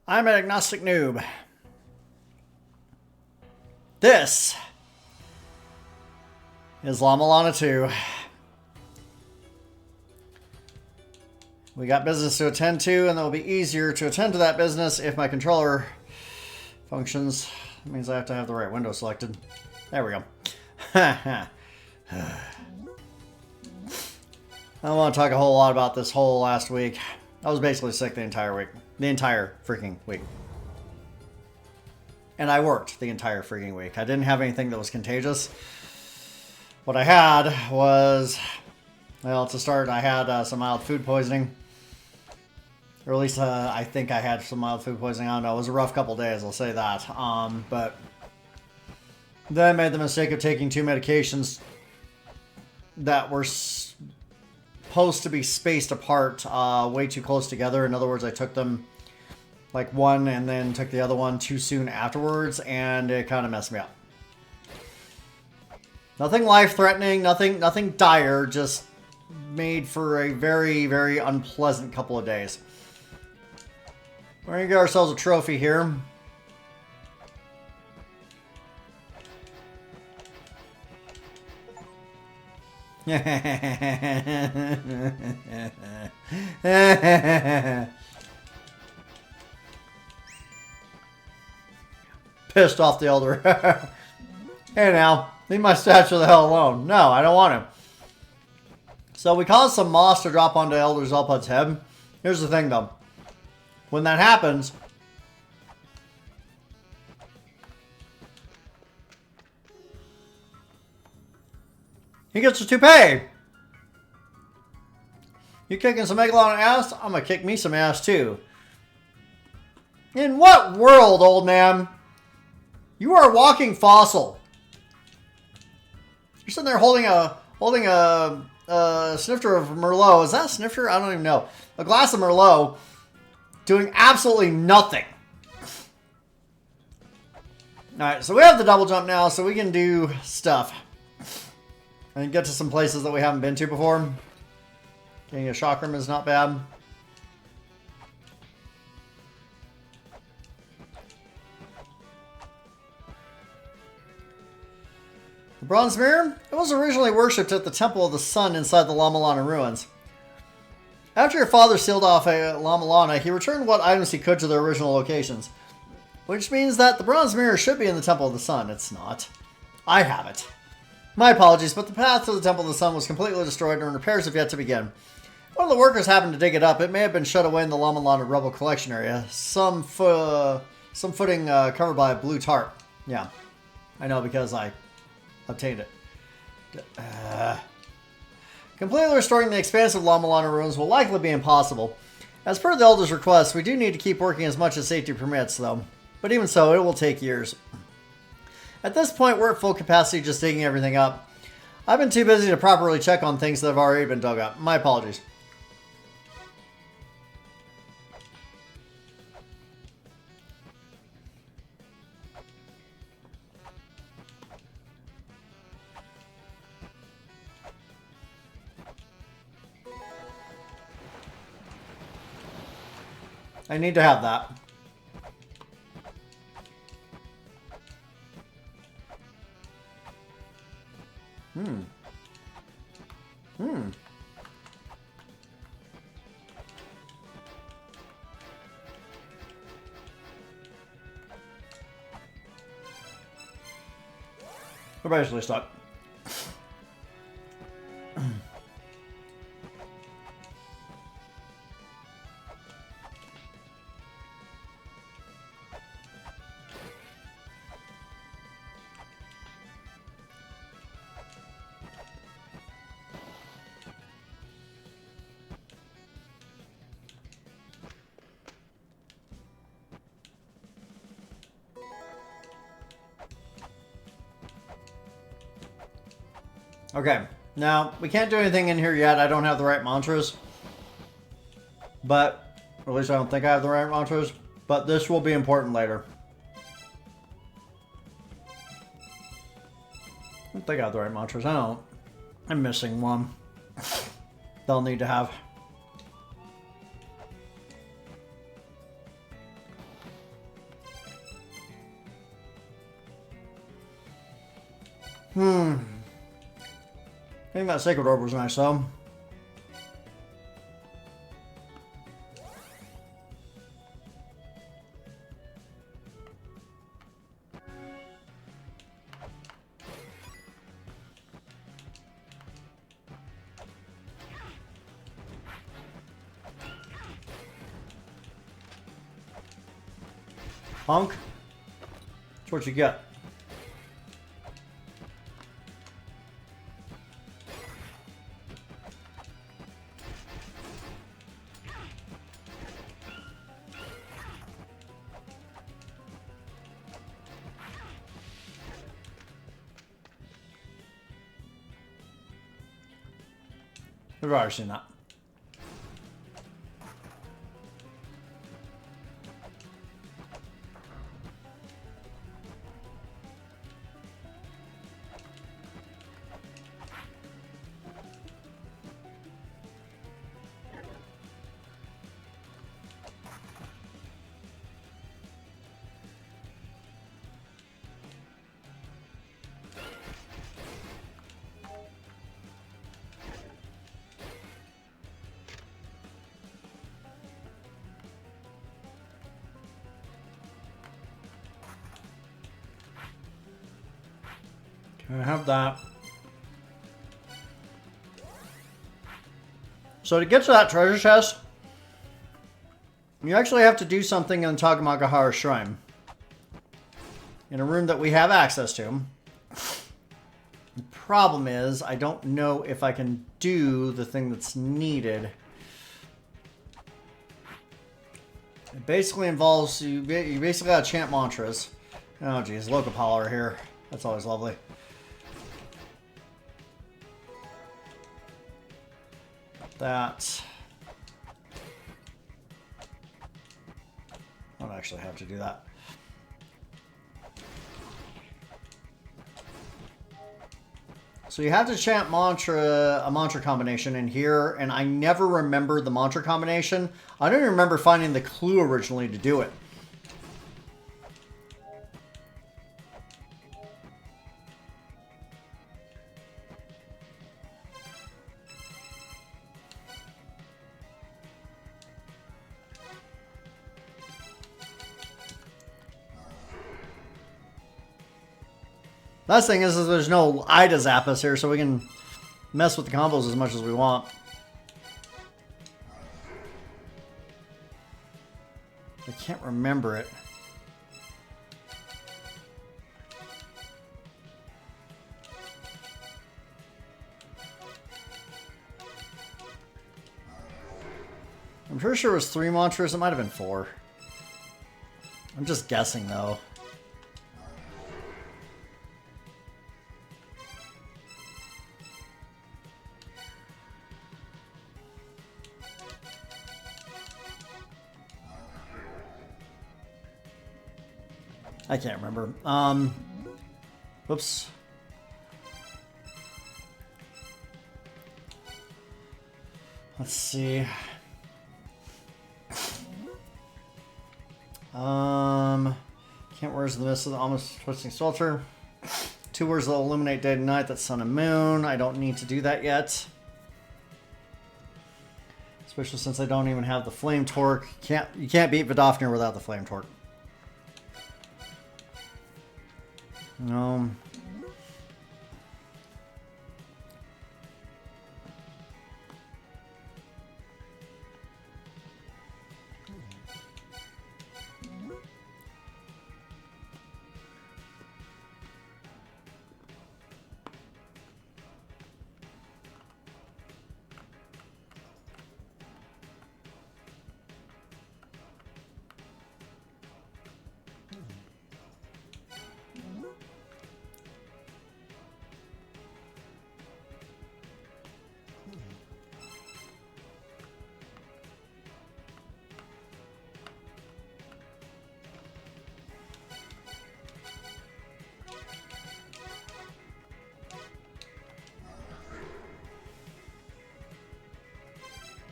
I'm an agnostic noob. This is Mulana 2. We got business to attend to, and it'll be easier to attend to that business if my controller functions. That means I have to have the right window selected. There we go. I don't want to talk a whole lot about this whole last week. I was basically sick the entire week. The entire freaking week. And I worked the entire freaking week. I didn't have anything that was contagious. What I had was, well, to start, I had some mild food poisoning. Or at least I think I had some mild food poisoning. I don't know. It was a rough couple days, I'll say that. But then I made the mistake of taking two medications that were supposed to be spaced apart way too close together. In other words, I took them like one and then took the other one too soon afterwards, and it kind of messed me up. Nothing life-threatening, nothing dire, just made for a very, very unpleasant couple of days. We're going to get ourselves a trophy here. Pissed off the elder. Hey now, leave my statue the hell alone. No, I don't want him. So we caused some moss to drop onto Elder Zelpud's head. Here's the thing though. When that happens, he gets a toupee. You kicking some Megalon ass? I'm gonna kick me some ass too. In what world, old man? You are a walking fossil. You're sitting there holding a snifter of Merlot. Is that a snifter? I don't even know. A glass of Merlot, doing absolutely nothing. Alright, so we have the double jump now, so we can do stuff. And get to some places that we haven't been to before. Getting a chakram is not bad. The bronze mirror? It was originally worshipped at the Temple of the Sun inside the Mulana ruins. After your father sealed off Mulana, he returned what items he could to their original locations. Which means that the bronze mirror should be in the Temple of the Sun. It's not. I have it. My apologies, but the path to the Temple of the Sun was completely destroyed and repairs have yet to begin. One of the workers happened to dig it up. It may have been shut away in the Mulana rubble collection area. Some footing covered by a blue tarp. Yeah, I know because I obtained it. Completely restoring the expansive Mulana ruins will likely be impossible. As per the Elder's request, we do need to keep working as much as safety permits, though. But even so, it will take years. At this point, we're at full capacity just digging everything up. I've been too busy to properly check on things that have already been dug up. My apologies. I need to have that. We're basically stuck. Okay, now, we can't do anything in here yet. I don't have the right mantras. But, or at least I don't think I have the right mantras. But this will be important later. I don't think I have the right mantras. I don't. I'm missing one. They'll need to have. I think that Sacred Orb was nice, though. Punk. That's what you get. We've already seen that. Can I have that? So to get to that treasure chest, you actually have to do something in Takamagahara Shrine. In a room that we have access to. The problem is, I don't know if I can do the thing that's needed. It basically involves, you basically gotta chant mantras. Oh geez, Locopolar here. That's always lovely. That. I don't actually have to do that. So you have to chant a mantra combination in here, and I never remember the mantra combination. I don't even remember finding the clue originally to do it. Last thing is there's no Ida Zappas here, so we can mess with the combos as much as we want. I can't remember it. I'm pretty sure it was 3 mantras. It might have been 4. I'm just guessing, though. I can't remember. Whoops. Let's see. Can't words the mist of the almost twisting Soldier. 2 words that will illuminate day and night. That's sun and moon. I don't need to do that yet. Especially since I don't even have the flame torque. You can't beat Vidofnir without the flame torque. No.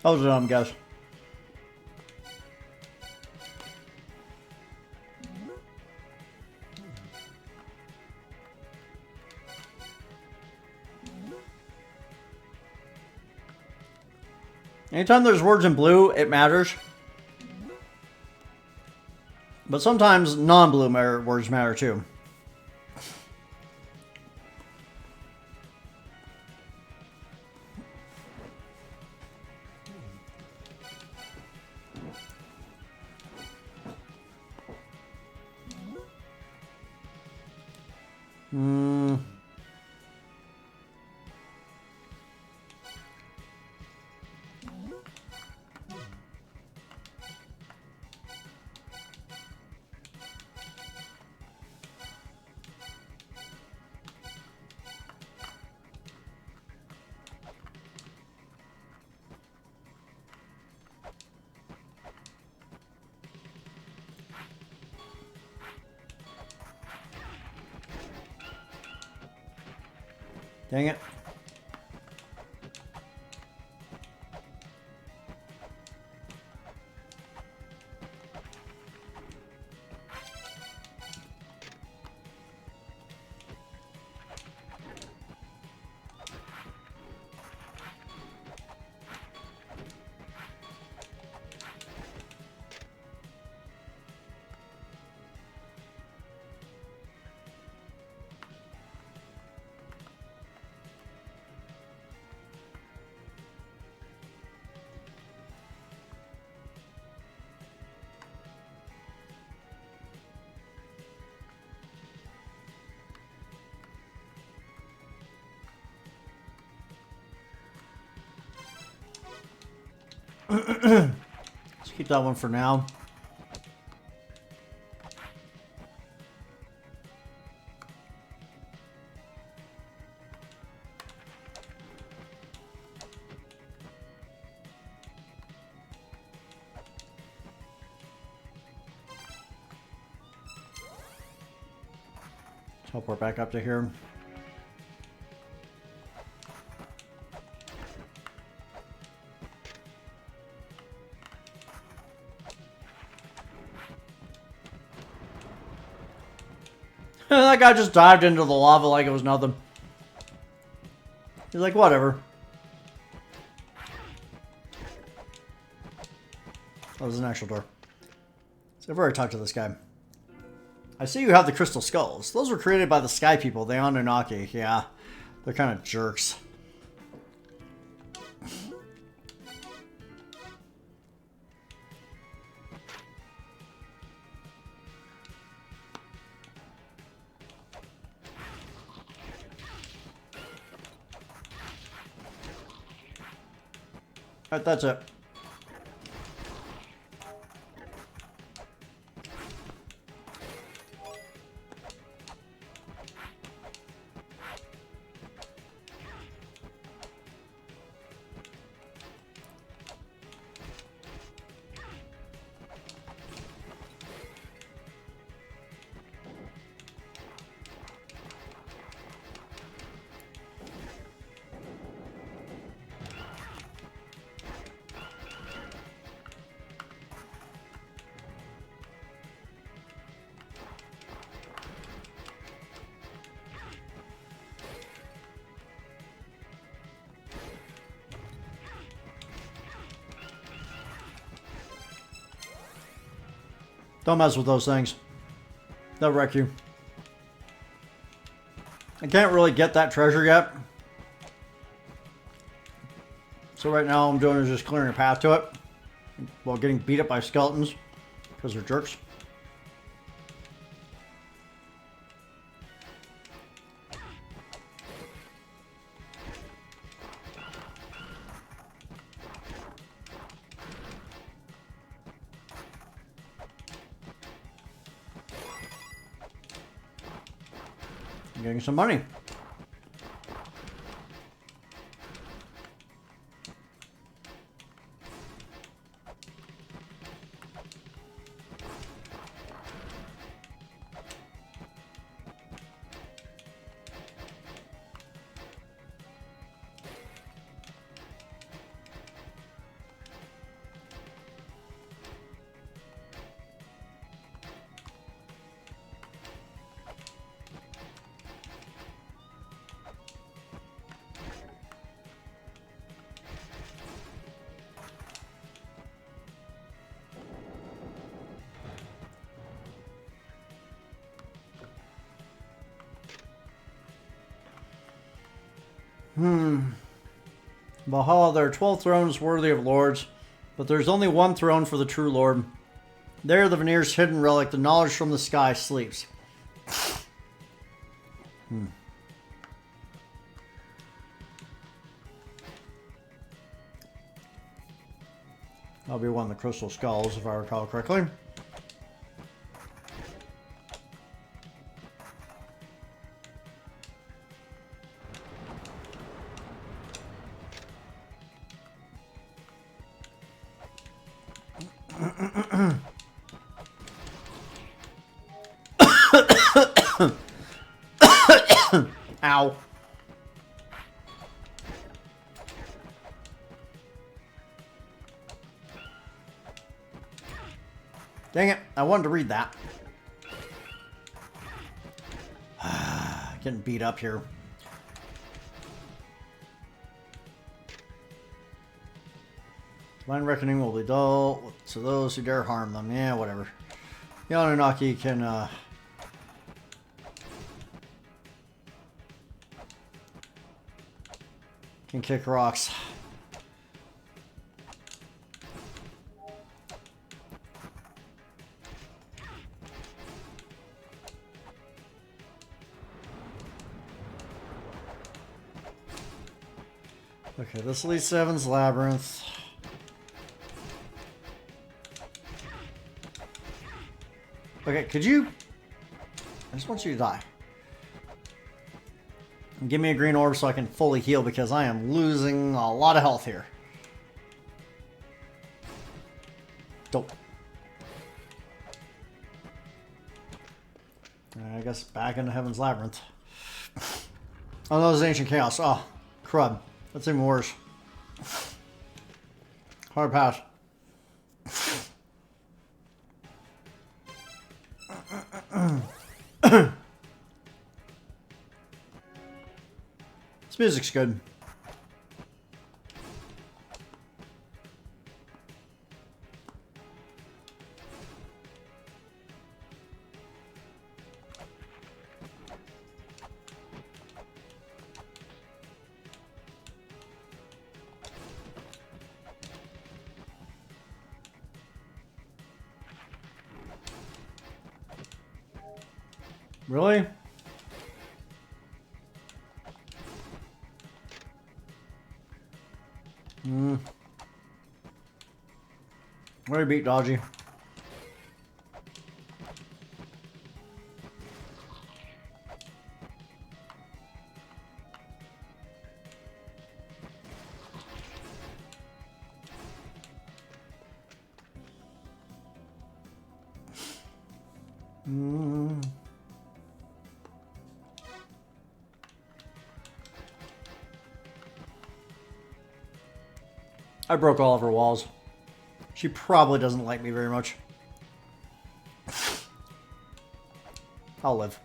That was a dumb guess. Anytime there's words in blue, it matters. But sometimes non-blue words matter too. Dang it. Let's keep that one for now. Teleport back up to here. That guy just dived into the lava like it was nothing. He's like, whatever. Oh, there's an actual door. So I've already talked to this guy. I see you have the crystal skulls. Those were created by the sky people, the Anunnaki. Yeah, they're kind of jerks. Alright, that's it. Don't mess with those things. They'll wreck you. I can't really get that treasure yet. So right now all I'm doing is just clearing a path to it while getting beat up by skeletons because they're jerks. Getting some money. Valhalla, there are 12 thrones worthy of lords, but there's only one throne for the true lord. There, the Veneer's hidden relic, the knowledge from the sky, sleeps. That'll be one of the crystal skulls, if I recall correctly. Ow. Dang it, I wanted to read that. Getting beat up here. Divine Reckoning will be dull to those who dare harm them. Yeah, whatever. The Anunnaki can kick rocks. Okay, this leads to Heaven's Labyrinth. Okay, could you... I just want you to die. And give me a green orb so I can fully heal because I am losing a lot of health here. Dope. I guess back into Heaven's Labyrinth. Oh, no, this is Ancient Chaos. Oh, crud. That's even worse. Hard pass. This music's good. Really? Where beat Dodgy? I broke all of her walls. She probably doesn't like me very much. I'll live.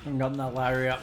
I haven't gotten that ladder yet.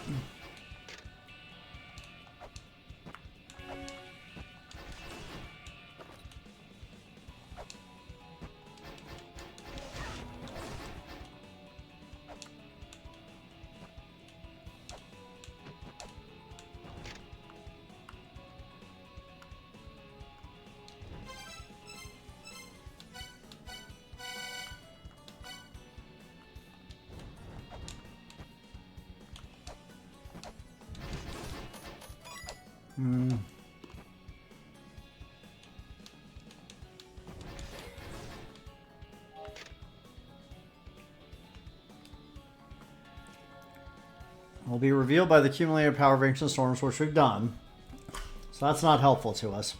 Will be revealed by the accumulated power of ancient storms, which we've done. So that's not helpful to us.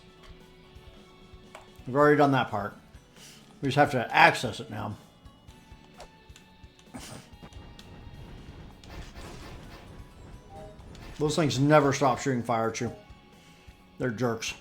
We've already done that part. We just have to access it now. Those things never stop shooting fire at you. They're jerks.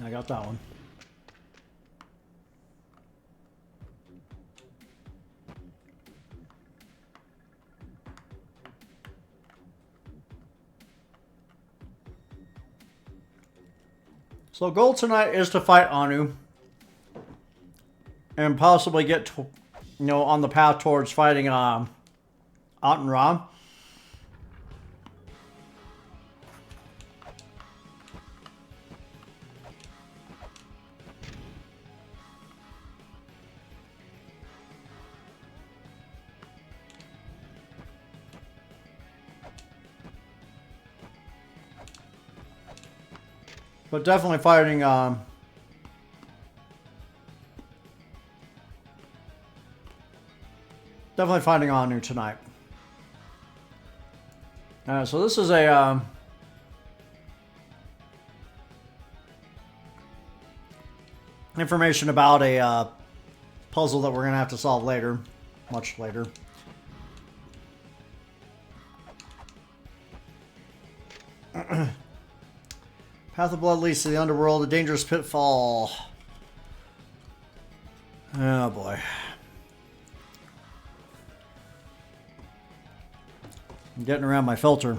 I got that one. So goal tonight is to fight Anu and possibly get to, on the path towards fighting Atenra. But definitely fighting Anu tonight. So this is a information about a puzzle that we're gonna have to solve later, much later. Path of Blood leads to the underworld, a dangerous pitfall. Oh boy. I'm getting around my filter.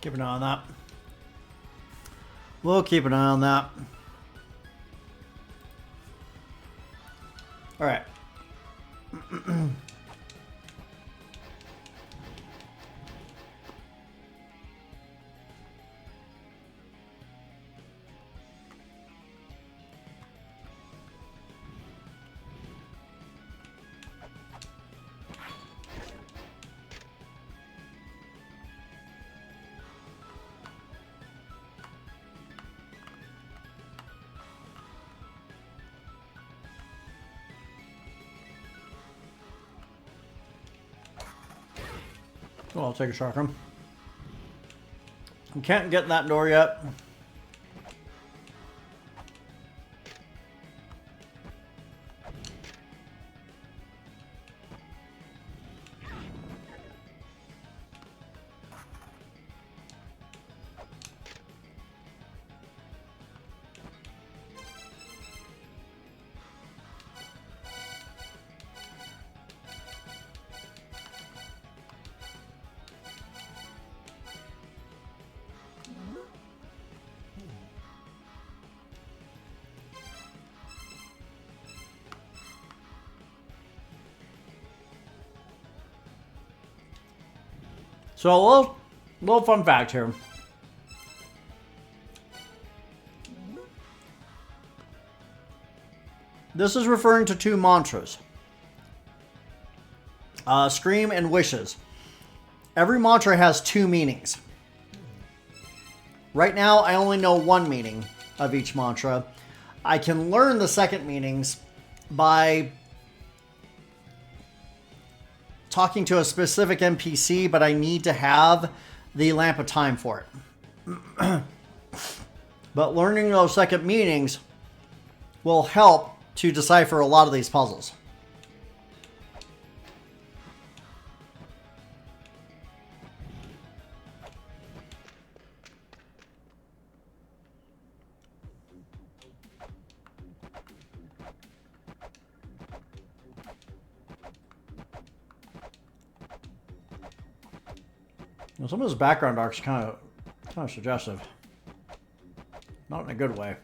Keep an eye on that. We'll keep an eye on that. All right. So I'll take a shotgun. We can't get in that door yet. So a little fun fact here. This is referring to two mantras. Scream and wishes. Every mantra has two meanings. Right now, I only know one meaning of each mantra. I can learn the second meanings by talking to a specific NPC, but I need to have the Lamp of Time for it. But learning those second meanings will help to decipher a lot of these puzzles. Some of this background art's kind of suggestive. Not in a good way.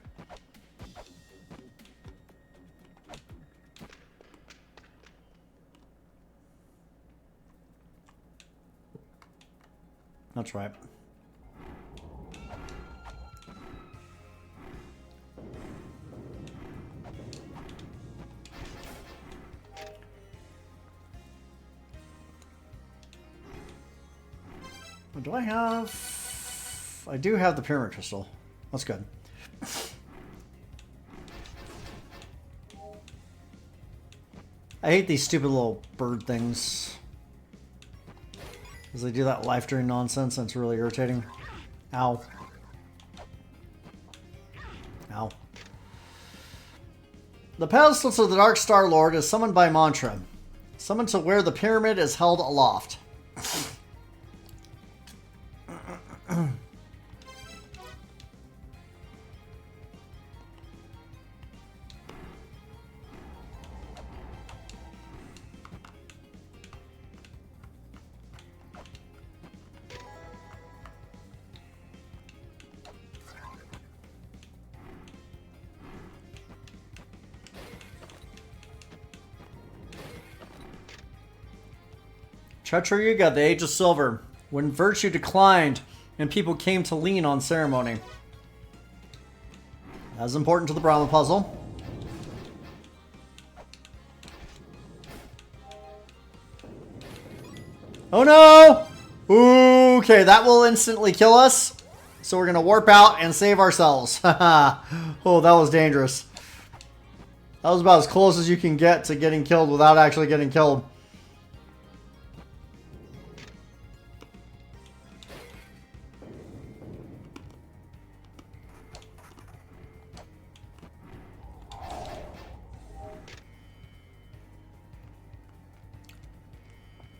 That's right. Do I have... I do have the pyramid crystal. That's good. I hate these stupid little bird things. Because they do that life drain nonsense and it's really irritating. Ow. Ow. The pedestal of the Dark Star Lord is summoned by mantra. Summoned to where the pyramid is held aloft. Chaturanga, the Age of Silver, when virtue declined and people came to lean on ceremony. That's important to the Brahma puzzle. Oh no! Okay, that will instantly kill us. So we're going to warp out and save ourselves. Oh, that was dangerous. That was about as close as you can get to getting killed without actually getting killed.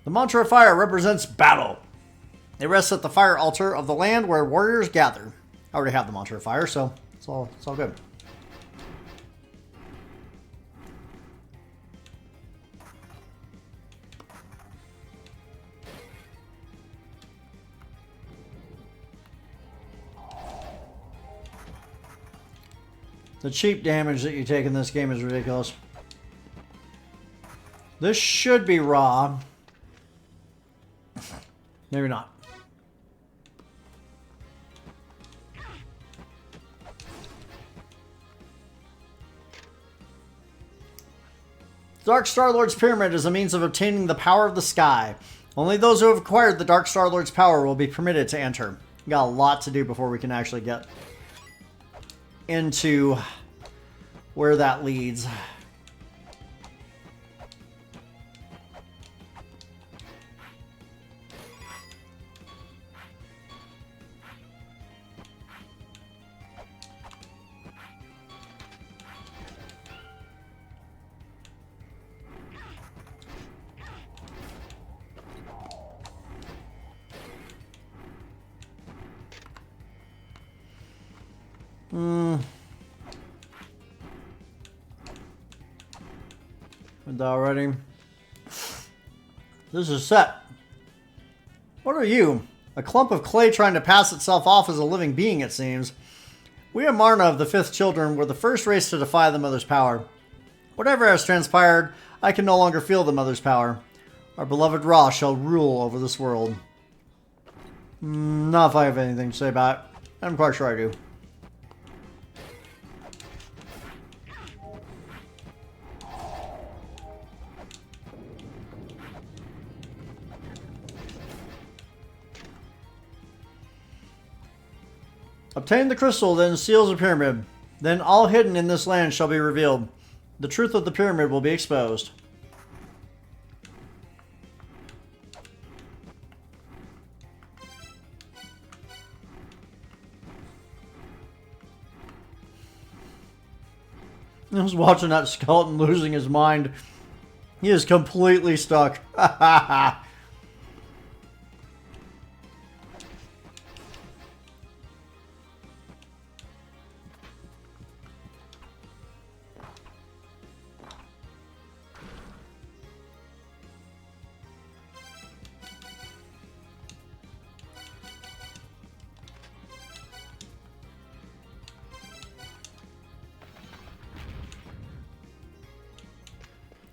The mantra of fire represents battle. It rests at the fire altar of the land where warriors gather. I already have the mantra of fire, so it's all good. The cheap damage that you take in this game is ridiculous. This should be raw. Maybe not. Dark Star Lord's Pyramid is a means of obtaining the power of the sky. Only those who have acquired the Dark Star Lord's power will be permitted to enter. We got a lot to do before we can actually get into where that leads. And already. This is set. What are you? A clump of clay trying to pass itself off as a living being, it seems. We Amarna of the Fifth Children were the first race to defy the Mother's power. Whatever has transpired, I can no longer feel the Mother's power. Our beloved Ra shall rule over this world. Not if I have anything to say about it. I'm quite sure I do. Obtain the crystal, then seals the pyramid. Then all hidden in this land shall be revealed. The truth of the pyramid will be exposed. I was watching that skeleton losing his mind. He is completely stuck. Ha ha ha.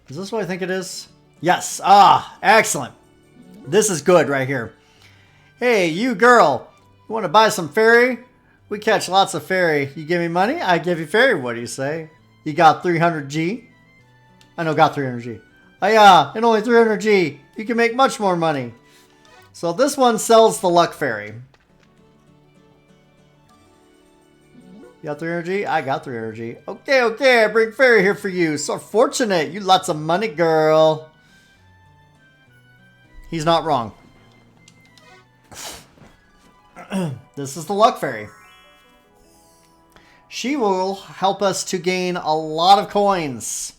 Is this what I think it is? Yes. Ah, excellent. This is good right here. Hey, you girl. You want to buy some fairy? We catch lots of fairy. You give me money, I give you fairy. What do you say? You got 300G? I know, got 300G. Oh yeah, and only 300G. You can make much more money. So this one sells the luck fairy. You got 300G? I got 300G. Okay, okay, I bring fairy here for you. So fortunate. You lots of money, girl. He's not wrong. This is the luck fairy. She will help us to gain a lot of coins.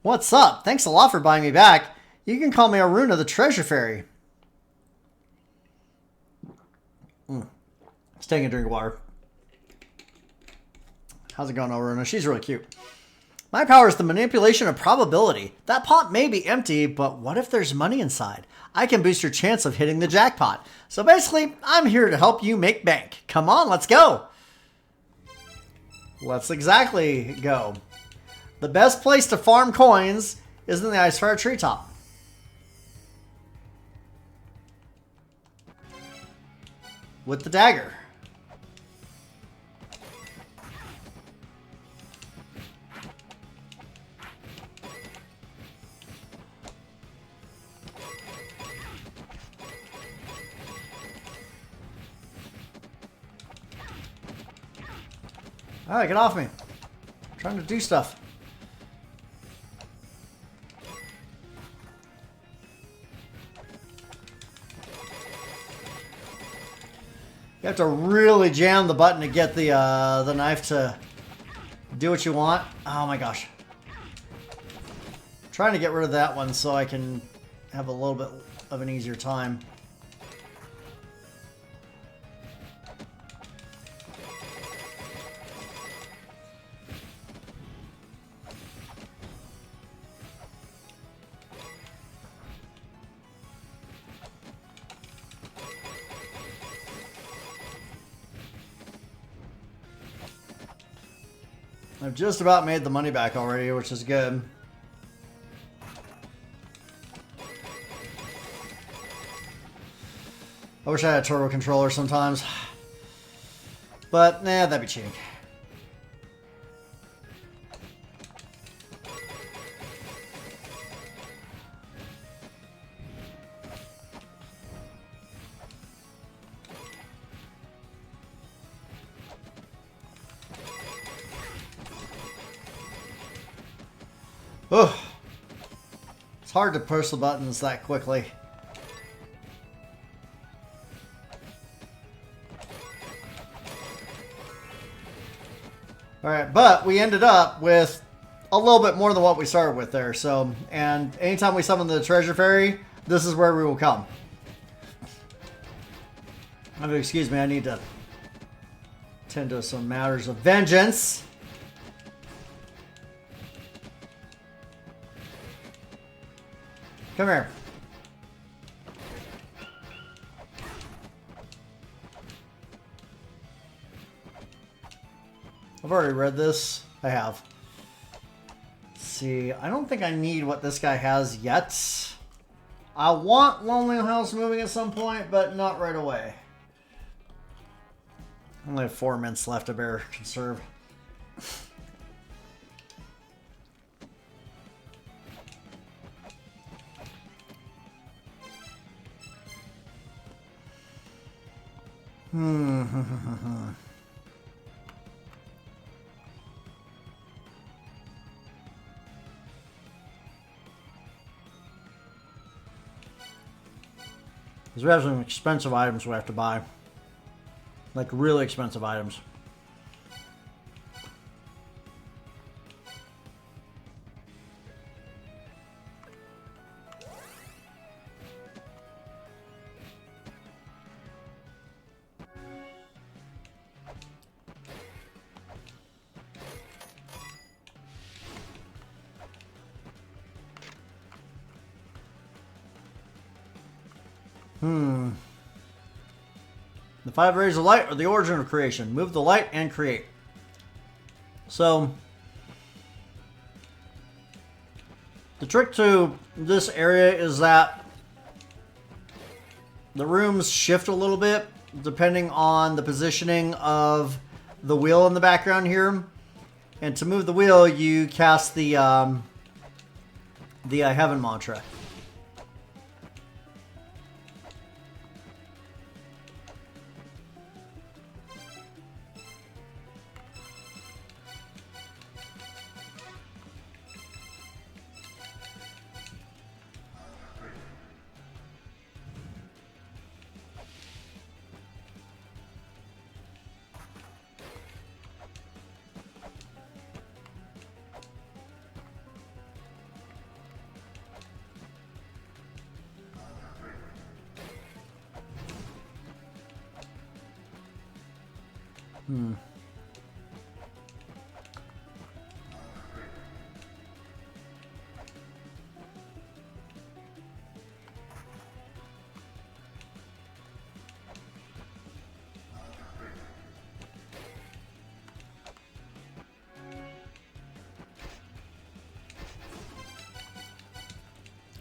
What's up? Thanks a lot for buying me back. You can call me Aruna, the treasure fairy. Just taking a drink of water. How's it going, Aruna? She's really cute. My power is the manipulation of probability. That pot may be empty, but what if there's money inside? I can boost your chance of hitting the jackpot. So basically, I'm here to help you make bank. Come on, let's go. Let's exactly go. The best place to farm coins is in the Icefire treetop. With the dagger. Alright, get off me. I'm trying to do stuff. You have to really jam the button to get the knife to do what you want. Oh my gosh. I'm trying to get rid of that one so I can have a little bit of an easier time. I've just about made the money back already, which is good. I wish I had a turbo controller sometimes. But, nah, that'd be cheating. Ugh. It's hard to push the buttons that quickly. Alright, but we ended up with a little bit more than what we started with there. So, and anytime we summon the treasure fairy, this is where we will come. Excuse me, I need to Tend to some matters of vengeance. Come here. I've already read this. I have. Let's see, I don't think I need what this guy has yet. I want Lonely House moving at some point, but not right away. I only have 4 minutes left to bear conserve. Because we have some expensive items we have to buy. Like really expensive items. The 5 rays of light are the origin of creation. Move the light and create. So, the trick to this area is that the rooms shift a little bit depending on the positioning of the wheel in the background here. And to move the wheel, you cast the heaven mantra.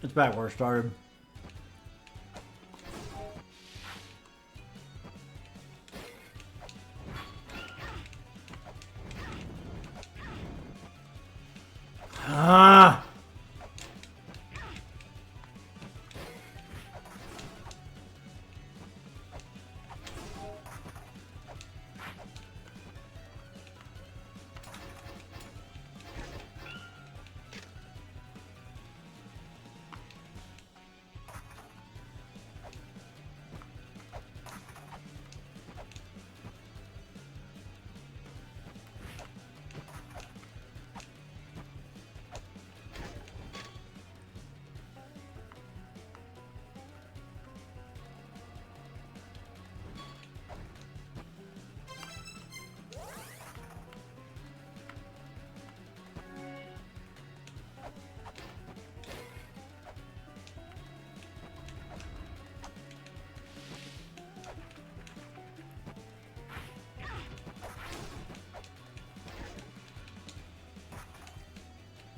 It's back where it started. Ah!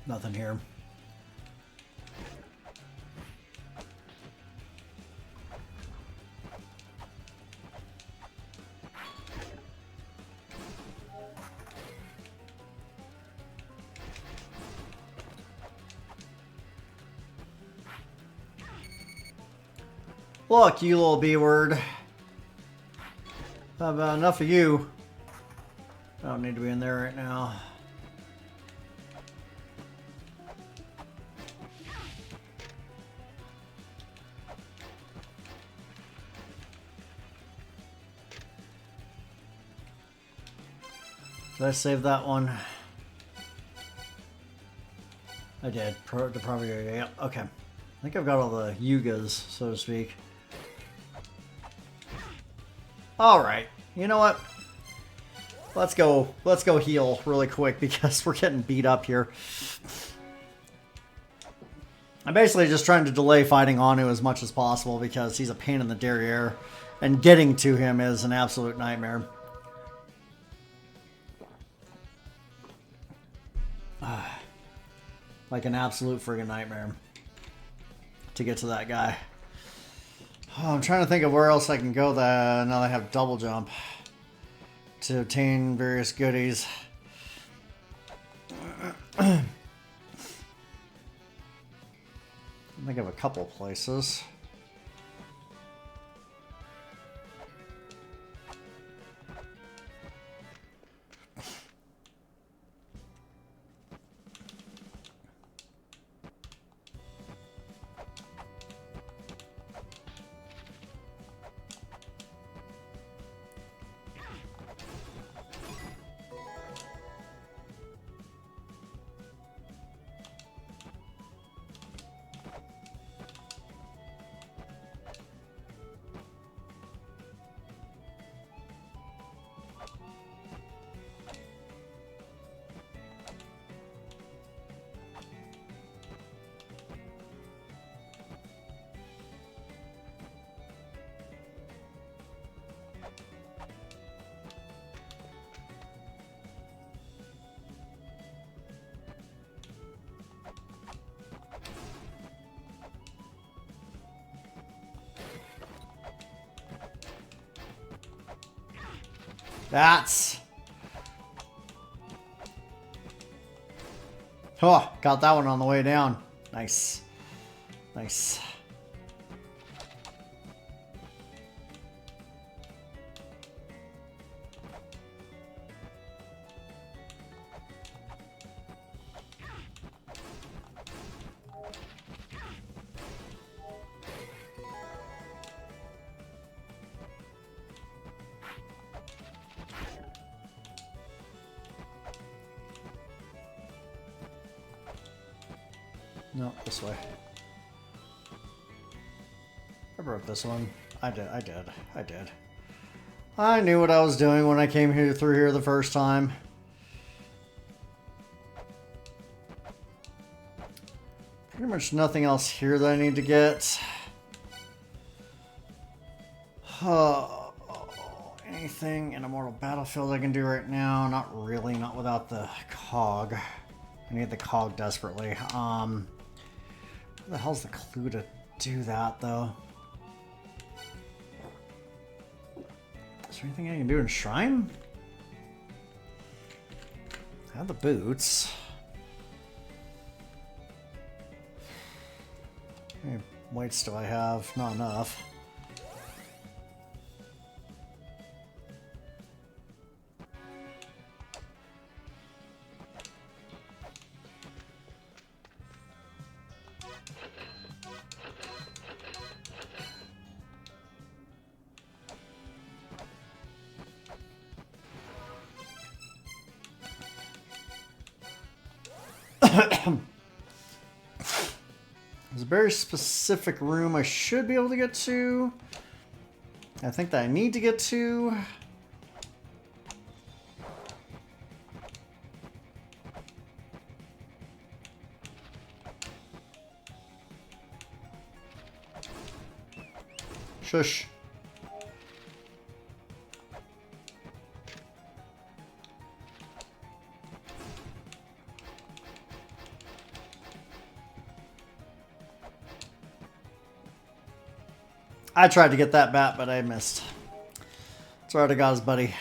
Nothing here. Look, you little B-word. Enough of you. I don't need to be in there right now. Did I save that one? I did. The property area. Yep. Okay. I think I've got all the Yugas, so to speak. Alright. You know what? Let's go heal really quick because we're getting beat up here. I'm basically just trying to delay fighting Anu as much as possible because he's a pain in the derriere, and getting to him is an absolute nightmare. Like an absolute friggin' nightmare to get to that guy. Oh, I'm trying to think of where else I can go that now I have double jump to obtain various goodies. I think of a couple places. That's... Oh, got that one on the way down. Nice. Nice. No, this way. I broke this one. I did. I knew what I was doing when I came through here the first time. Pretty much nothing else here that I need to get. Anything in Immortal Battlefield I can do right now? Not really, not without the cog. I need the cog desperately. Where the hell's the clue to do that, though? Is there anything I can do in Shrine? I have the boots. How many weights do I have? Not enough. There's a very specific room I should be able to get to. I think that I need to get to. Shush. I tried to get that bat, but I missed. That's right, I got his buddy.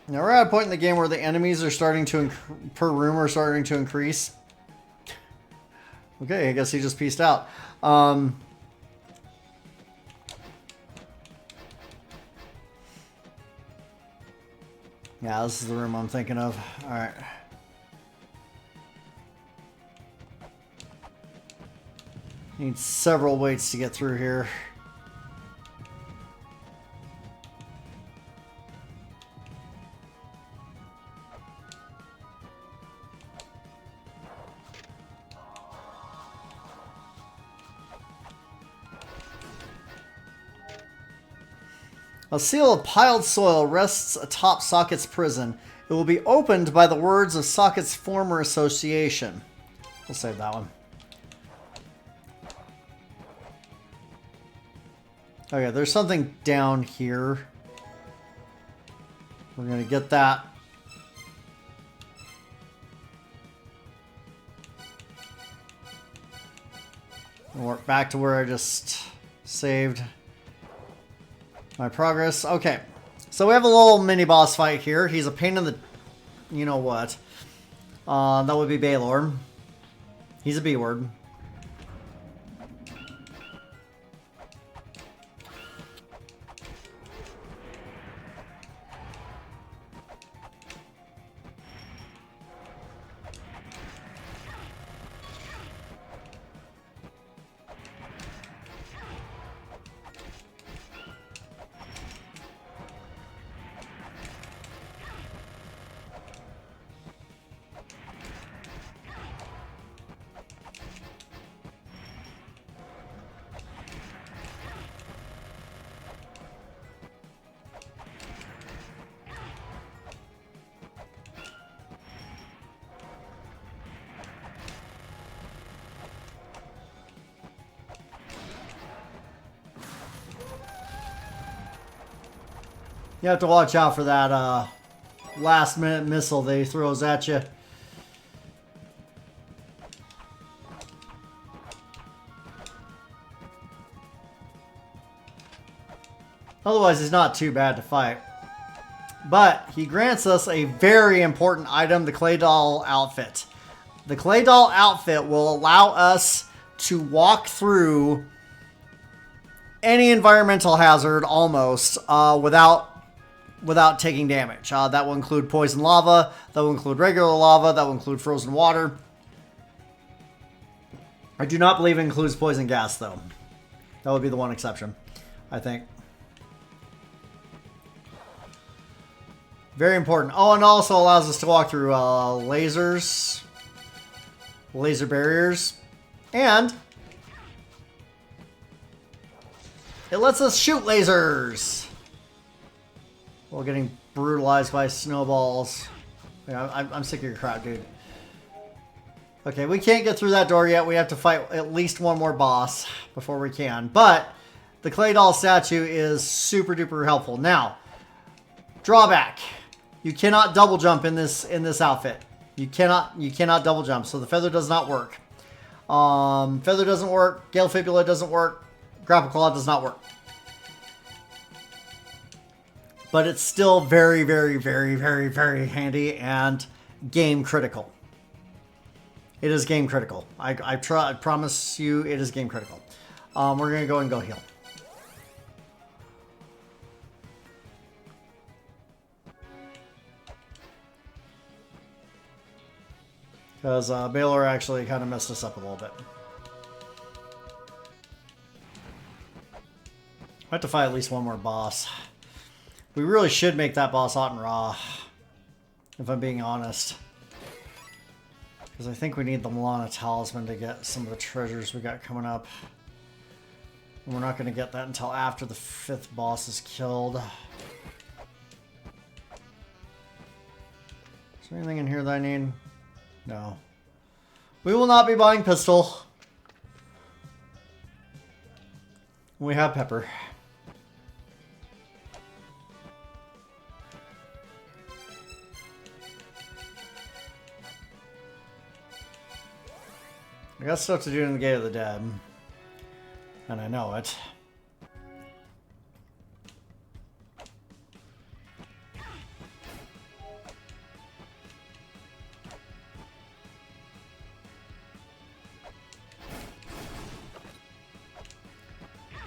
Now we're at a point in the game where the enemies are starting to, per room, are starting to increase. Okay, I guess he just peaced out. Yeah, this is the room I'm thinking of. Alright. Need several weights to get through here. A seal of piled soil rests atop Socket's prison. It will be opened by the words of Socket's former association. We'll save that one. Okay, there's something down here. We're going to get that. We're back to where I just saved my progress. Okay, so we have a little mini boss fight here. He's a pain in the... you know what. That would be Baylor. He's a B-word. You have to watch out for that last minute missile that he throws at you. Otherwise, he's not too bad to fight. But he grants us a very important item, the Clay Doll outfit. The Clay Doll outfit will allow us to walk through any environmental hazard almost without taking damage. That will include poison lava, that will include regular lava, that will include frozen water. I do not believe it includes poison gas, though. That would be the one exception, I think. Very important. Oh, and also allows us to walk through lasers, laser barriers, and it lets us shoot lasers while getting brutalized by snowballs. Yeah, I'm sick of your crap, dude. Okay, we can't get through that door yet. We have to fight at least one more boss before we can. But the Clay Doll statue is super duper helpful. Now, drawback. You cannot double jump in this outfit. You cannot double jump. So the feather does not work. Feather doesn't work. Gale Fibula doesn't work. Grapple Claw does not work. But it's still very, very, very, very, very handy and game critical. It is game critical. I promise you it is game critical. We're going to go and go heal. Because Baylor actually kind of messed us up a little bit. I have to fight at least one more boss. We really should make that boss hot and raw, if I'm being honest. Because I think we need the Mulana talisman to get some of the treasures we got coming up. And we're not going to get that until after the 5th boss is killed. Is there anything in here that I need? No. We will not be buying pistol. We have pepper. I got stuff to do in the Gate of the Dead. And I know it.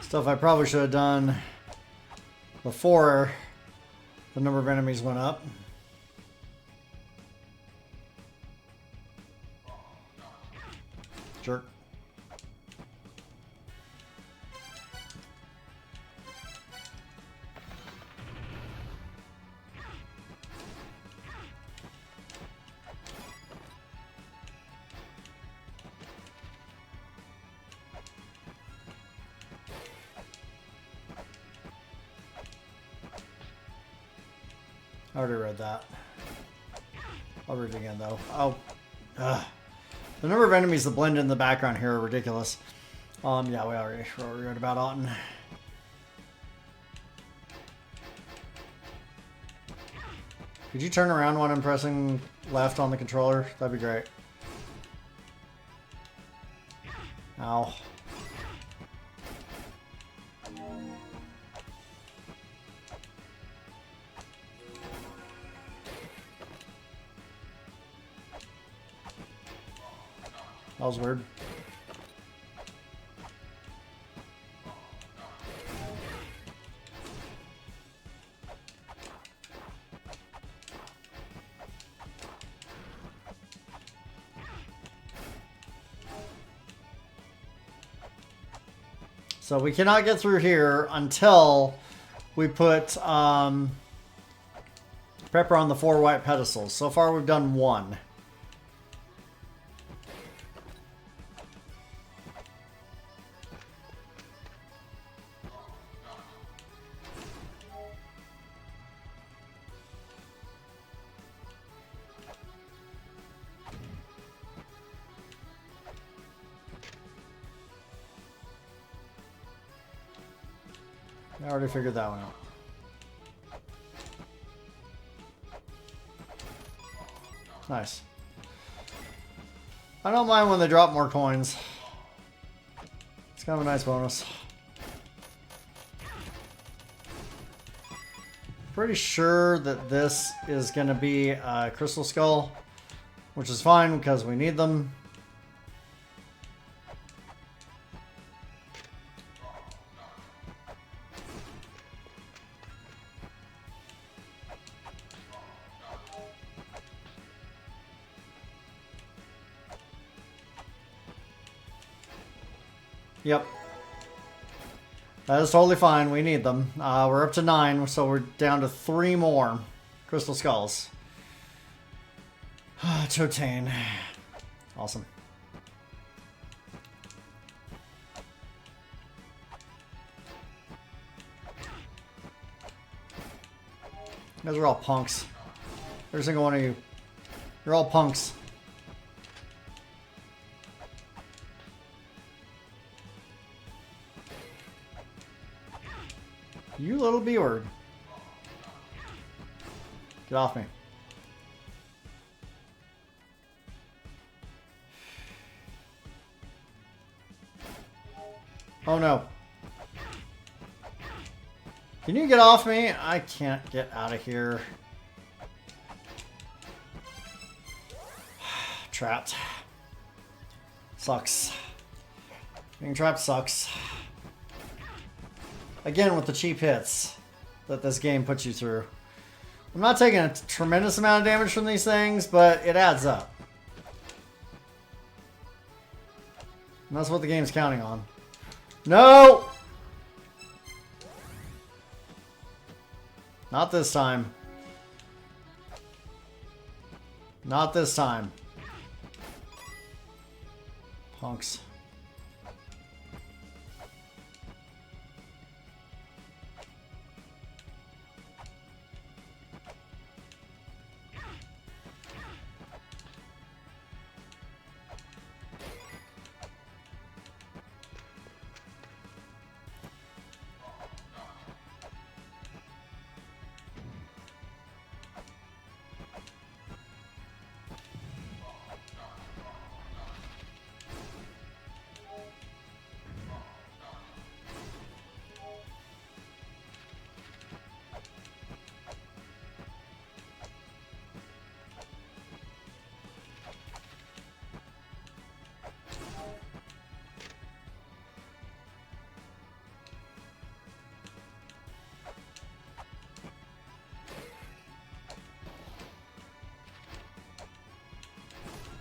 Stuff I probably should have done before the number of enemies went up. Jerk. I already read that. I'll read it again though. Oh. Ugh. The number of enemies that blend in the background here are ridiculous. Yeah, we already read about Auten. Could you turn around when I'm pressing left on the controller? That'd be great. Ow. That was weird. So we cannot get through here until we put Pepper on the 4 white pedestals. So far we've done 1. I already figured that one out. Nice. I don't mind when they drop more coins. It's kind of a nice bonus. Pretty sure that this is going to be a Crystal Skull, which is fine because we need them. Yep. That is totally fine. We need them. We're up to 9, so we're down to 3 more Crystal Skulls to obtain. Awesome. You guys are all punks. Every single one of you. You're all punks. You little B-word. Get off me. Oh no. Can you get off me? I can't get out of here. Trapped. Sucks. Being trapped sucks. Again, with the cheap hits that this game puts you through. I'm not taking a tremendous amount of damage from these things, but it adds up. And that's what the game's counting on. No! Not this time. Not this time. Punks.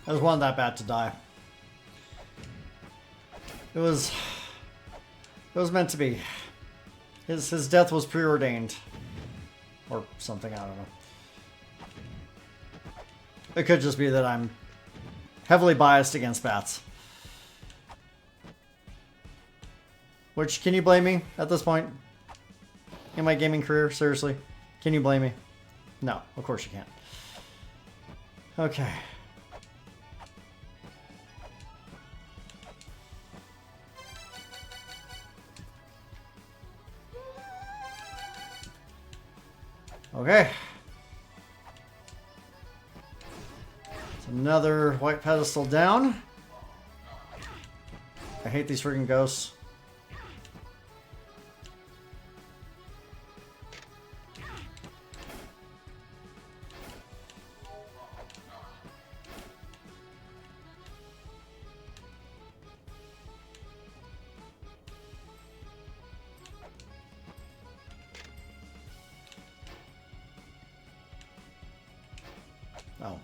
I just wanted that bat to die. It was meant to be. His death was preordained. Or something, I don't know. It could just be that I'm heavily biased against bats. Which, can you blame me at this point? In my gaming career? Seriously? Can you blame me? No, of course you can't. Okay. Okay. It's another white pedestal down. I hate these freaking ghosts. Oh.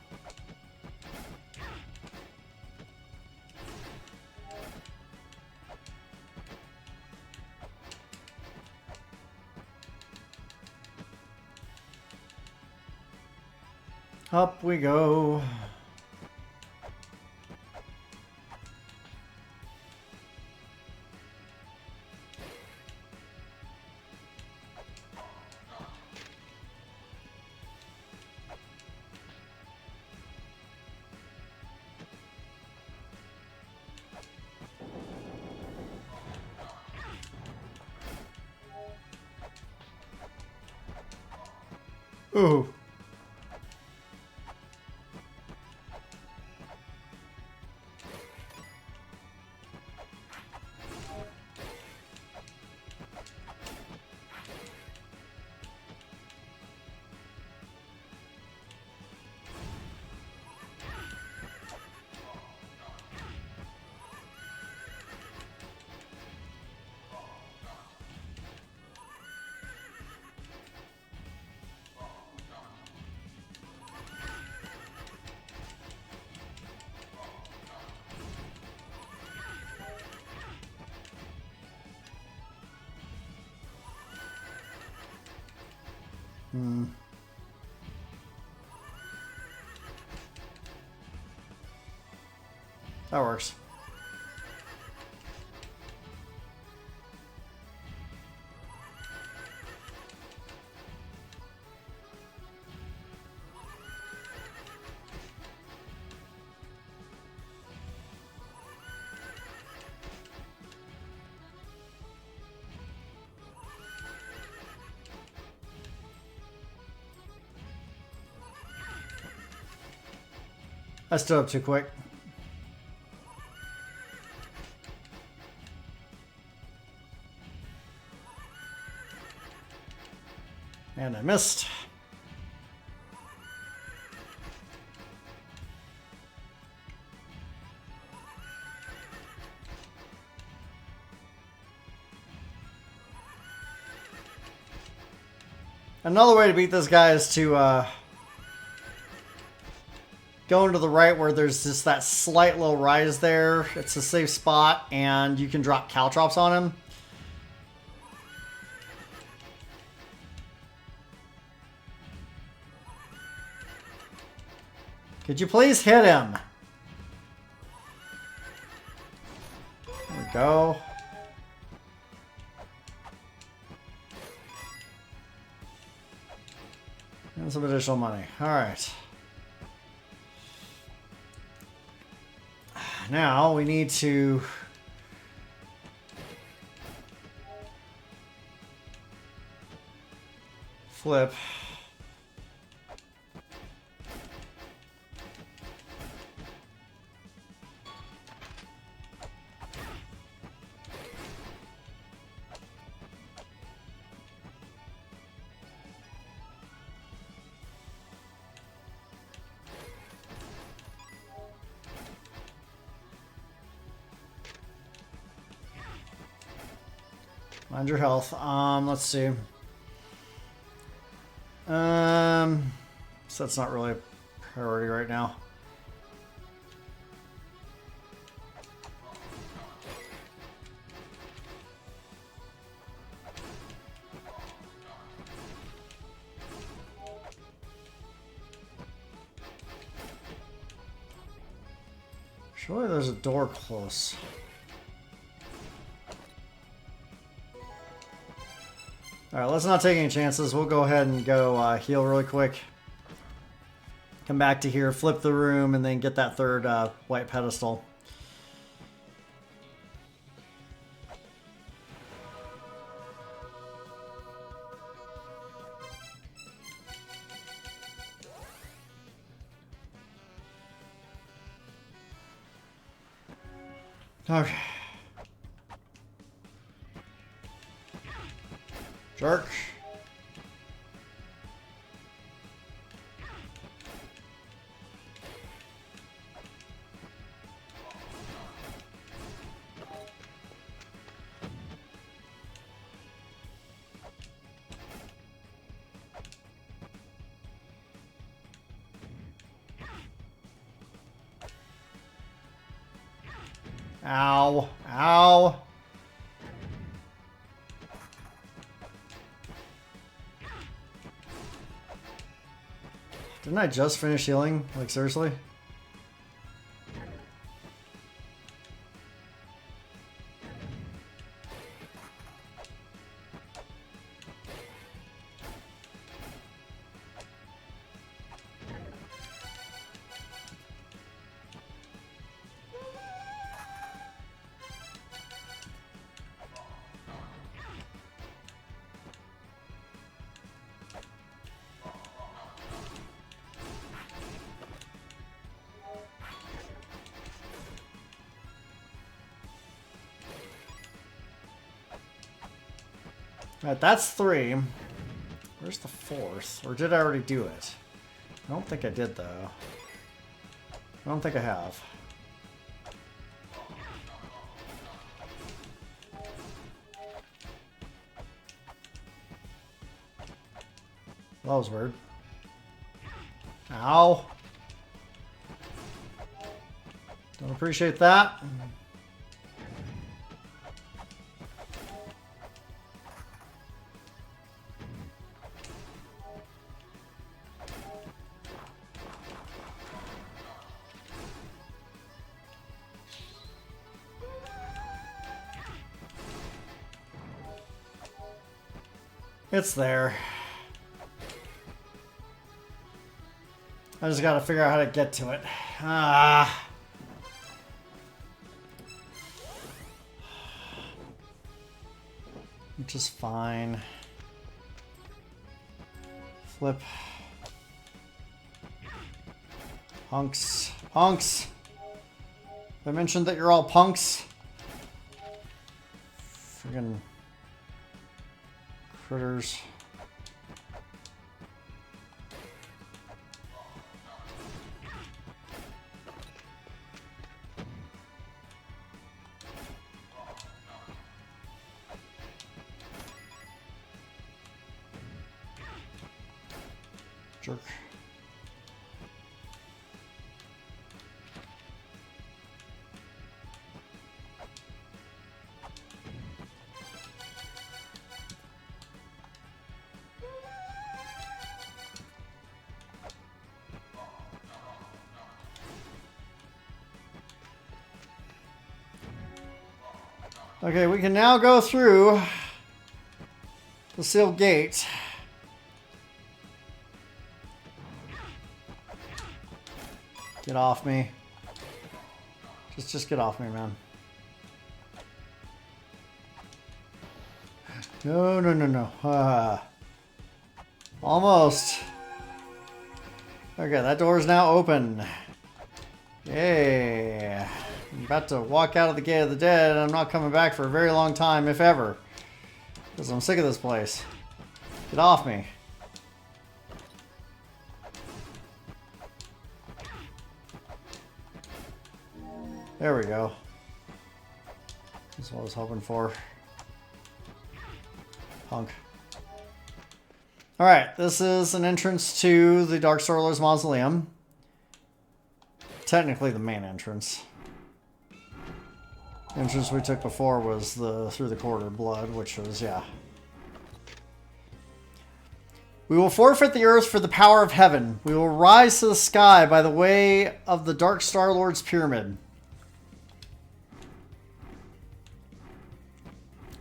Up we go. Ooh. Hmm. That works. I stood up too quick. And I missed. Another way to beat this guy is to go into the right where there's just that slight little rise there. It's a safe spot, and you can drop caltrops on him. Could you please hit him? There we go. And some additional money. All right. Now we need to flip. Mind your health. Let's see. So that's not really a priority right now. Surely there's a door close. Alright, let's not take any chances. We'll go ahead and go heal really quick. Come back to here, flip the room, and then get that third white pedestal. Okay. Jerk. Ow. Ow. Didn't I just finish healing? Like, seriously? Alright, that's 3. Where's the 4th? Or did I already do it? I don't think I did, though. I don't think I have. That was weird. Ow. Don't appreciate that. It's there. I just gotta figure out how to get to it. Ah. Which is fine. Flip. Punks. Punks! I mentioned that you're all punks. Friggin' critters. Jerk. Okay, we can now go through the sealed gate. Get off me. Just get off me, man. No, no, no, no. Almost. Okay, that door is now open. Yay. I'm about to walk out of the Gate of the Dead, and I'm not coming back for a very long time, if ever. Because I'm sick of this place. Get off me. There we go. That's what I was hoping for. Punk. Alright, this is an entrance to the Dark Star Lord's Mausoleum. Technically the main entrance. The entrance we took before was the through the Corridor of Blood, which was, yeah. We will forfeit the earth for the power of heaven. We will rise to the sky by the way of the Dark Star Lord's pyramid.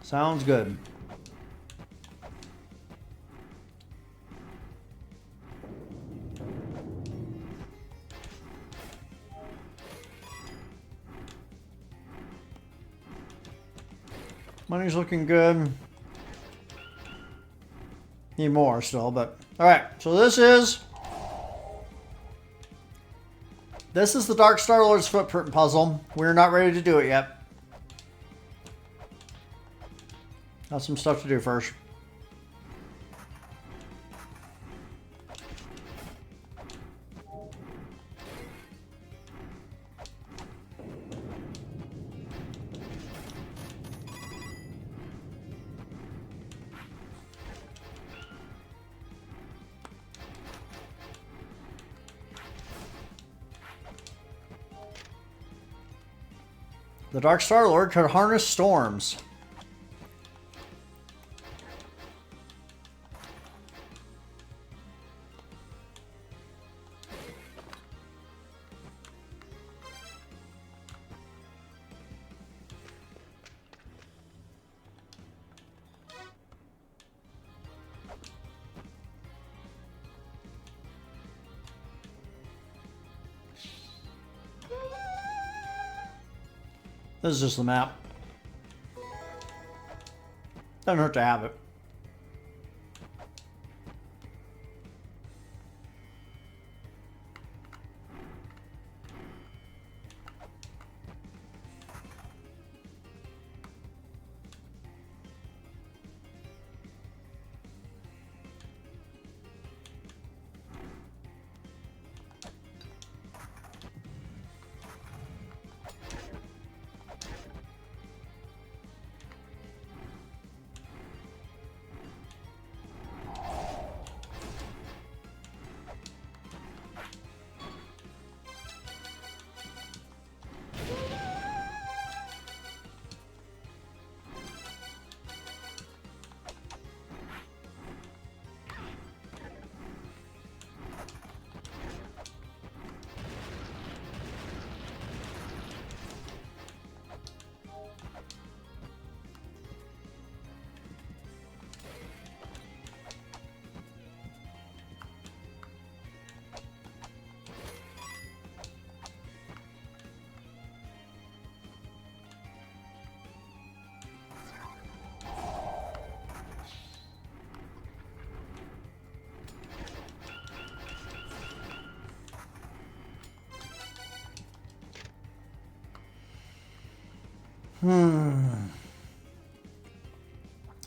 Sounds good. Money's looking good. Need more still, but... Alright, so this is the Dark Star-Lord's footprint puzzle. We're not ready to do it yet. Got some stuff to do first. The Dark Star-Lord could harness storms. This is just the map. Doesn't hurt to have it.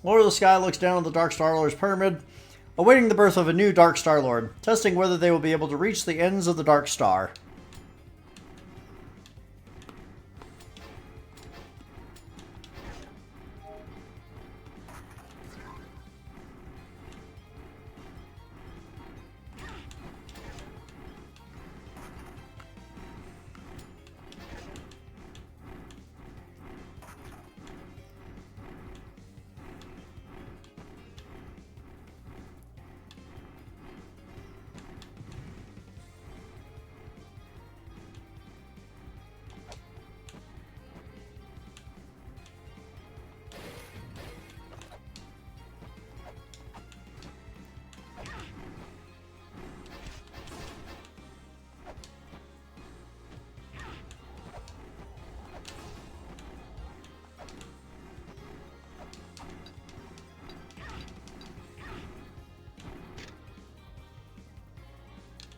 Lord of the Sky looks down on the Dark Star-Lord's pyramid, awaiting the birth of a new Dark Star-Lord, testing whether they will be able to reach the ends of the Dark Star.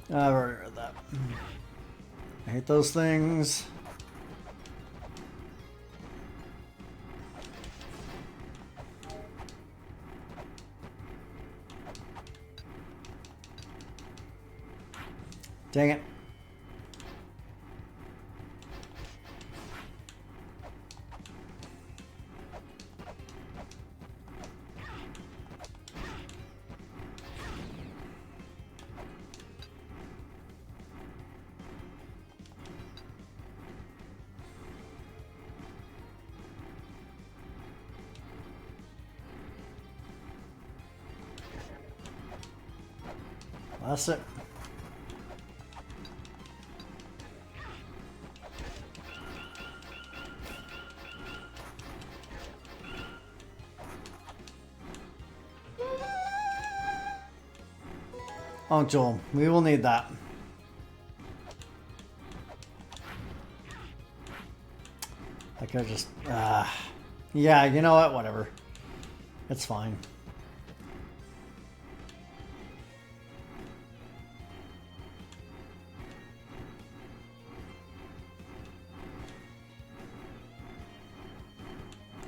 I've already read that. I hate those things. Dang it. That's it. Oh, Joel, we will need that. I could just... Yeah, you know what? Whatever. It's fine.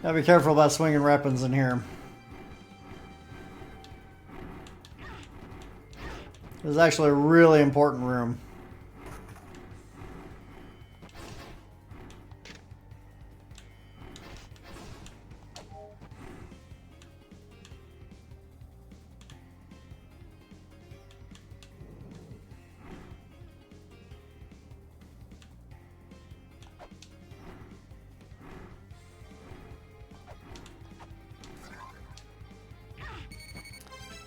Gotta be careful about swinging weapons in here. This is actually a really important room.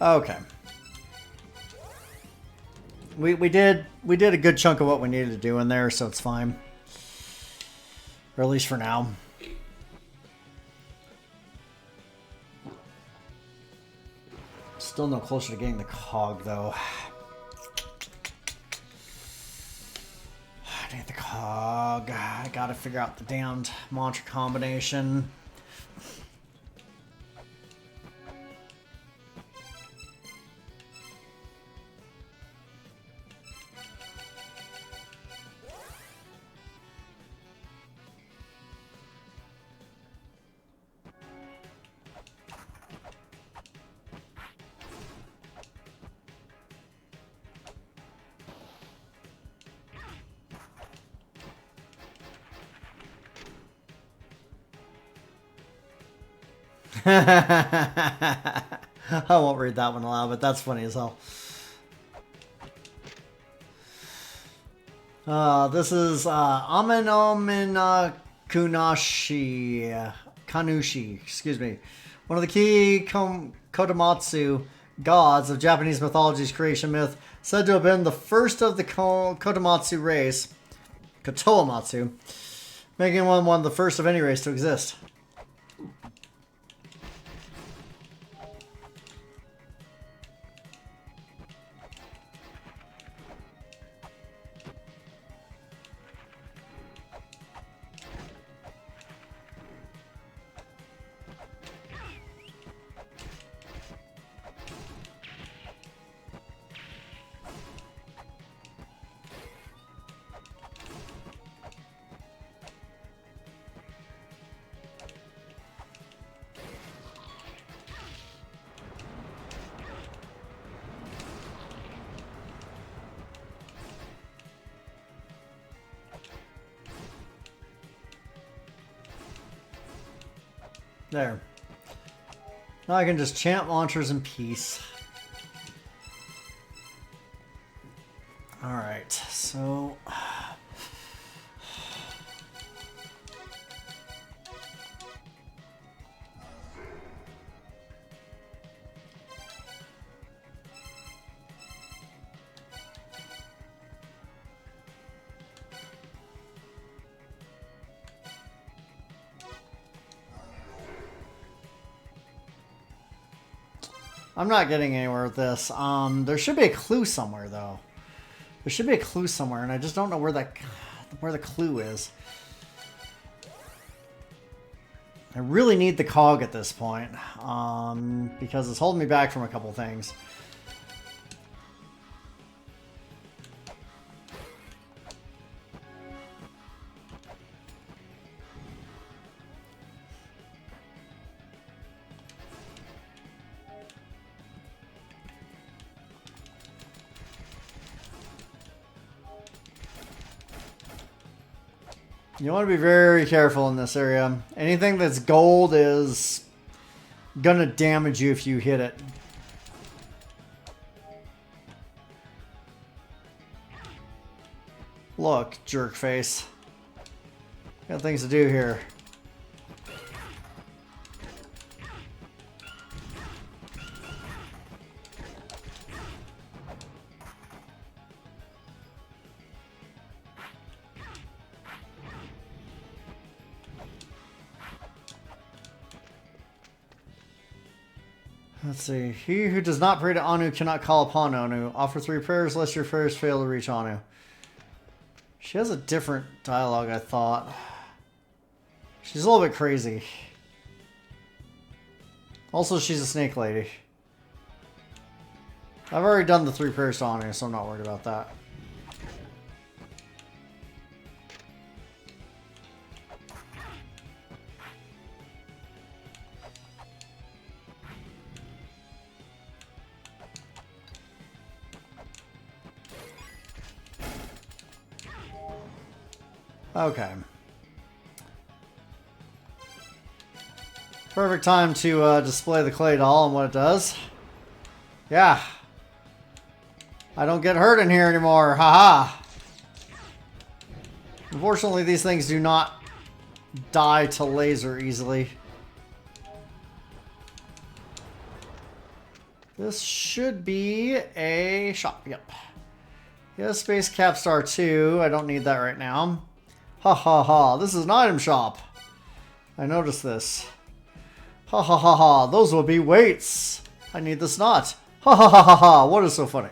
Okay. We did a good chunk of what we needed to do in there, so it's fine. Or at least for now. Still no closer to getting the cog though. I need the cog. I gotta figure out the damned mantra combination. I won't read that one aloud, but that's funny as hell. This is Amenominakanushi, excuse me. One of the key Kodomatsu gods of Japanese mythology's creation myth, said to have been the first of the Kodomatsu race, Kotoamatsu, making one of the first of any race to exist. There. Now I can just chant mantras in peace. Alright, so... I'm not getting anywhere with this. There should be a clue somewhere, though. There should be a clue somewhere, and I just don't know where the clue is. I really need the cog at this point, because it's holding me back from a couple things. You want to be very careful in this area. Anything that's gold is gonna damage you if you hit it. Look, jerk face. Got things to do here. Let's see. He who does not pray to Anu cannot call upon Anu. Offer 3 prayers lest your prayers fail to reach Anu. She has a different dialogue, I thought. She's a little bit crazy. Also, she's a snake lady. I've already done the 3 pierced on her, so I'm not worried about that. Okay. Perfect time to display the clay doll and what it does. Yeah. I don't get hurt in here anymore. Haha. Unfortunately, these things do not die to laser easily. This should be a shop. Yep. Yeah, Space Capstar 2. I don't need that right now. Ha ha ha. This is an item shop. I noticed this. Ha ha ha ha. Those will be weights. I need this not. Ha ha ha ha ha. What is so funny?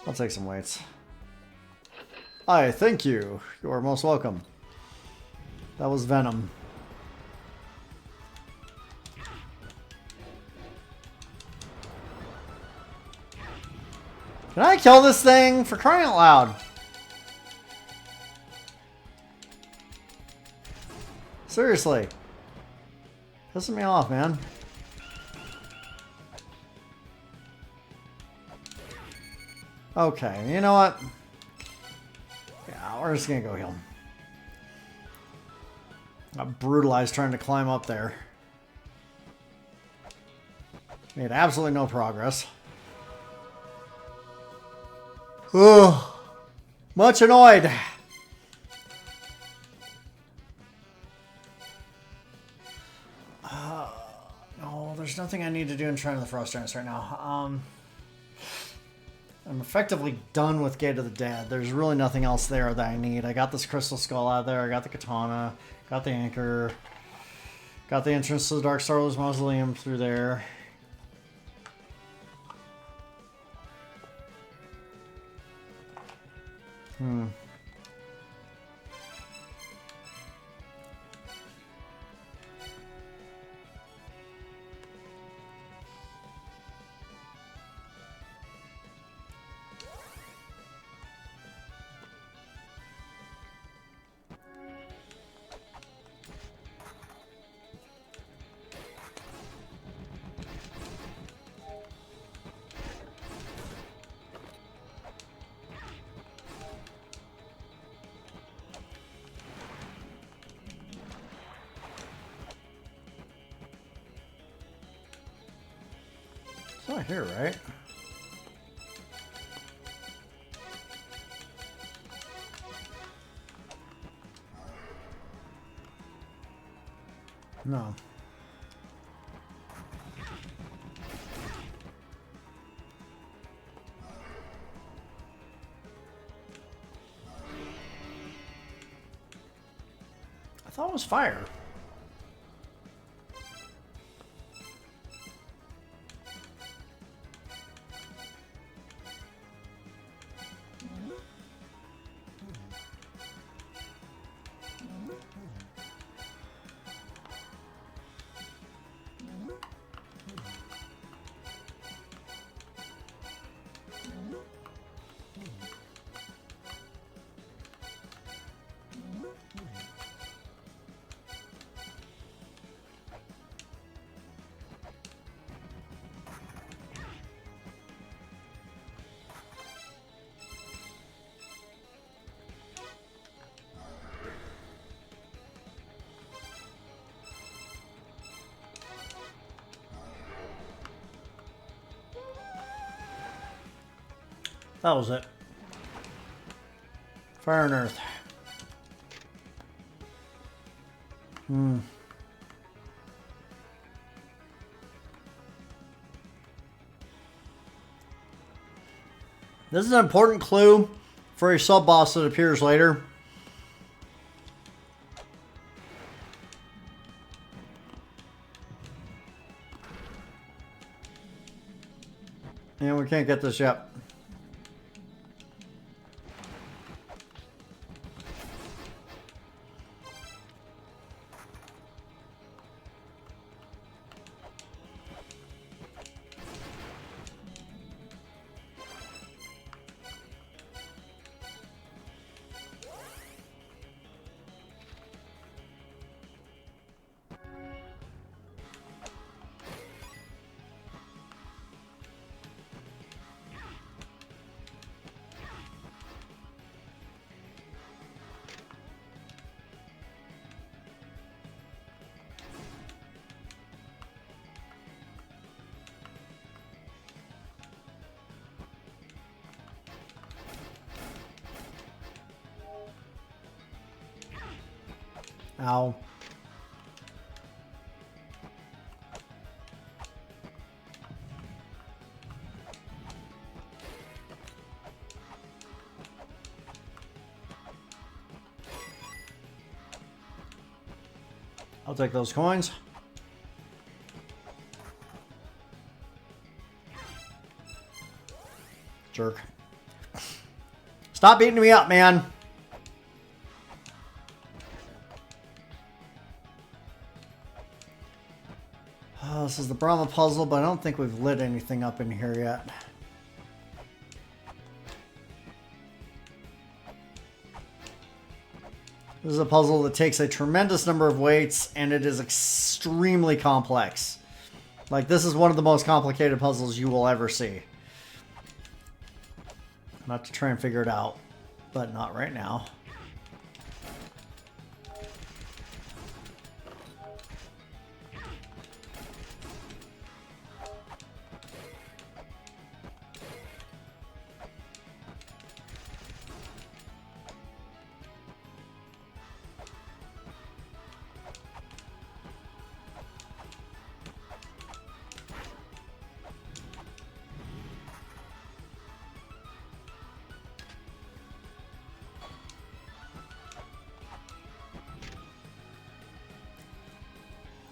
I'll take some weights. Hi, thank you. You are most welcome. That was Venom. Can I kill this thing? For crying out loud. Seriously. Pissing me off, man. Okay, you know what? Yeah, we're just gonna go heal him. Got brutalized trying to climb up there. Made absolutely no progress. Ugh. Much annoyed. No, there's nothing I need to do in Shrine of the Frost Giants right now. I'm effectively done with Gate of the Dead. There's really nothing else there that I need. I got this Crystal Skull out there. I got the Katana. Got the Anchor. Got the entrance to the Dark Star Wars Mausoleum through there. It's not here, right? No. I thought it was fire. That was it. Fire and Earth. This is an important clue for a sub-boss that appears later. And we can't get this yet. Ow. I'll take those coins. Jerk. Stop beating me up, man. Oh, this is the Brahma puzzle, but I don't think we've lit anything up in here yet. This is a puzzle that takes a tremendous number of weights, and it is extremely complex. Like, this is one of the most complicated puzzles you will ever see. I'm about to try and figure it out, but not right now.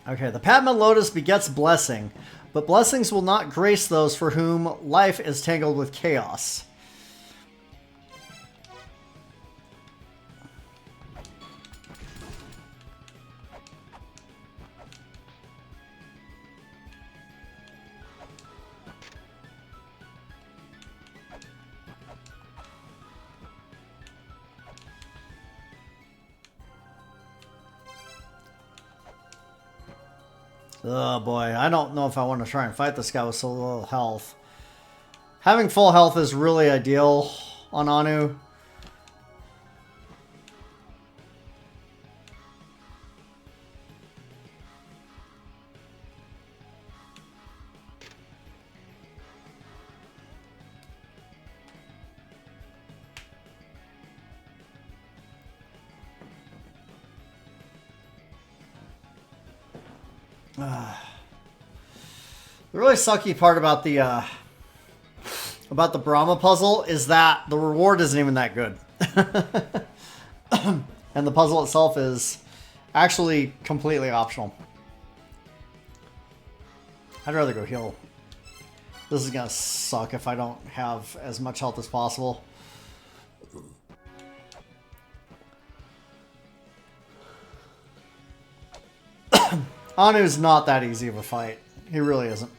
Okay, the Padma Lotus begets blessing, but blessings will not grace those for whom life is tangled with chaos. Oh boy, I don't know if I want to try and fight this guy with so little health. Having full health is really ideal on Anu. The really sucky part about the Brahma puzzle is that the reward isn't even that good. And the puzzle itself is actually completely optional. I'd rather go heal. This is gonna suck if I don't have as much health as possible. Anu's not that easy of a fight. He really isn't.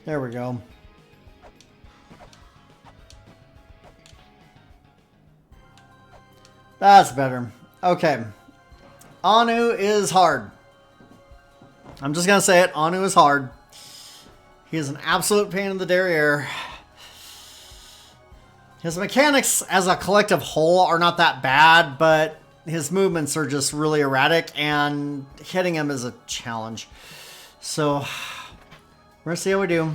There we go. That's better. Okay. Anu is hard. I'm just going to say it. Anu is hard. He is an absolute pain in the derriere. His mechanics as a collective whole are not that bad, but his movements are just really erratic, and hitting him is a challenge. So we're gonna see how we do.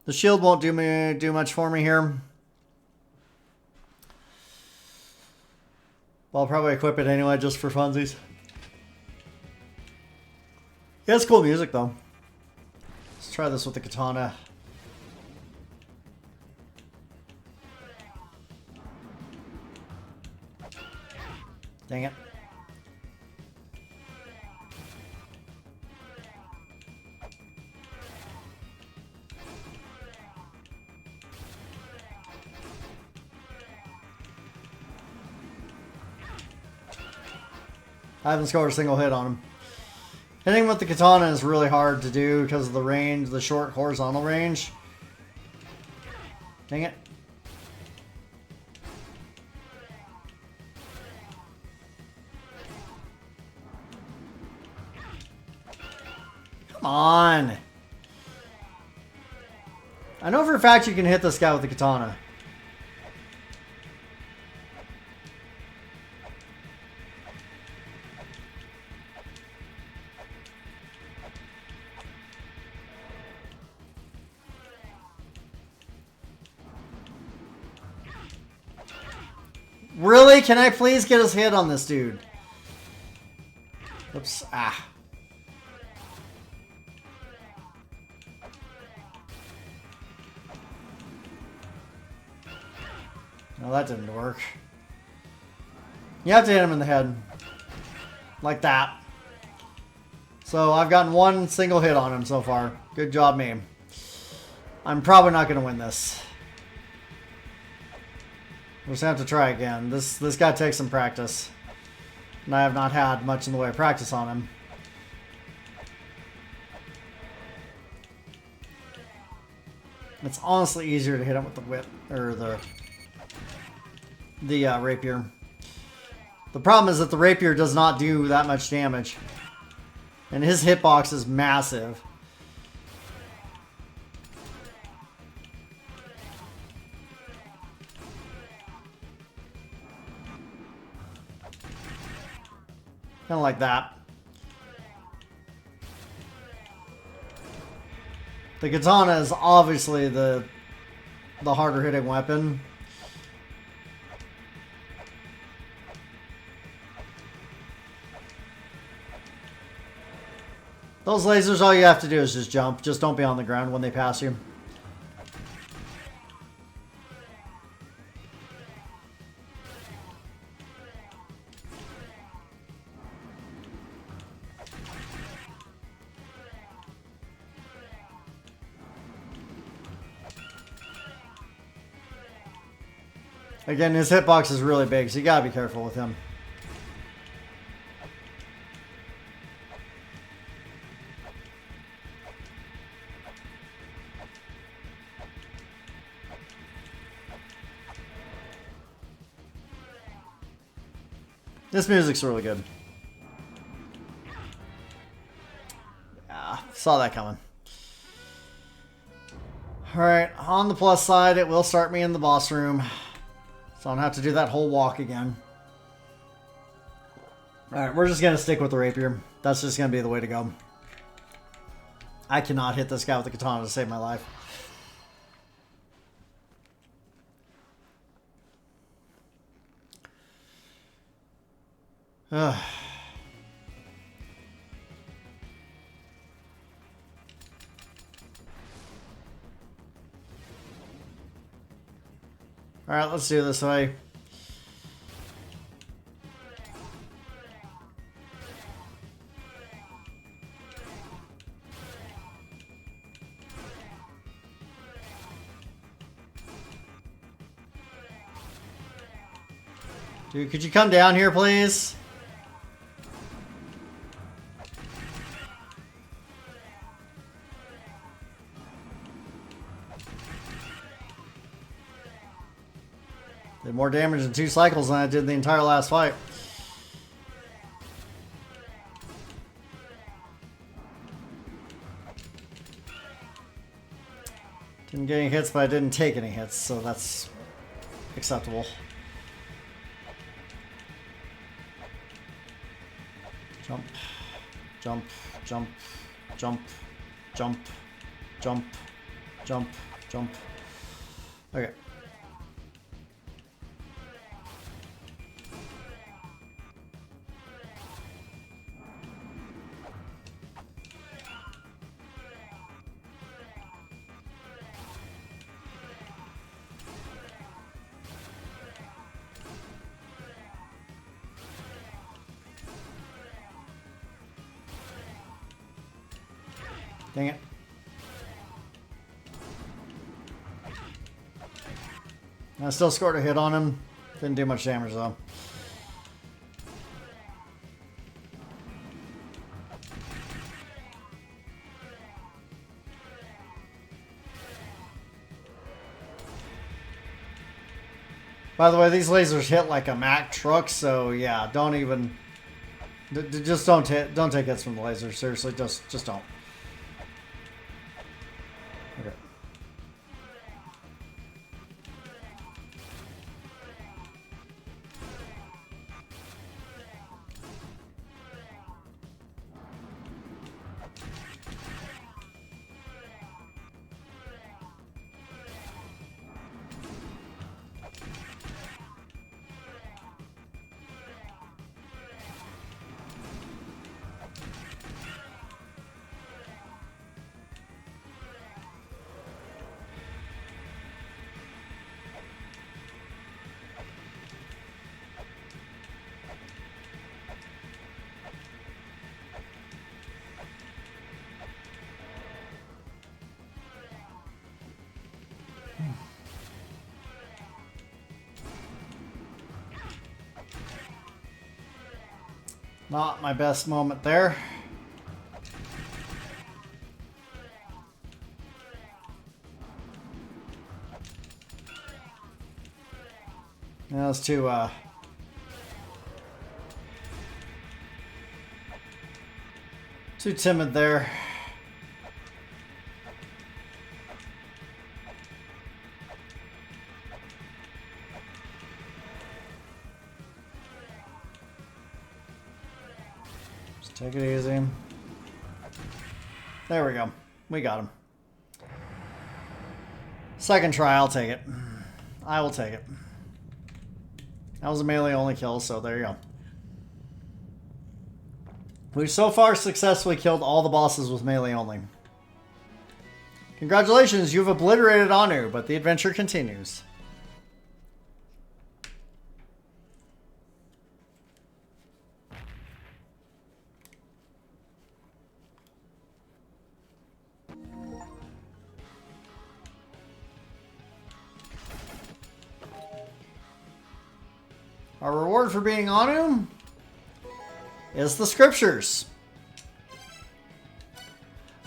The shield won't do much for me here. Well, I'll probably equip it anyway, just for funsies. Yeah, it's cool music though. Let's try this with the katana. Dang it. I haven't scored a single hit on him. Hitting with the katana is really hard to do because of the range, the short horizontal range. Dang it. on. I know for a fact you can hit this guy with the katana. Really? Can I please get his hit on this dude? Oops. Ah. No, that didn't work. You have to hit him in the head. Like that. So I've gotten one single hit on him so far. Good job, me. I'm probably not going to win this. We'll just have to try again. This guy takes some practice. And I have not had much in the way of practice on him. It's honestly easier to hit him with the whip or the rapier. The problem is that the rapier does not do that much damage. And his hitbox is massive. Kind of like that. The katana is obviously the harder hitting weapon. Those lasers, all you have to do is just jump. Just don't be on the ground when they pass you. Again, his hitbox is really big, so you gotta be careful with him. This music's really good. Yeah, saw that coming. Alright, on the plus side, it will start me in the boss room. So I don't have to do that whole walk again. Alright, we're just going to stick with the rapier. That's just going to be the way to go. I cannot hit this guy with the katana to save my life. Ugh. Alright, let's do it this way. Dude, could you come down here, please? Did more damage in 2 cycles than I did the entire last fight. Didn't get any hits, but I didn't take any hits, so that's acceptable. Jump, jump, jump, jump, jump, jump, jump, jump. Okay. Dang it. I still scored a hit on him. Didn't do much damage though. By the way, these lasers hit like a Mack truck, so yeah, don't even... just don't take hits from the lasers. Seriously, just don't. Not my best moment there. That was too timid there. Just take it easy. There we go. We got him. Second try, I'll take it. I will take it. That was a melee only kill, so there you go. We've so far successfully killed all the bosses with melee only. Congratulations, you've obliterated Anu, but the adventure continues. Our reward for being Anu is the scriptures.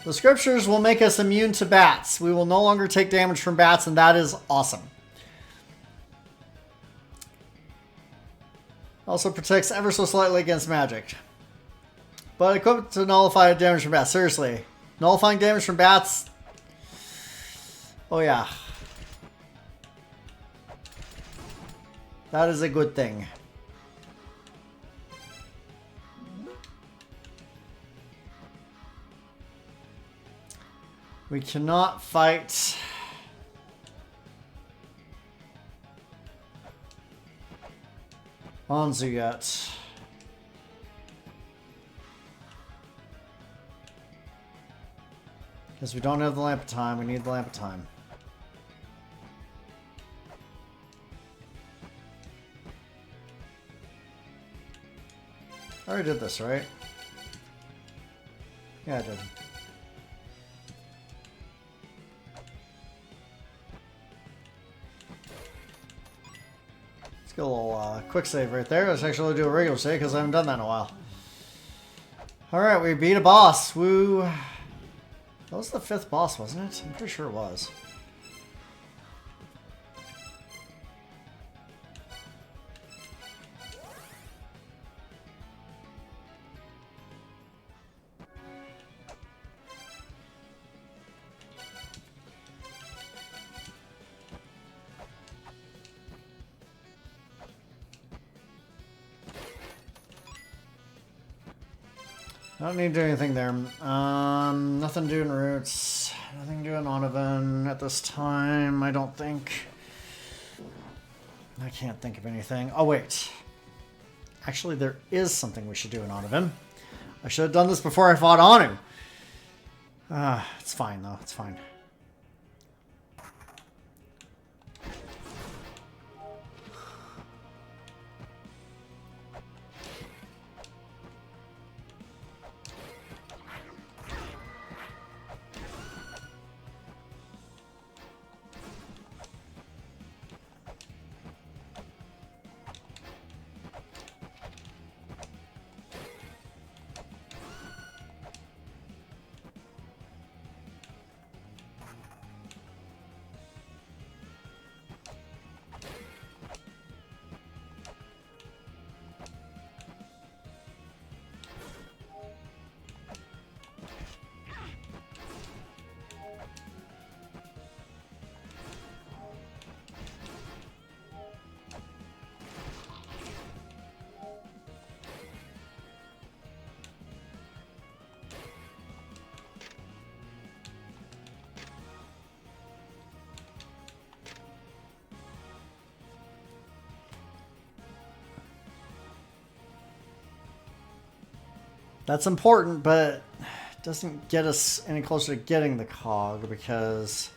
The scriptures will make us immune to bats. We will no longer take damage from bats, and that is awesome. Also protects ever so slightly against magic. But equipped to nullify damage from bats. Seriously. Nullifying damage from bats. Oh yeah. That is a good thing. We cannot fight Anzu yet. Because we don't have the lamp of time. We need the lamp of time. I already did this, right? Yeah, I did. Let's get a little quick save right there. Let's actually do a regular save because I haven't done that in a while. Alright, we beat a boss. Woo. That was the 5th boss, wasn't it? I'm pretty sure it was. I don't need to do anything there. Nothing doing roots. Nothing doing Onovan at this time, I don't think. I can't think of anything. Oh, wait. Actually, there is something we should do in Onovan. I should have done this before I fought Anu. It's fine, though. It's fine. That's important, but it doesn't get us any closer to getting the cog because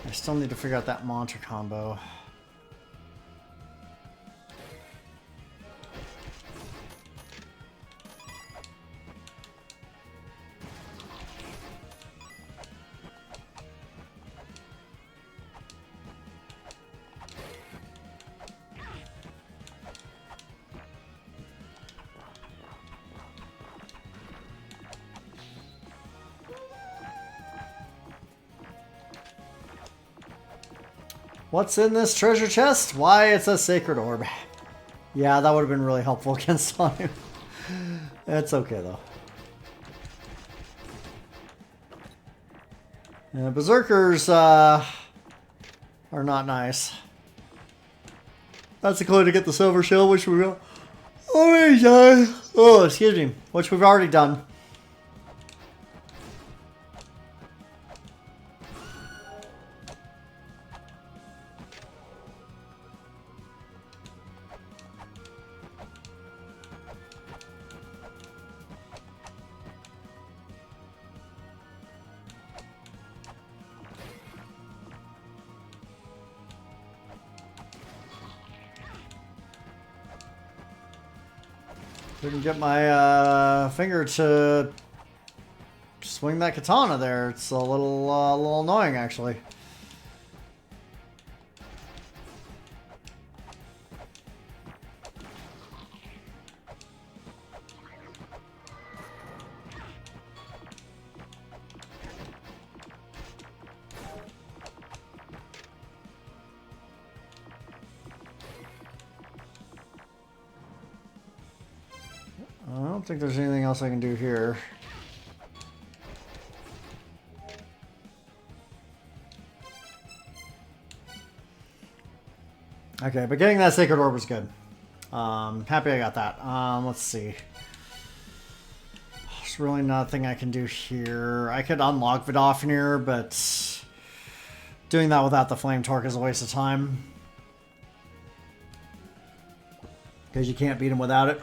I still need to figure out that mantra combo. What's in this treasure chest? Why, it's a sacred orb. Yeah, that would have been really helpful against him. It's okay, though. Yeah, berserkers are not nice. That's a clue to get the silver shell, which we will. Oh, excuse me. Which we've already done. Couldn't get my finger to swing that katana there. It's a little annoying, actually. I don't think there's anything else I can do here. Okay, but getting that sacred orb was good. Happy I got that. Let's see. There's really nothing I can do here. I could unlock Vidofnir, but doing that without the flame torque is a waste of time. Because you can't beat him without it.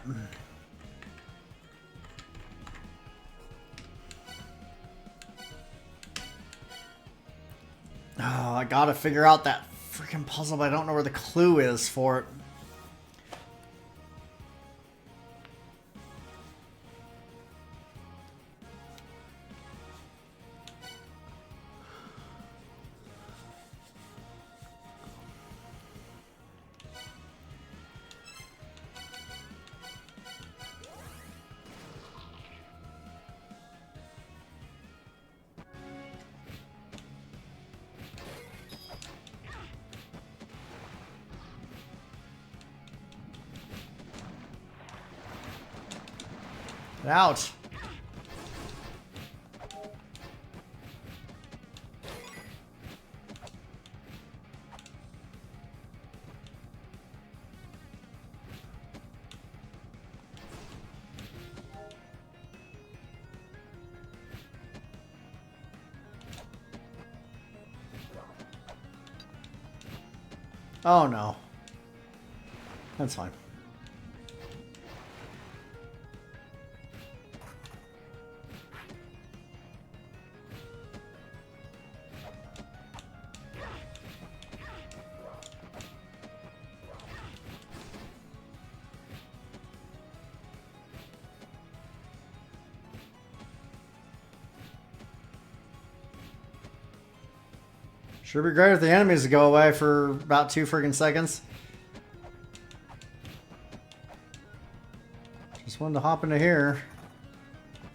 Oh, I gotta figure out that freaking puzzle, but I don't know where the clue is for it. Get out. Oh no. That's fine. Sure be great if the enemies would go away for about 2 friggin' seconds. Just wanted to hop into here.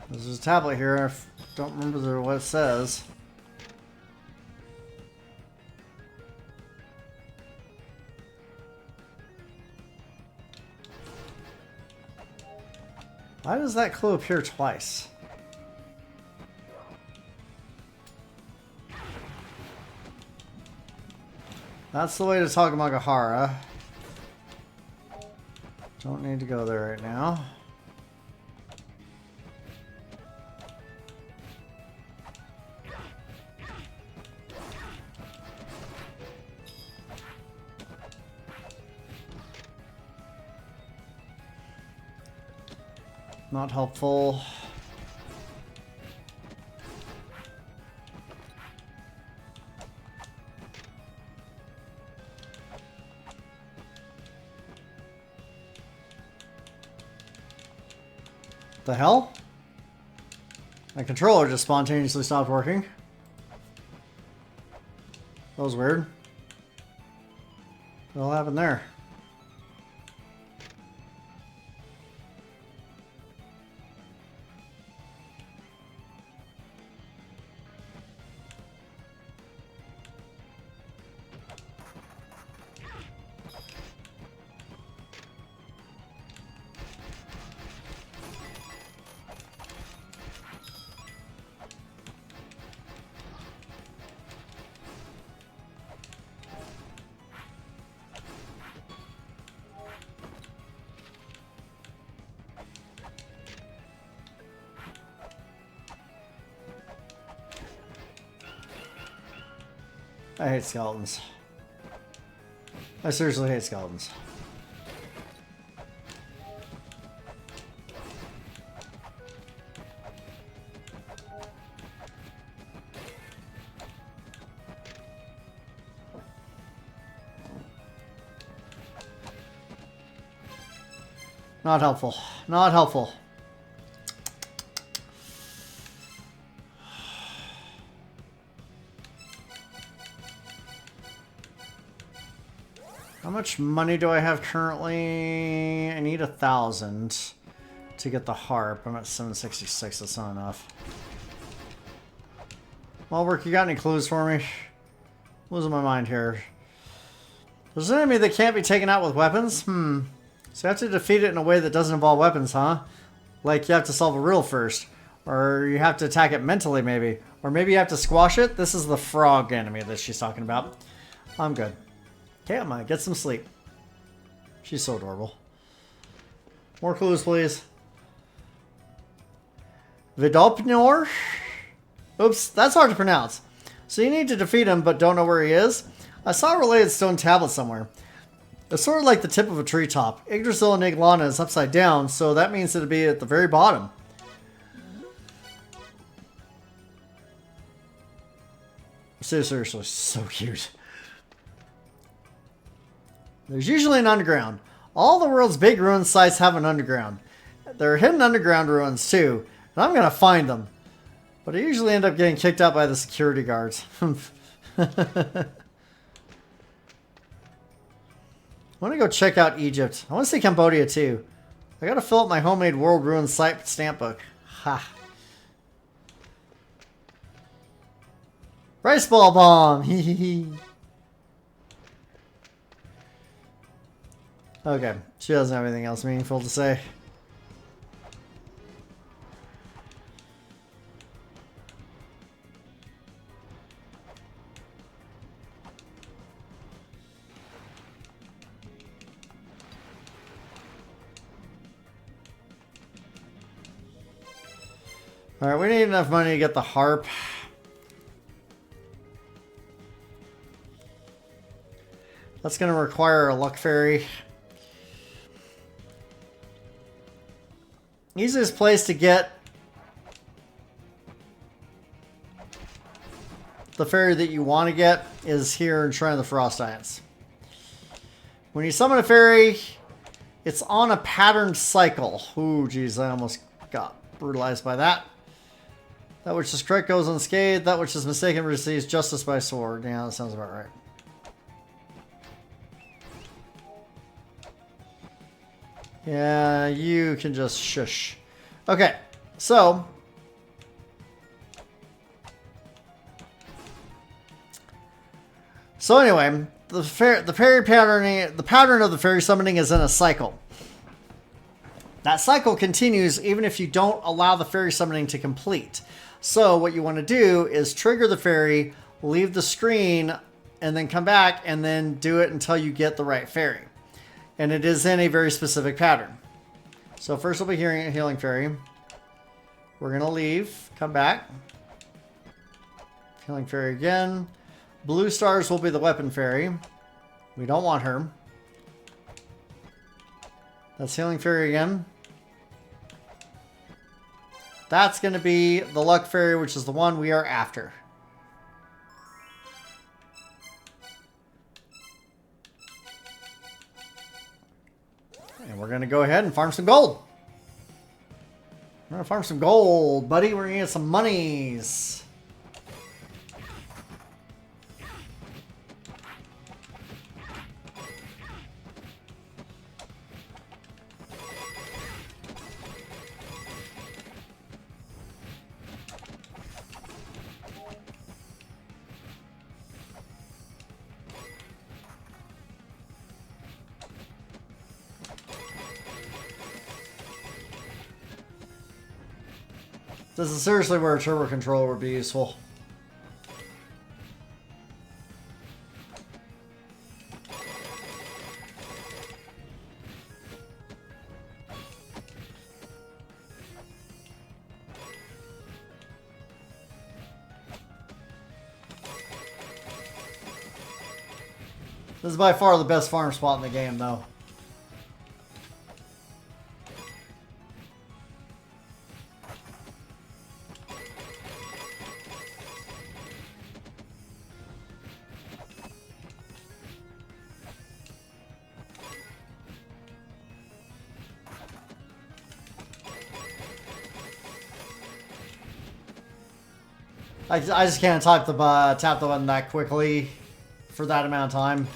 There's a tablet here. I don't remember what it says. Why does that clue appear twice? That's the way to Tagamagahara. Don't need to go there right now. Not helpful. The hell? My controller just spontaneously stopped working. That was weird. What happened there? I hate skeletons. I seriously hate skeletons. Not helpful. Not helpful. How much money do I have currently? I need 1,000 to get the harp. I'm at 766. That's not enough. Well, work. You got any clues for me? Losing my mind here. There's an enemy that can't be taken out with weapons? So you have to defeat it in a way that doesn't involve weapons, huh? Like you have to solve a riddle first. Or you have to attack it mentally, maybe. Or maybe you have to squash it. This is the frog enemy that she's talking about. I'm good. Okay, I'm gonna get some sleep. She's so adorable. More clues, please. Vidopnor? Oops, that's hard to pronounce. So you need to defeat him, but don't know where he is? I saw a related stone tablet somewhere. It's sort of like the tip of a treetop. Yggdrasil and Mulana is upside down, so that means it'll be at the very bottom. Seriously, so cute. There's usually an underground. All the world's big ruin sites have an underground. There are hidden underground ruins too, and I'm gonna find them. But I usually end up getting kicked out by the security guards. I want to go check out Egypt. I want to see Cambodia too. I gotta fill up my homemade World Ruin Site stamp book. Ha. Rice ball bomb. Okay, she doesn't have anything else meaningful to say. Alright, we need enough money to get the harp. That's going to require a luck fairy. Easiest place to get the fairy that you want to get is here in Shrine of the Frost Giants. When you summon a fairy, it's on a patterned cycle. Ooh, geez, I almost got brutalized by that. That which is correct goes unscathed. That which is mistaken receives justice by sword. Yeah, that sounds about right. Yeah, you can just shush. Okay, so anyway, the fairy patterning, the pattern of the fairy summoning is in a cycle. That cycle continues even if you don't allow the fairy summoning to complete. So what you want to do is trigger the fairy, leave the screen, and then come back and then do it until you get the right fairy. And it is in a very specific pattern. So first we'll be hearing a healing fairy. We're going to leave, come back. Healing fairy again. Blue stars will be the weapon fairy. We don't want her. That's healing fairy again. That's going to be the luck fairy, which is the one we are after. And we're going to go ahead and farm some gold. We're going to farm some gold, buddy. We're going to get some monies. This is seriously where a turbo controller would be useful. This is by far the best farm spot in the game, though. I just can't tap the button that quickly for that amount of time.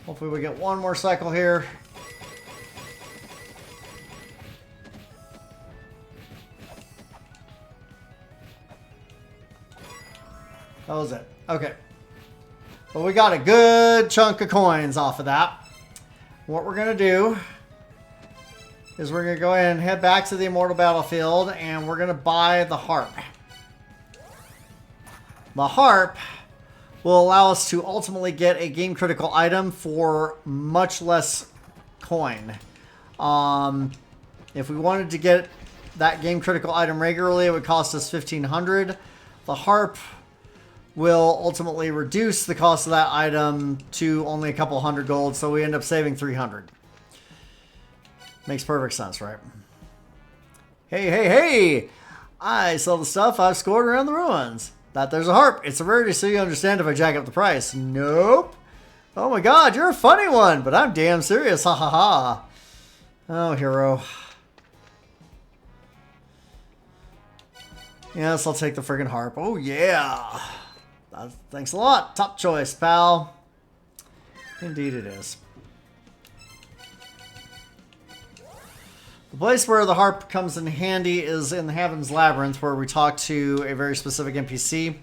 Hopefully we get one more cycle here. That was it. Okay. Well, we got a good chunk of coins off of that. What we're going to do is we're going to go ahead and head back to the Immortal Battlefield, and we're going to buy the harp. The harp will allow us to ultimately get a game critical item for much less coin. If we wanted to get that game critical item regularly, it would cost us 1,500. The harp will ultimately reduce the cost of that item to only a couple hundred gold, so we end up saving 300. Makes perfect sense, right? Hey, hey, hey! I sell the stuff I've scored around the ruins. That there's a harp. It's a rarity, so you understand if I jack up the price. Nope. Oh my god, you're a funny one, but I'm damn serious. Ha ha ha. Oh, hero. Yes, I'll take the friggin' harp. Oh, yeah. Thanks a lot. Top choice, pal. Indeed it is. The place where the harp comes in handy is in the Heaven's Labyrinth, where we talk to a very specific NPC.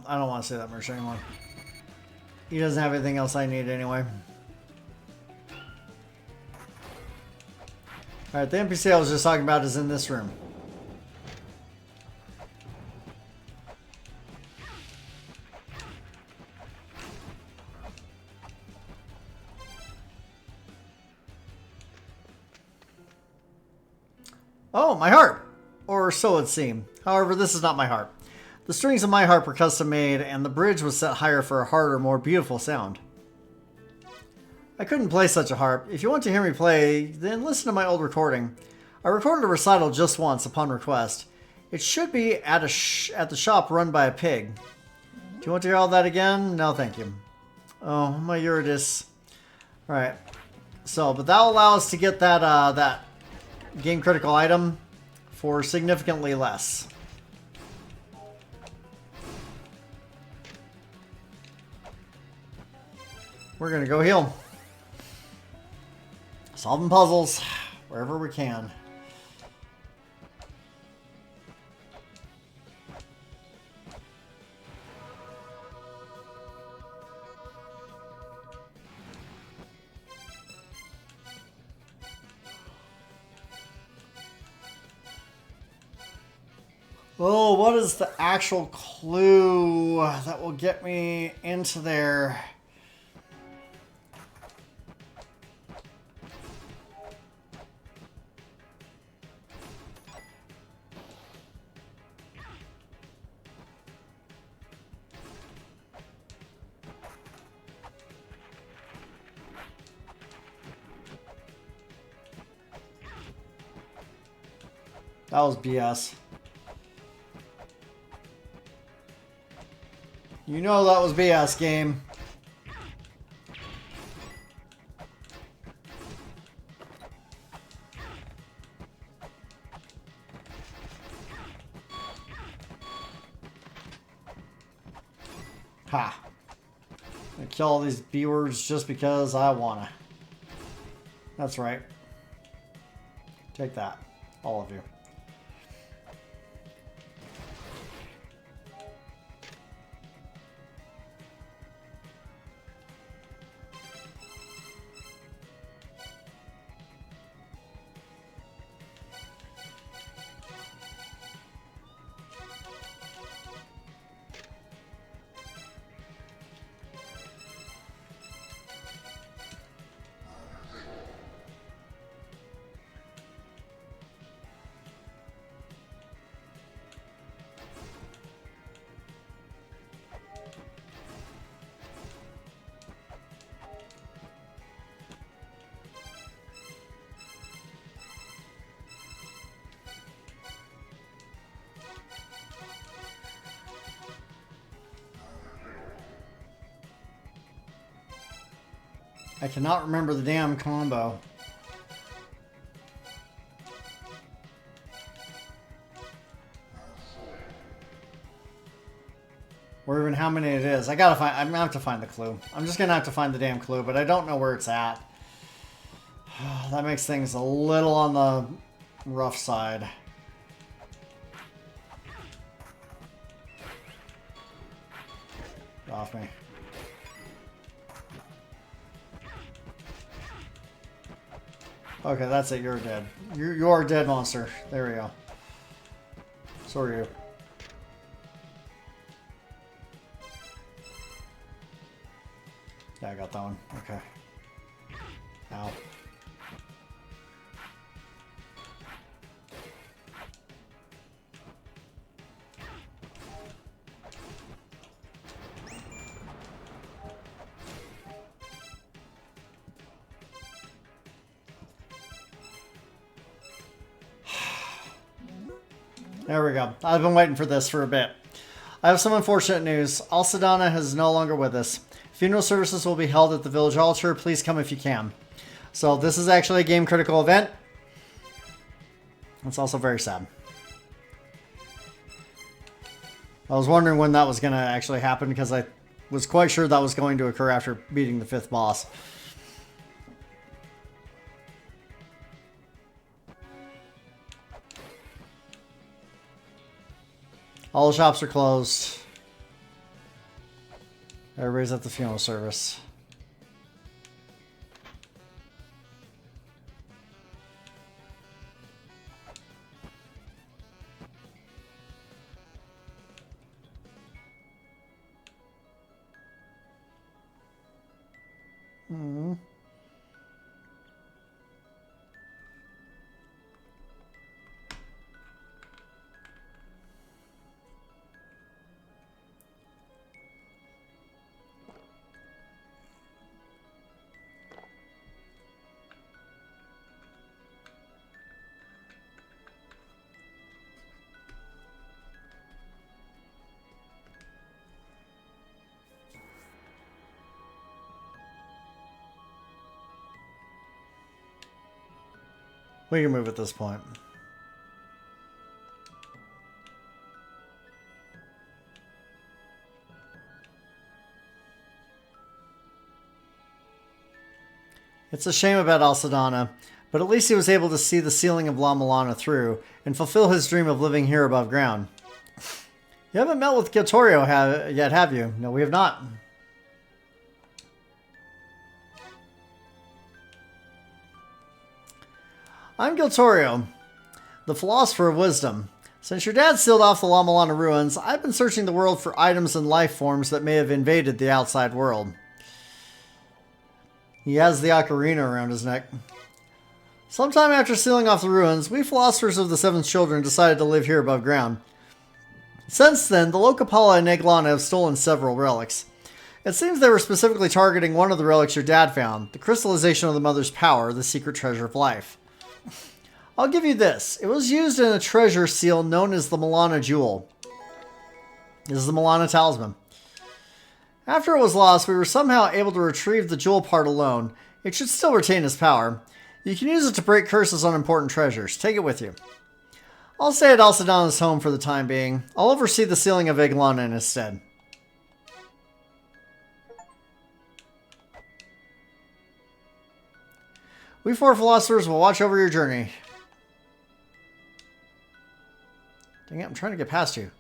I don't want to say that much anymore. He doesn't have anything else I need anyway. Alright, the NPC I was just talking about is in this room. Oh, my harp! Or so it seemed. However, this is not my harp. The strings of my harp were custom made, and the bridge was set higher for a harder, more beautiful sound. I couldn't play such a harp. If you want to hear me play, then listen to my old recording. I recorded a recital just once upon request. It should be at the shop run by a pig. Do you want to hear all that again? No, thank you. Oh, my Eurydice. Alright. So, but that'll allow us to get that, that game critical item for significantly less. We're gonna go heal. Solving puzzles wherever we can. Oh, what is the actual clue that will get me into there? That was BS. You know that was BS, game. Ha. I kill all these B-words just because I wanna. That's right. Take that. All of you. I cannot remember the damn combo. Or even how many it is. I'm gonna have to find the clue. I'm just gonna have to find the damn clue, but I don't know where it's at. That makes things a little on the rough side. Get off me. Okay, that's it. You're dead. You're a dead monster. There we go. So are you. Yeah, I got that one. Okay. Ow. There we go. I've been waiting for this for a bit. I have some unfortunate news. Alcidana is no longer with us. Funeral services will be held at the village altar. Please come if you can. So this is actually a game critical event. It's also very sad. I was wondering when that was going to actually happen because I was quite sure that was going to occur after beating the 5th boss. All the shops are closed. Everybody's at the funeral service. Mm-hmm. We can move at this point. It's a shame about Alcidana, but at least he was able to see the ceiling of La Mulana through and fulfill his dream of living here above ground. You haven't met with Giltorio yet, have you? No, we have not. I'm Giltorio, the philosopher of wisdom. Since your dad sealed off the La Mulana ruins, I've been searching the world for items and life forms that may have invaded the outside world. He has the ocarina around his neck. Sometime after sealing off the ruins, we philosophers of the Seven Children decided to live here above ground. Since then, the Lokapala and Eglana have stolen several relics. It seems they were specifically targeting one of the relics your dad found, the crystallization of the Mother's power, the secret treasure of life. I'll give you this. It was used in a treasure seal known as the Mulana Jewel. This is the Mulana Talisman. After it was lost, we were somehow able to retrieve the jewel part alone. It should still retain its power. You can use it to break curses on important treasures. Take it with you. I'll stay at Alcidana's home for the time being. I'll oversee the sealing of Eglana in his stead. We four philosophers will watch over your journey. Dang it, I'm trying to get past you.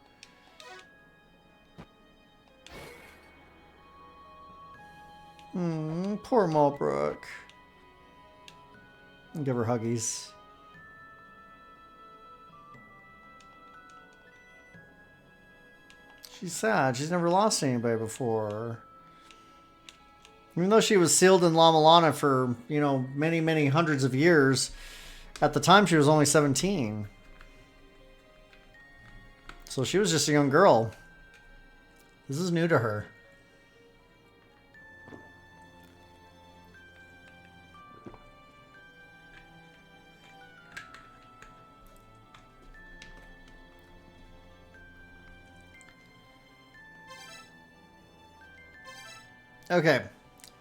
Poor Mulbrook. Give her huggies. She's sad. She's never lost anybody before. Even though she was sealed in La Mulana for, you know, many, many hundreds of years, at the time she was only 17. So she was just a young girl. This is new to her. Okay,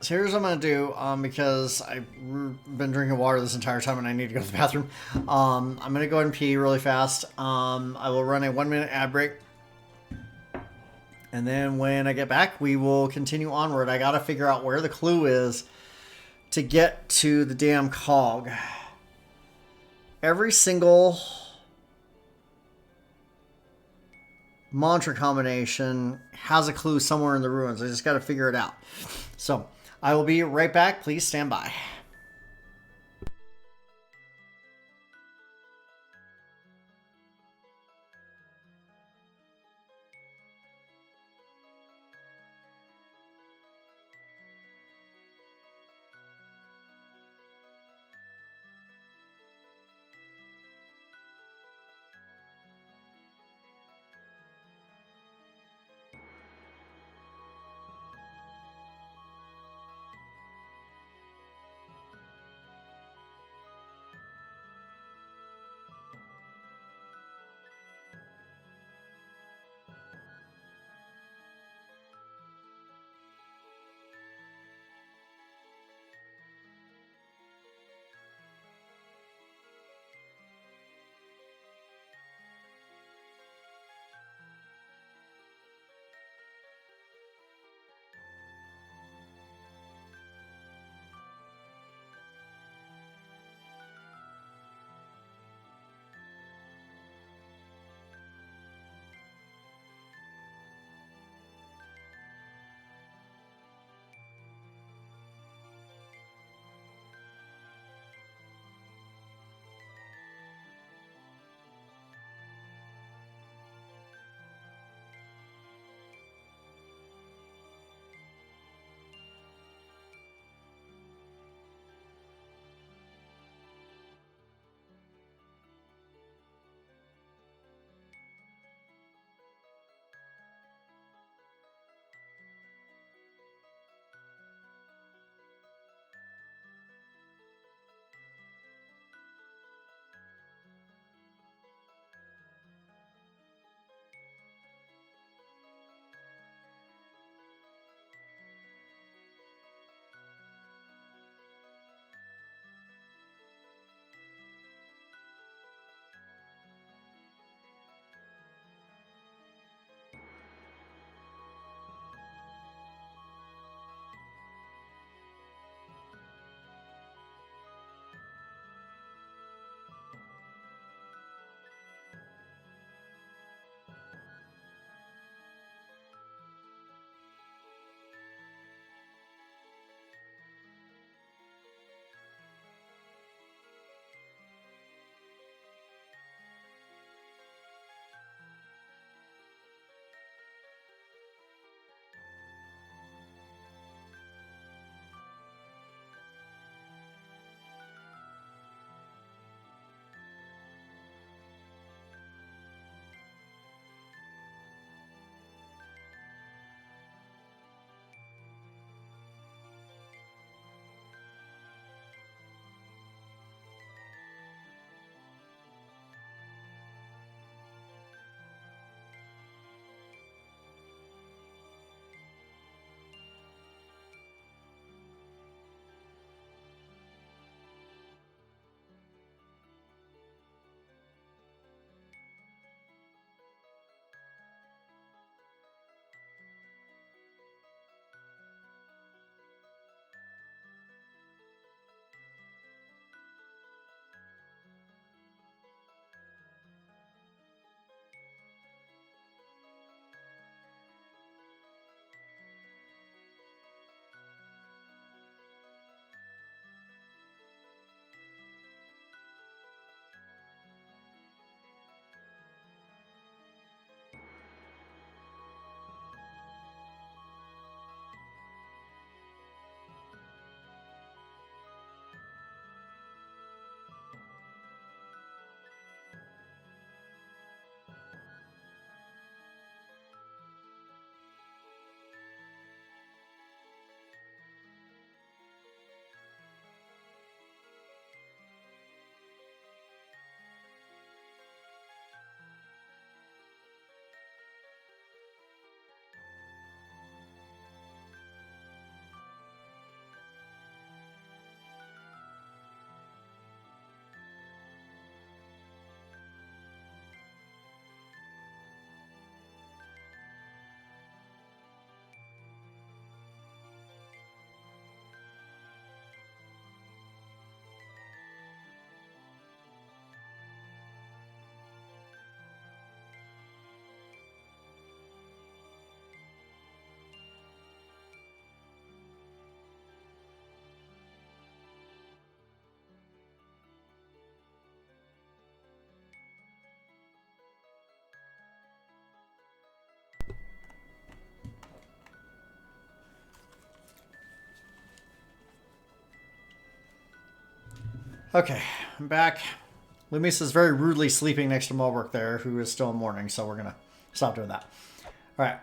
so here's what I'm going to do, because I've been drinking water this entire time and I need to go to the bathroom. I'm going to go ahead and pee really fast. I will run a 1-minute ad break. And then when I get back, we will continue onward. I got to figure out where the clue is to get to the damn cog. Every single mantra combination has a clue somewhere in the ruins. I just got to figure it out. So I will be right back. Please stand by. Okay, I'm back. Lumis is very rudely sleeping next to Mulbrook there, who is still in mourning, so we're gonna stop doing that. Alright.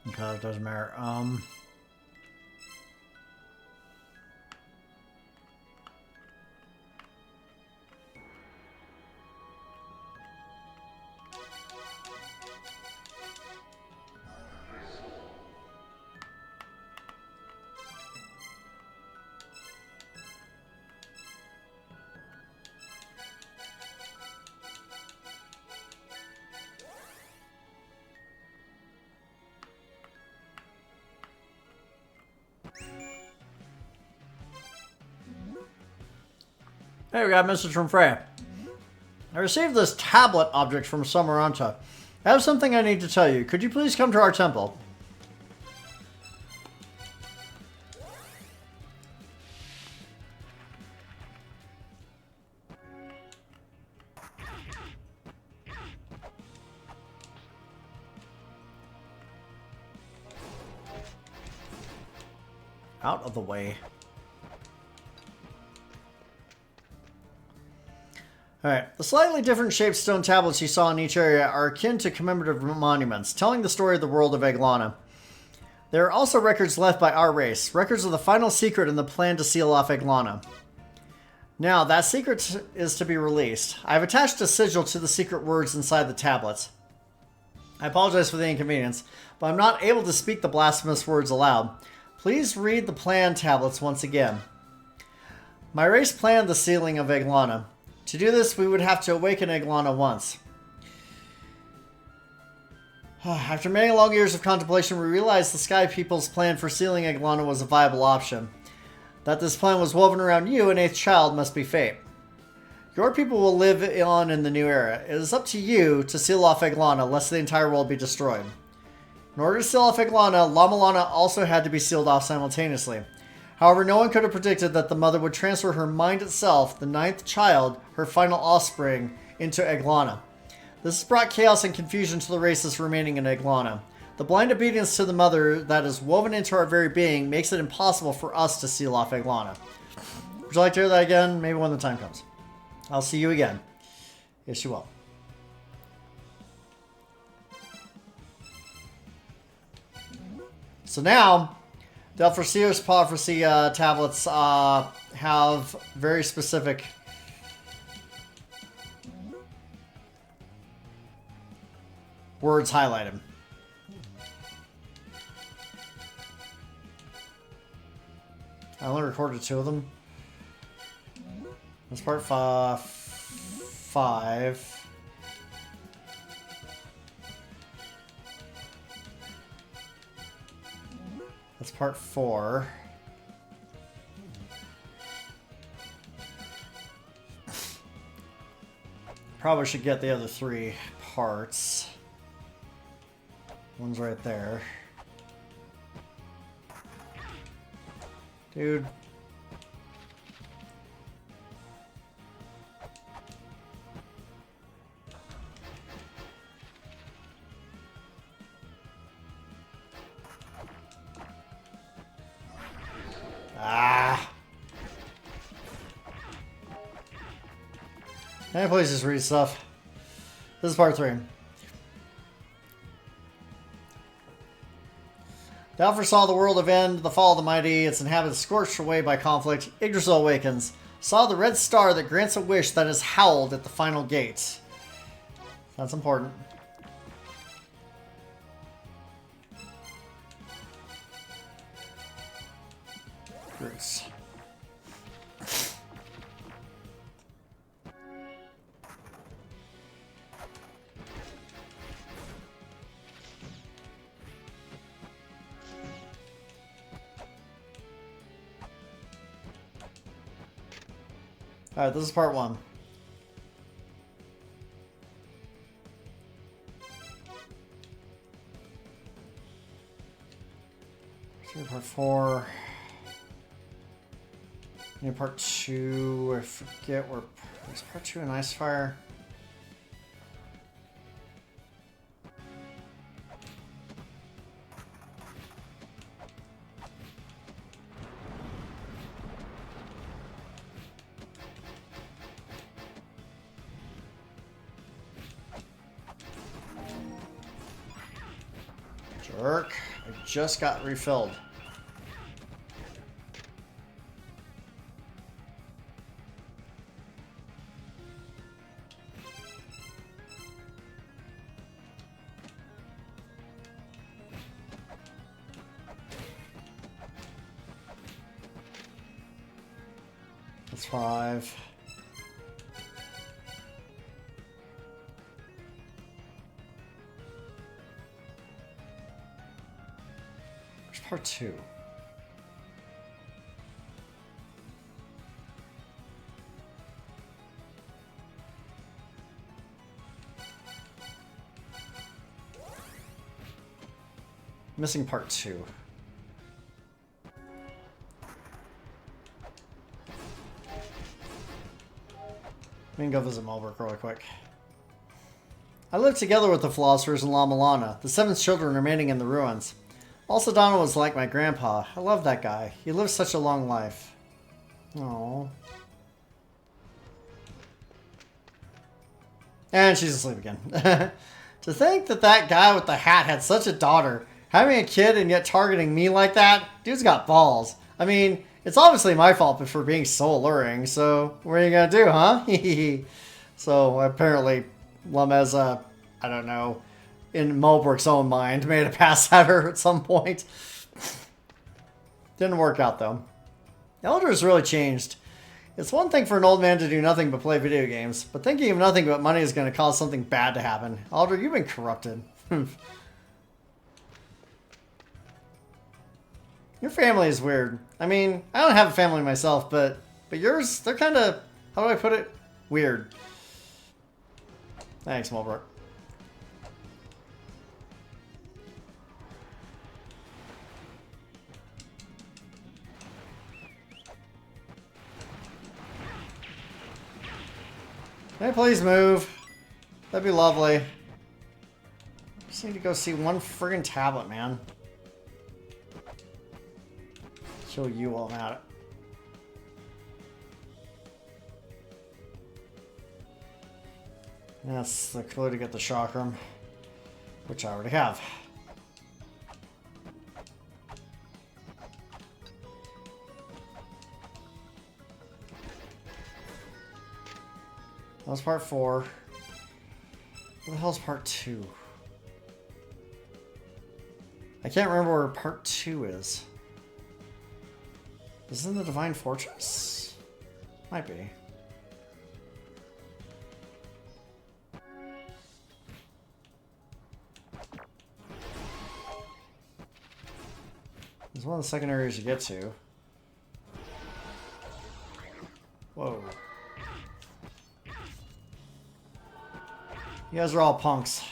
Okay, it doesn't matter. Hey, we got a message from Freya. I received this tablet object from Samaranta. I have something I need to tell you. Could you please come to our temple? Out of the way. Alright, the slightly different shaped stone tablets you saw in each area are akin to commemorative monuments, telling the story of the world of Eglana. There are also records left by our race, records of the final secret and the plan to seal off Eglana. Now, that secret is to be released. I have attached a sigil to the secret words inside the tablets. I apologize for the inconvenience, but I'm not able to speak the blasphemous words aloud. Please read the plan tablets once again. My race planned the sealing of Eglana. To do this, we would have to awaken Eglana once. After many long years of contemplation, we realized the Sky People's plan for sealing Eglana was a viable option. That this plan was woven around you, an eighth child, must be fate. Your people will live on in the new era. It is up to you to seal off Eglana, lest the entire world be destroyed. In order to seal off Eglana, Mulana also had to be sealed off simultaneously. However, no one could have predicted that the mother would transfer her mind itself, the ninth child, her final offspring, into Eglana. This has brought chaos and confusion to the races remaining in Eglana. The blind obedience to the mother that is woven into our very being makes it impossible for us to seal off Eglana. Would you like to hear that again? Maybe when the time comes. I'll see you again. Yes, you will. So now, the Elfrasios Prophecy tablets have very specific words highlighted. I only recorded 2 of them. That's part 5. That's part 4. Probably should get the other 3 parts. One's right there. Dude. Ah. Can I please just read stuff? This is part 3. The Alpha saw the world of end, the fall of the mighty, its inhabitants scorched away by conflict. Yggdrasil awakens. Saw the red star that grants a wish that is howled at the final gate. That's important. Roots. Alright, this is part 1. Part 4. New part 2. I forget where. Is part 2 in Icefire? Jerk. I just got refilled. That's 5. Where's part 2? Missing part 2. We can go visit Malbrook really quick. I lived together with the philosophers in La Mulana, the 7 children remaining in the ruins. Also, Donald was like my grandpa. I love that guy. He lived such a long life. Aww. And she's asleep again. To think that that guy with the hat had such a daughter, having a kid and yet targeting me like that, dude's got balls. I mean, it's obviously my fault for being so alluring, so what are you gonna do, huh? So apparently, Lameza, I don't know, in Mulbrook's own mind, made a pass at her at some point. Didn't work out, though. Elder's really changed. It's one thing for an old man to do nothing but play video games, but thinking of nothing but money is going to cause something bad to happen. Alder, you've been corrupted. Your family is weird. I mean, I don't have a family myself, but yours, they're kind of, how do I put it? Weird. Thanks, Mulbrook. Can I please move? That'd be lovely. Just need to go see one friggin' tablet, man. Show you while I'm at it. That's the clue to get the chakram, which I already have. That was part 4. What the hell's part 2? I can't remember where part 2 is. Is it in the Divine Fortress? Might be. It's one of the second areas you get to. You guys are all punks.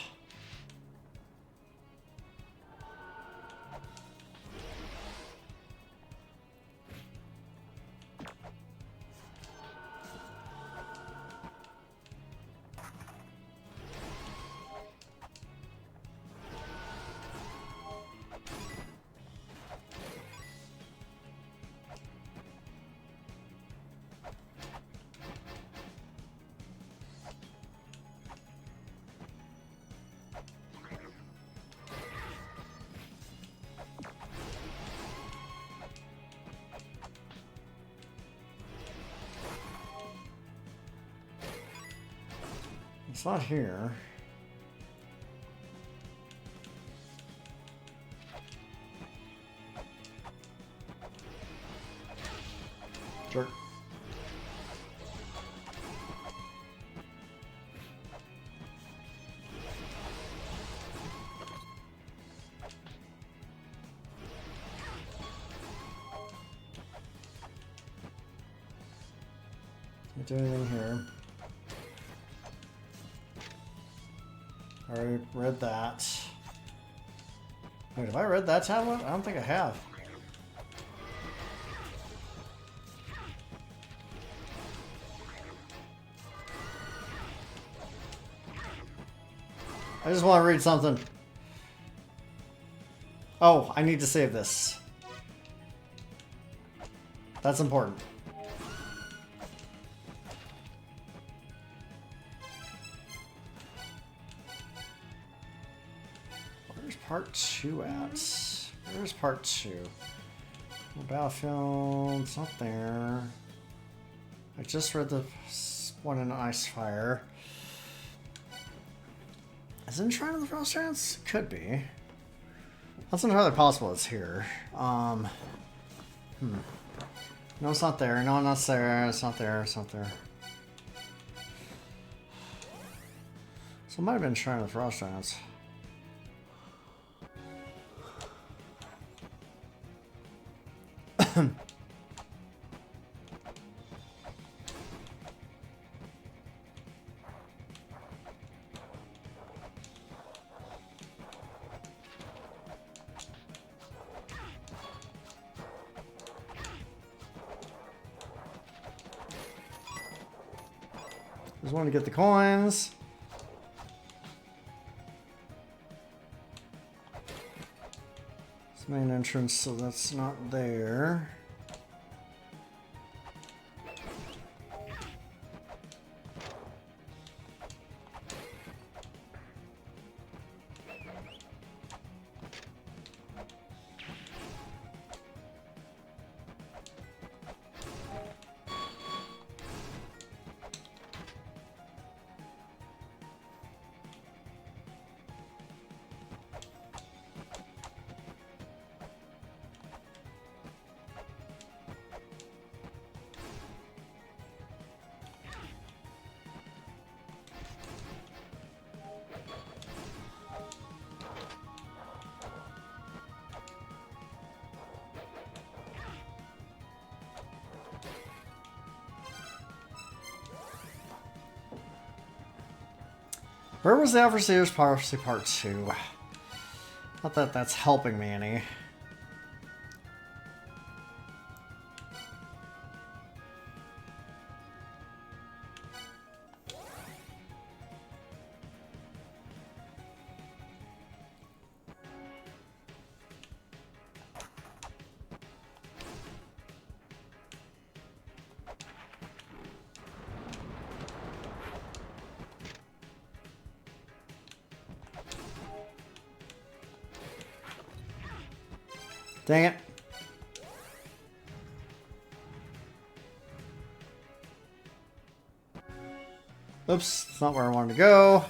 It's not here. Jerk. Can't do anything here. I already read that. Wait, have I read that tablet? I don't think I have. I just want to read something. Oh, I need to save this. That's important. Where's part 2 at? Where's part 2? Battlefield, it's not there. I just read the one in Icefire. Is it in Shrine of the Frost Giants? Could be. That's entirely possible it's here. No, it's not there. No, not there. It's not there. It's not there. So it might have been Shrine of the Frost Giants. Just want to get the coins. It's the main entrance, so that's not there. Where was the Overseer's Prophecy Part 2? Not that that's helping me any. Dang it. Oops, that's not where I wanted to go.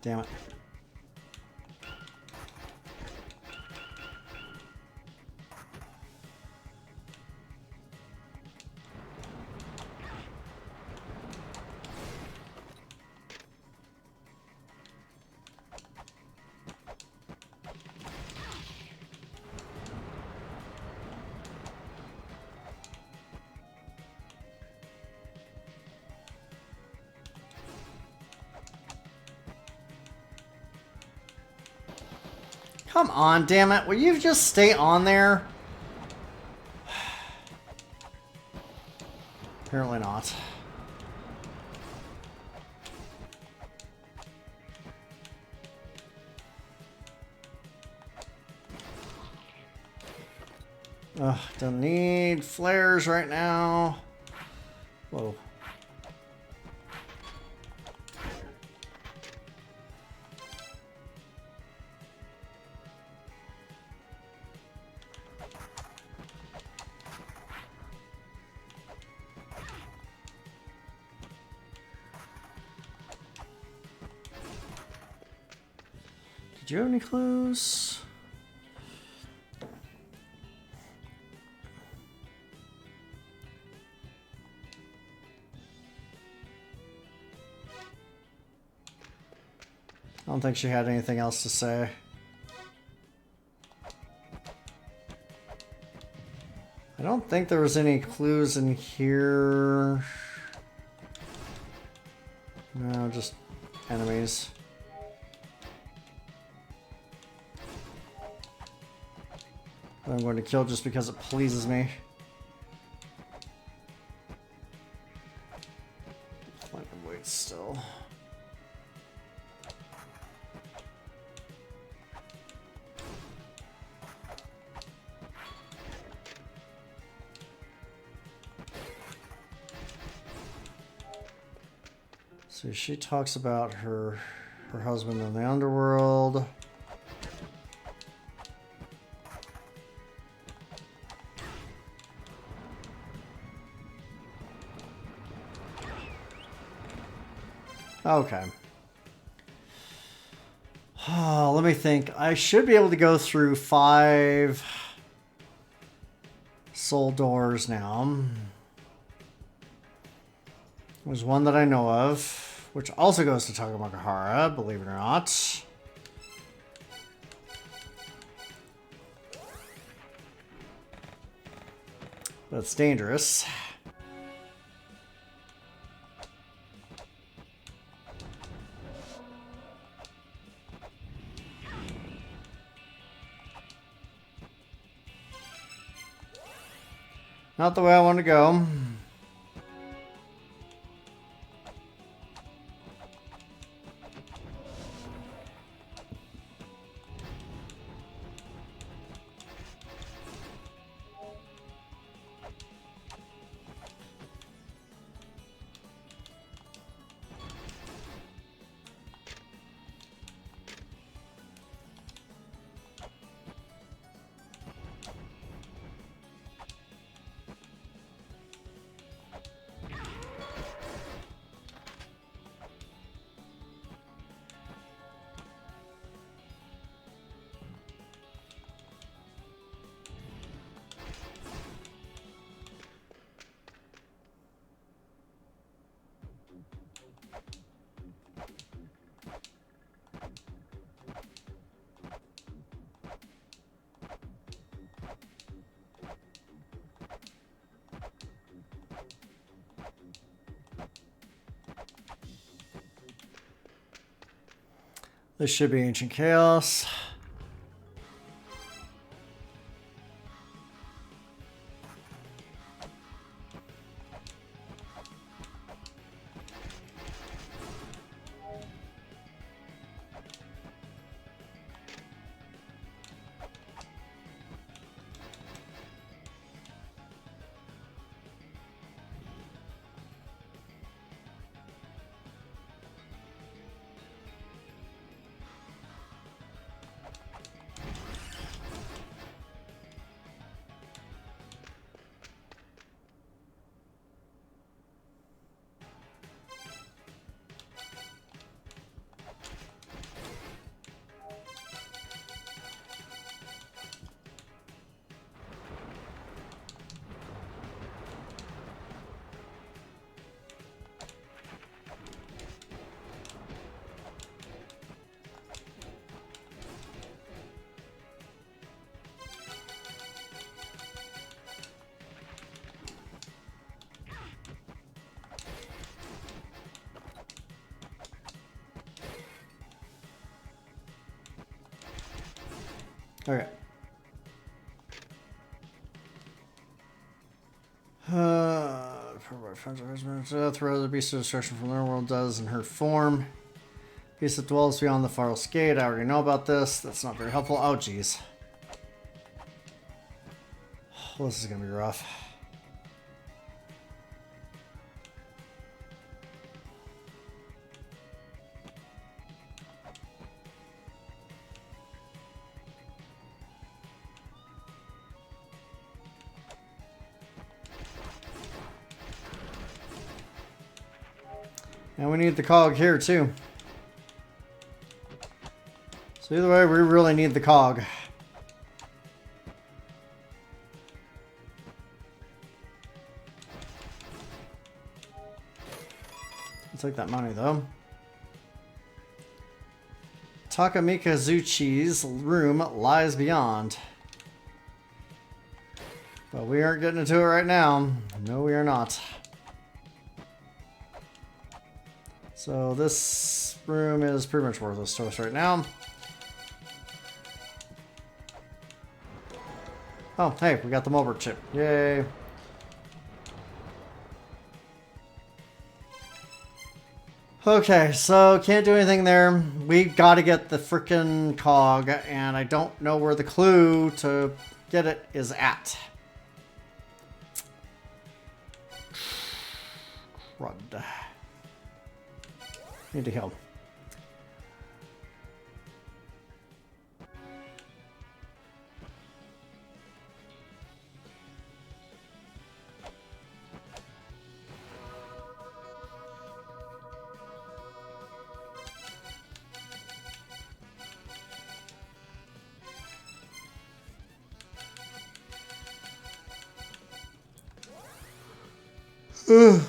Damn it. Come on, damn it. Will you just stay on there? Apparently not. Ugh, don't need flares right now. Whoa. Did you have any clues? I don't think she had anything else to say. I don't think there was any clues in here. No, just enemies. That I'm going to kill just because it pleases me. I can wait still. So she talks about her husband in the underworld. Okay. Oh, let me think. I should be able to go through 5 soul doors now. There's one that I know of, which also goes to Tagamakahara, believe it or not. That's dangerous. Not the way I want to go. This should be Ancient Chaos. Okay. Throw the beast of destruction from their world does in her form. Beast that dwells beyond the far gate. I already know about this. That's not very helpful. Oh, jeez. Well, this is gonna be rough. And we need the cog here too. So either way, we really need the cog. I'll take that money though. Takamikazuchi's room lies beyond. But we aren't getting into it right now. No, we are not. So this room is pretty much worthless to us right now. Oh, hey, we got the mobile chip. Yay. Okay, so can't do anything there. We gotta get the frickin' cog, and I don't know where the clue to get it is at. Crud. Need to heal. Ugh.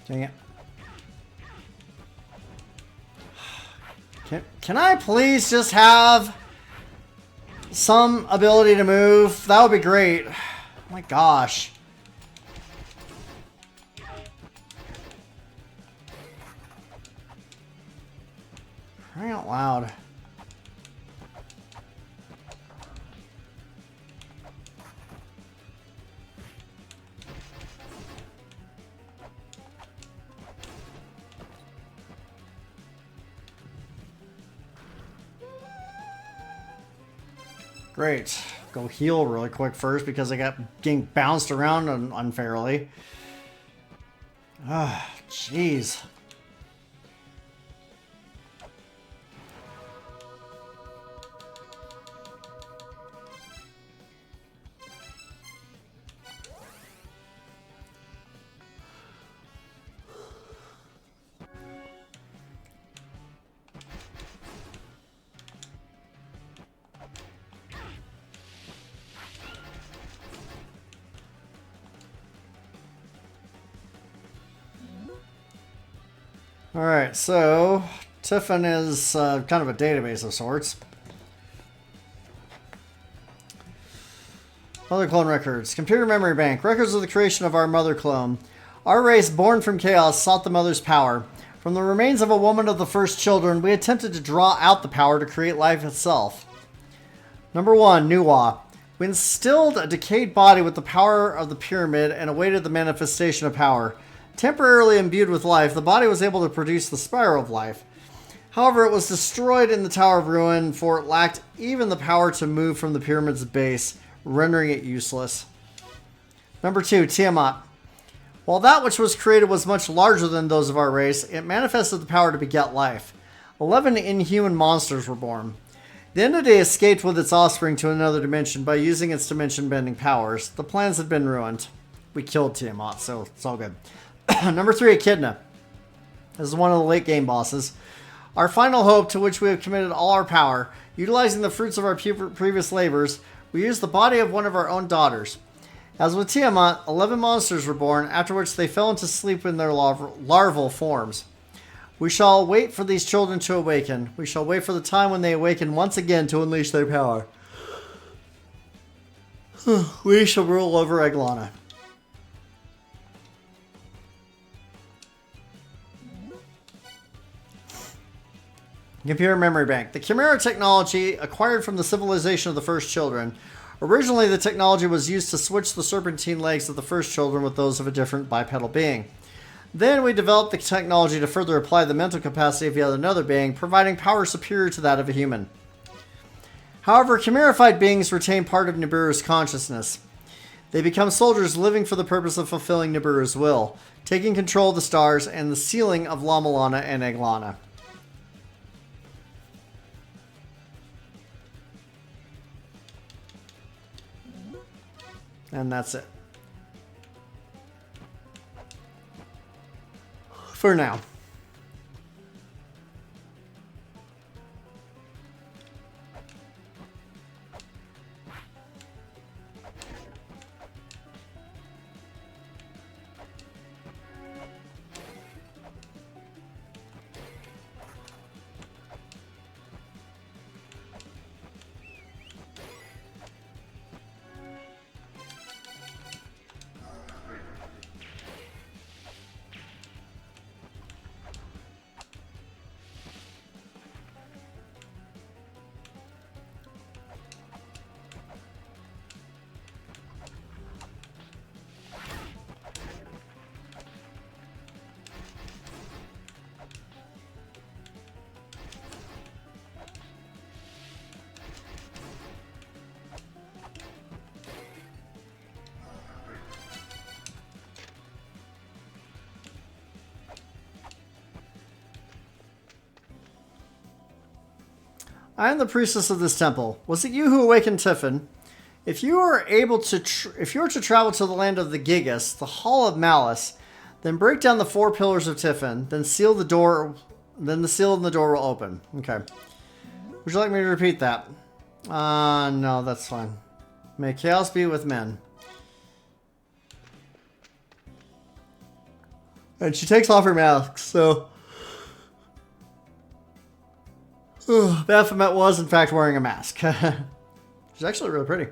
Dang it. Can I please just have some ability to move? That would be great. Oh my gosh. Crying out loud. Great. Go heal really quick first because I got getting bounced around unfairly. Ah, jeez. Alright, so Tiffin is kind of a database of sorts. Mother clone records. Computer memory bank. Records of the creation of our mother clone. Our race, born from chaos, sought the mother's power. From the remains of a woman of the first children, we attempted to draw out the power to create life itself. Number 1, Nuwa. We instilled a decayed body with the power of the pyramid and awaited the manifestation of power. Temporarily imbued with life, the body was able to produce the spiral of life. However, it was destroyed in the Tower of Ruin, for it lacked even the power to move from the pyramid's base, rendering it useless. Number 2, Tiamat. While that which was created was much larger than those of our race, it manifested the power to beget life. 11 inhuman monsters were born. The entity escaped with its offspring to another dimension by using its dimension-bending powers. The plans had been ruined. We killed Tiamat, so it's all good. Number 3, Echidna. This is one of the late-game bosses. Our final hope, to which we have committed all our power, utilizing the fruits of our previous labors, we used the body of one of our own daughters. As with Tiamat, 11 monsters were born, after which they fell into sleep in their larval forms. We shall wait for these children to awaken. We shall wait for the time when they awaken once again to unleash their power. We shall rule over Eglana. Computer memory bank. The Chimera technology acquired from the civilization of the first children. Originally, the technology was used to switch the serpentine legs of the first children with those of a different bipedal being. Then we developed the technology to further apply the mental capacity of yet another being, providing power superior to that of a human. However, chimerified beings retain part of Nibiru's consciousness. They become soldiers living for the purpose of fulfilling Nibiru's will, taking control of the stars and the sealing of La Mulana and Eglana. And that's it. For now. I am the priestess of this temple. Was it you who awakened Tiffin? If you are to travel to the land of the Gigas, the Hall of Malice, then break down the 4 pillars of Tiffin, then seal the door. Then the seal in the door will open. Okay. Would you like me to repeat that? No, that's fine. May chaos be with men. And she takes off her mask, so Baphomet was, in fact, wearing a mask. She's actually really pretty.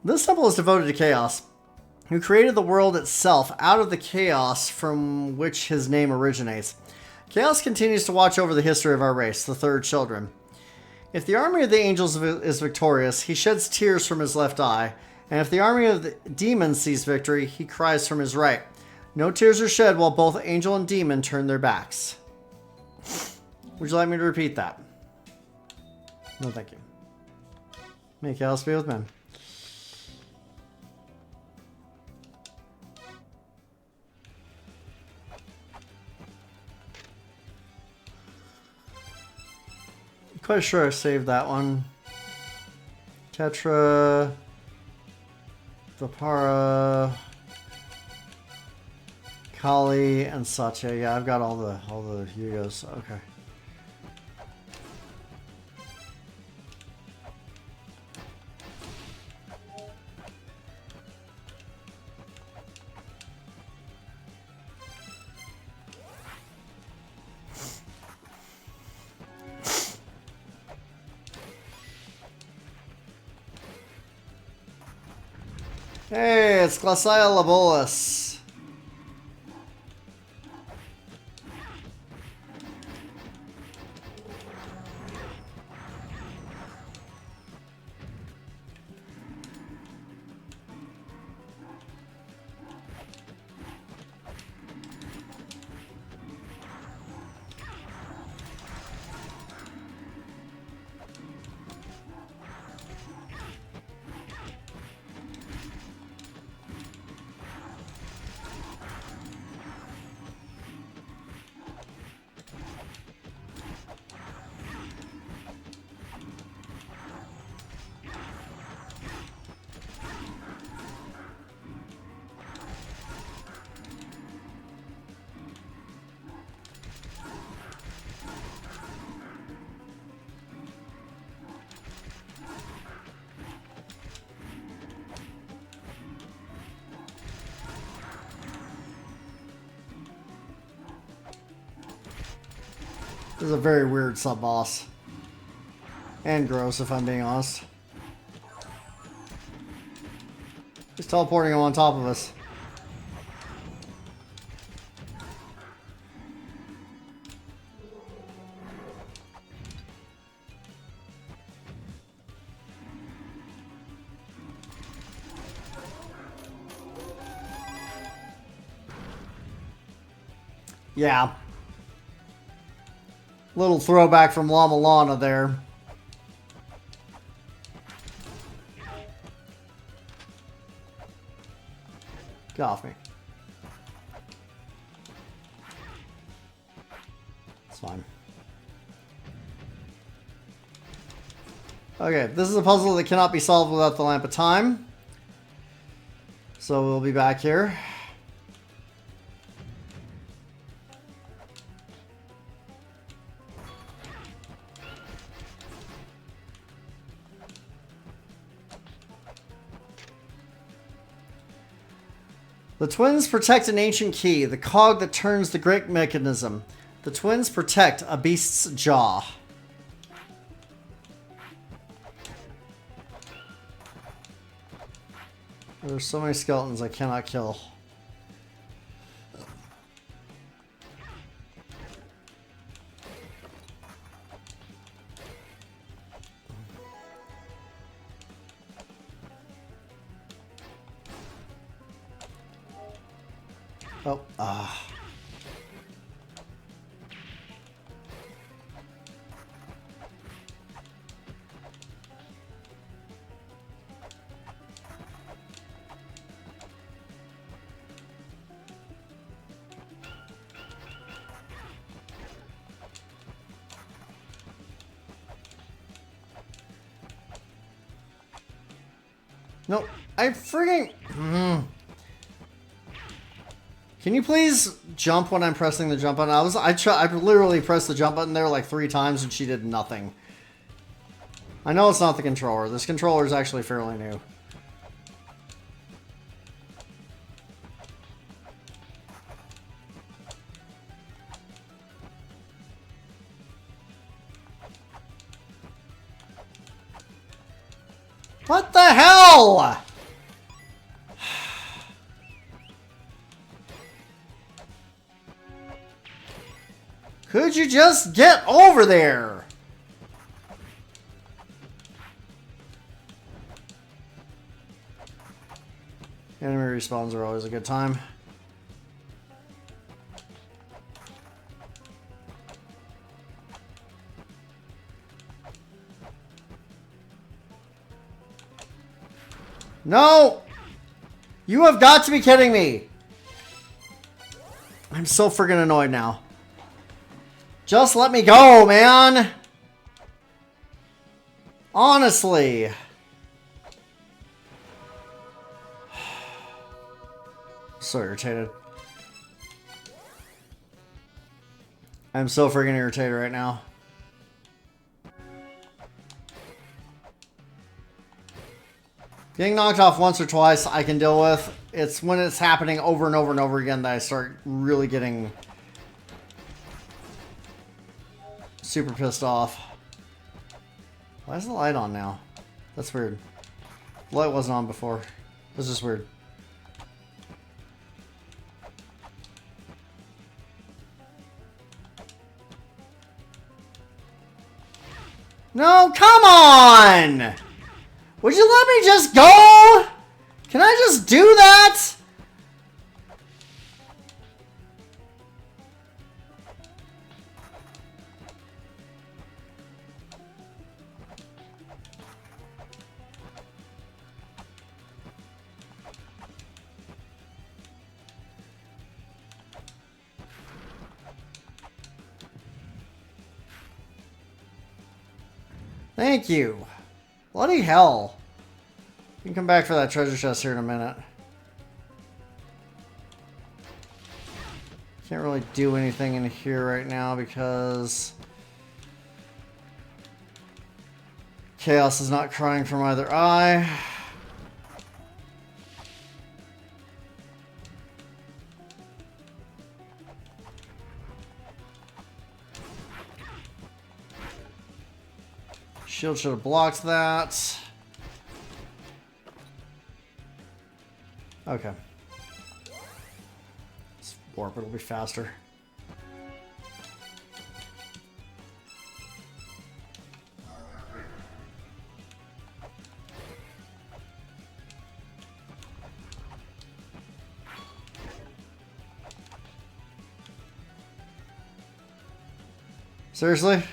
This temple is devoted to Chaos, who created the world itself out of the chaos from which his name originates. Chaos continues to watch over the history of our race, the third children. If the army of the angels is victorious, he sheds tears from his left eye, and if the army of the demons sees victory, he cries from his right. No tears are shed while both angel and demon turn their backs. Would you like me to repeat that? No, thank you. May chaos be with men. Quite sure I saved that one. Tetra, Vipara, Kali, and Satya. Yeah, I've got all the Yugos. Okay. Hey, it's Glacia Labolus. This is a very weird sub-boss. And gross, if I'm being honest. He's teleporting him on top of us. Yeah. Little throwback from Mulana there. Get off me. It's fine. Okay, this is a puzzle that cannot be solved without the Lamp of Time. So we'll be back here. The twins protect an ancient key, the cog that turns the great mechanism. The twins protect a beast's jaw. There's so many skeletons I cannot kill. Oh, No, I freaking... Can you please jump when I'm pressing the jump button? I literally pressed the jump button there like 3 times and she did nothing. I know it's not the controller. This controller is actually fairly new. What the hell? Could you just get over there? Enemy respawns are always a good time. No! You have got to be kidding me! I'm so friggin' annoyed now. Just let me go, man! Honestly. So irritated. I'm so friggin' irritated right now. Getting knocked off once or twice I can deal with. It's when it's happening over and over and over again that I start really getting super pissed off. Why is the light on now? That's weird. The light wasn't on before. This is weird. No, come on! Would you let me just go? Can I just do that? Thank you. Bloody hell. You can come back for that treasure chest here in a minute. Can't really do anything in here right now because Chaos is not crying from either eye. Shield should have blocked that. Okay. Let's warp, it'll be faster. Seriously?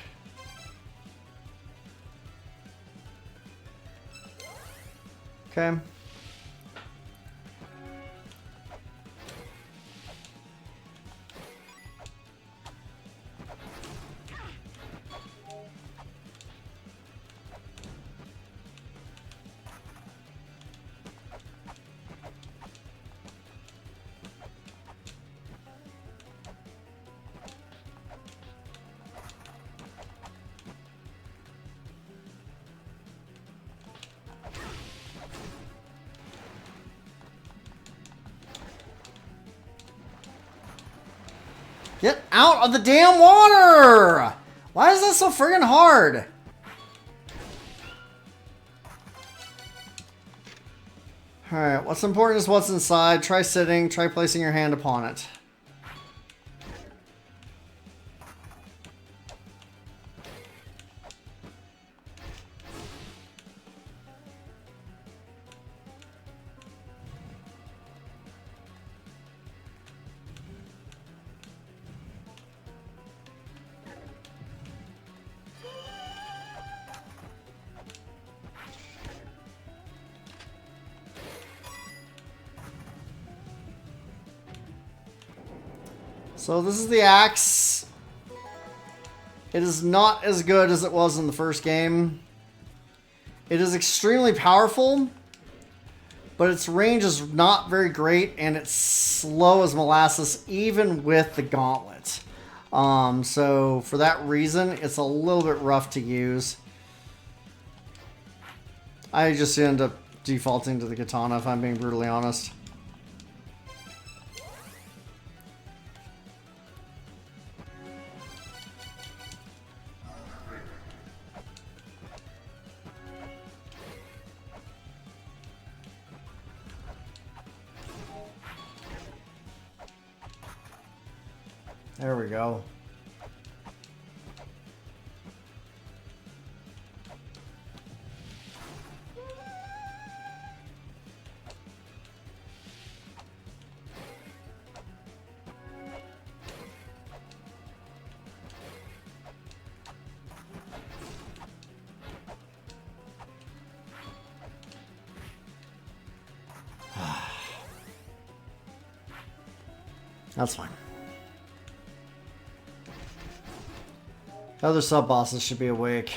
Okay. Get out of the damn water! Why is that so friggin' hard? Alright, what's important is what's inside. Try sitting, try placing your hand upon it. So this is the axe. It is not as good as it was in the first game. It is extremely powerful, but its range is not very great, and it's slow as molasses, even with the gauntlet. So for that reason, it's a little bit rough to use. I just end up defaulting to the katana, if I'm being brutally honest. There we go. That's fine. The other sub-bosses should be awake.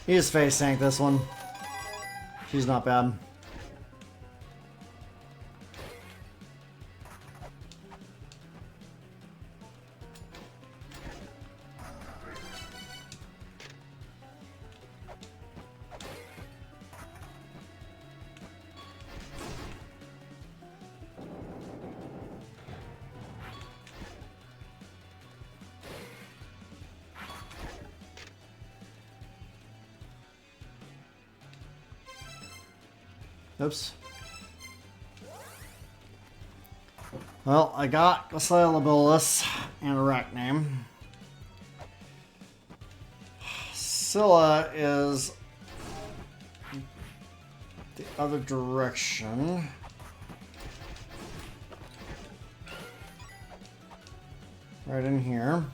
He just face tanked this one. She's not bad. Oops. Well, I got Glycylabilis and Arachname. Scylla is the other direction. Right in here.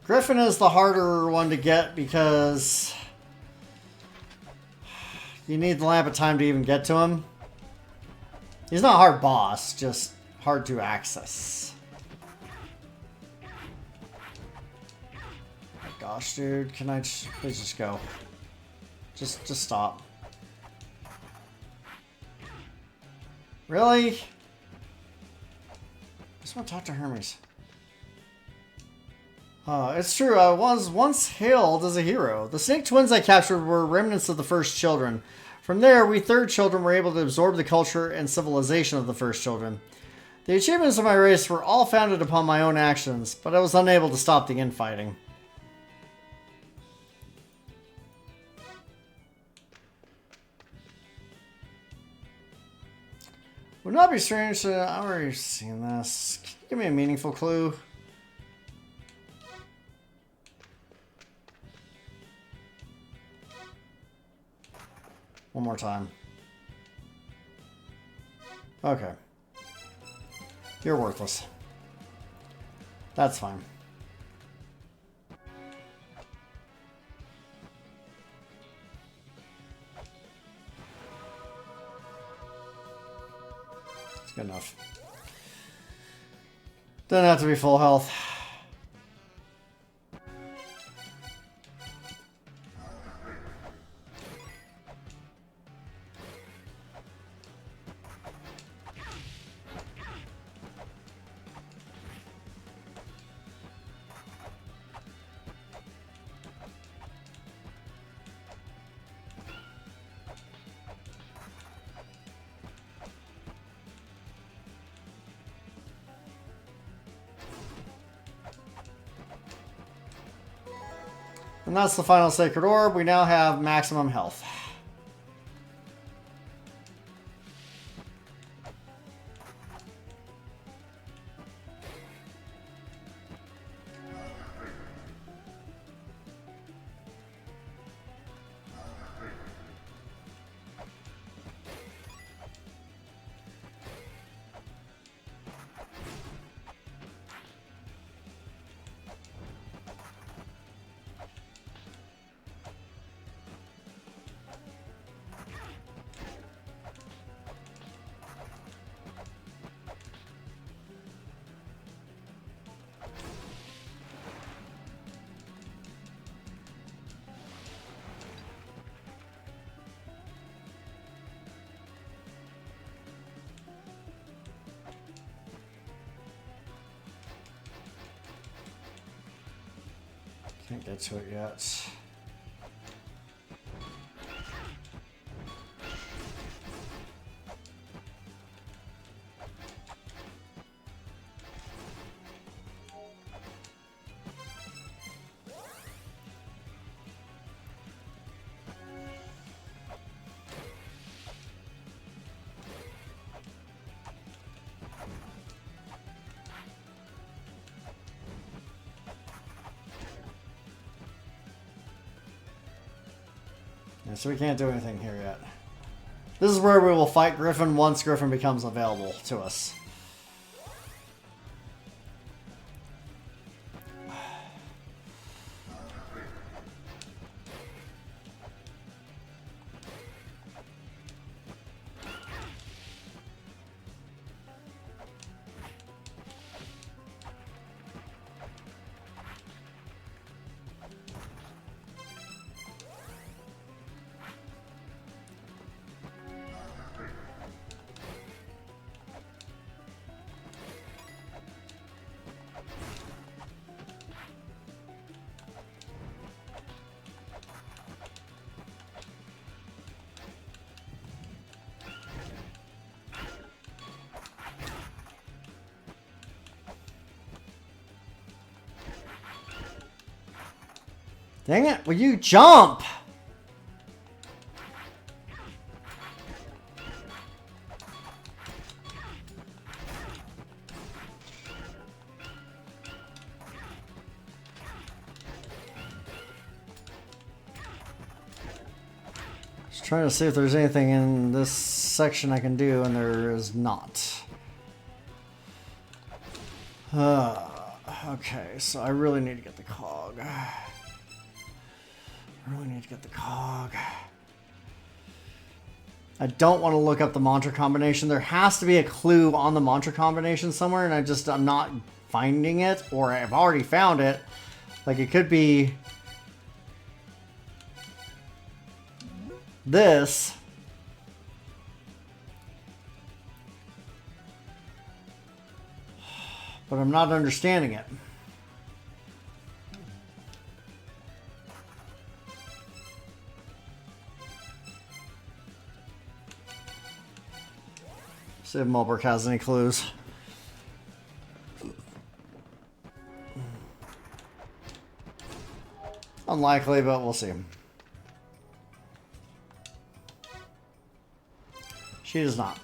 Griffin is the harder one to get because you need the lamp of time to even get to him. He's not a hard boss, just hard to access. Oh gosh, dude, can I please just go? Just stop. Really? I just want to talk to Hermes. It's true, I was once hailed as a hero. The snake twins I captured were remnants of the first children. From there, we third children were able to absorb the culture and civilization of the first children. The achievements of my race were all founded upon my own actions, but I was unable to stop the infighting. Would not be strange to... I've already seen this. Can you give me a meaningful clue? One more time. Okay. You're worthless. That's fine. It's good enough. Doesn't have to be full health. And that's the final Sacred Orb. We now have maximum health. Can't get to it yet. Yeah, so we can't do anything here yet. This is where we will fight Griffin once Griffin becomes available to us. Dang it, will you jump? Just trying to see if there's anything in this section I can do, and there is not. Okay, so I really need to get the cog. I don't want to look up the mantra combination. There has to be a clue on the mantra combination somewhere, and I'm not finding it, or I've already found it. Like, it could be this. But I'm not understanding it. See if Mulberg has any clues. Unlikely, but we'll see. She does not.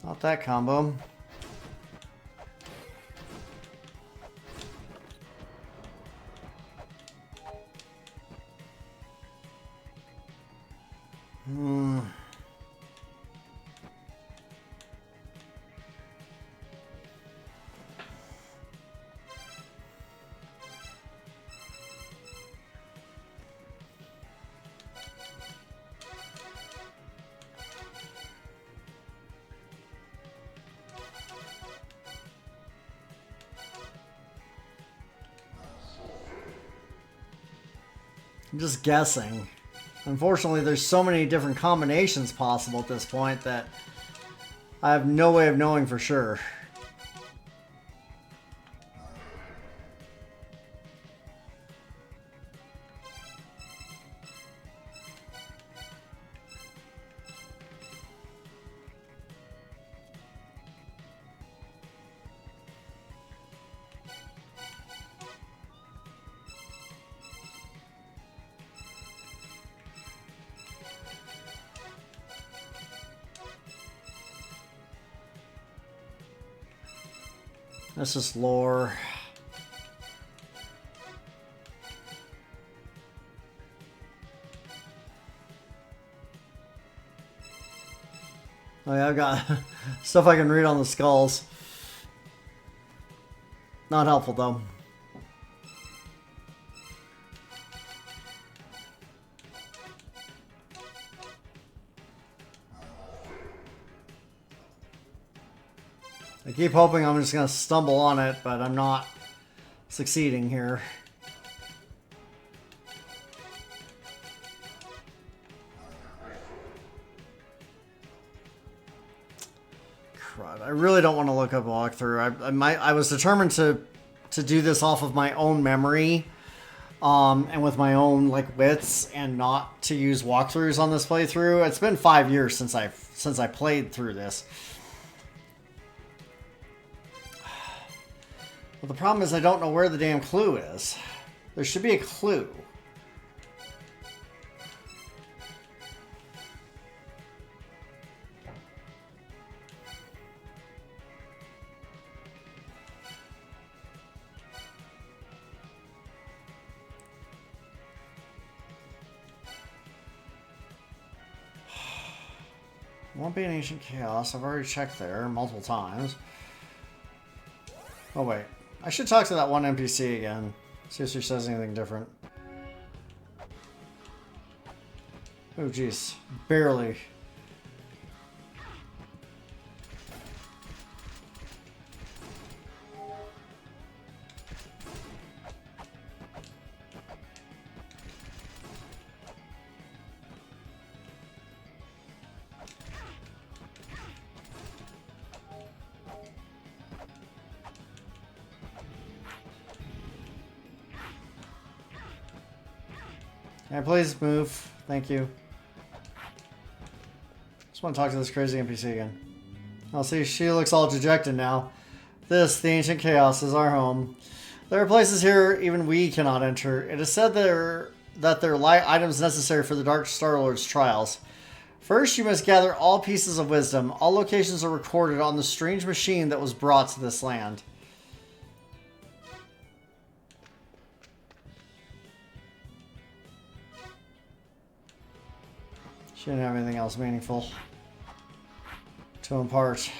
Not that combo. I'm just guessing. Unfortunately, there's so many different combinations possible at this point that I have no way of knowing for sure. That's just lore. Oh yeah, I've got stuff I can read on the skulls. Not helpful though. I keep hoping I'm just going to stumble on it, but I'm not succeeding here. Crud. I really don't want to look up walkthrough. I was determined to do this off of my own memory, and with my own like wits, and not to use walkthroughs on this playthrough. It's been 5 years since I played through this. But the problem is I don't know where the damn clue is. There should be a clue. Won't be an ancient chaos. I've already checked there multiple times. Oh wait, I should talk to that one NPC again. See if she says anything different. Oh jeez, barely. Can I please move? Thank you. Just want to talk to this crazy NPC again. I'll see, she looks all dejected now. This, the ancient chaos, is our home. There are places here even we cannot enter. It is said that there lie items necessary for the Dark Star Lord's trials. First, you must gather all pieces of wisdom. All locations are recorded on the strange machine that was brought to this land. She didn't have anything else meaningful to impart.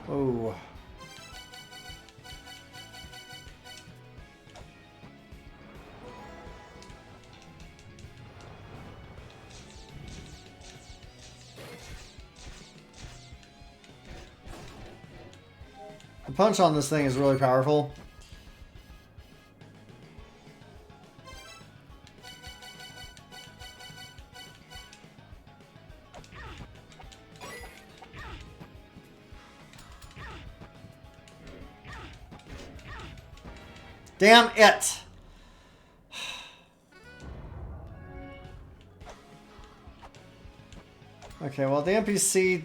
Oh. The punch on this thing is really powerful. Damn it! Okay, well the NPC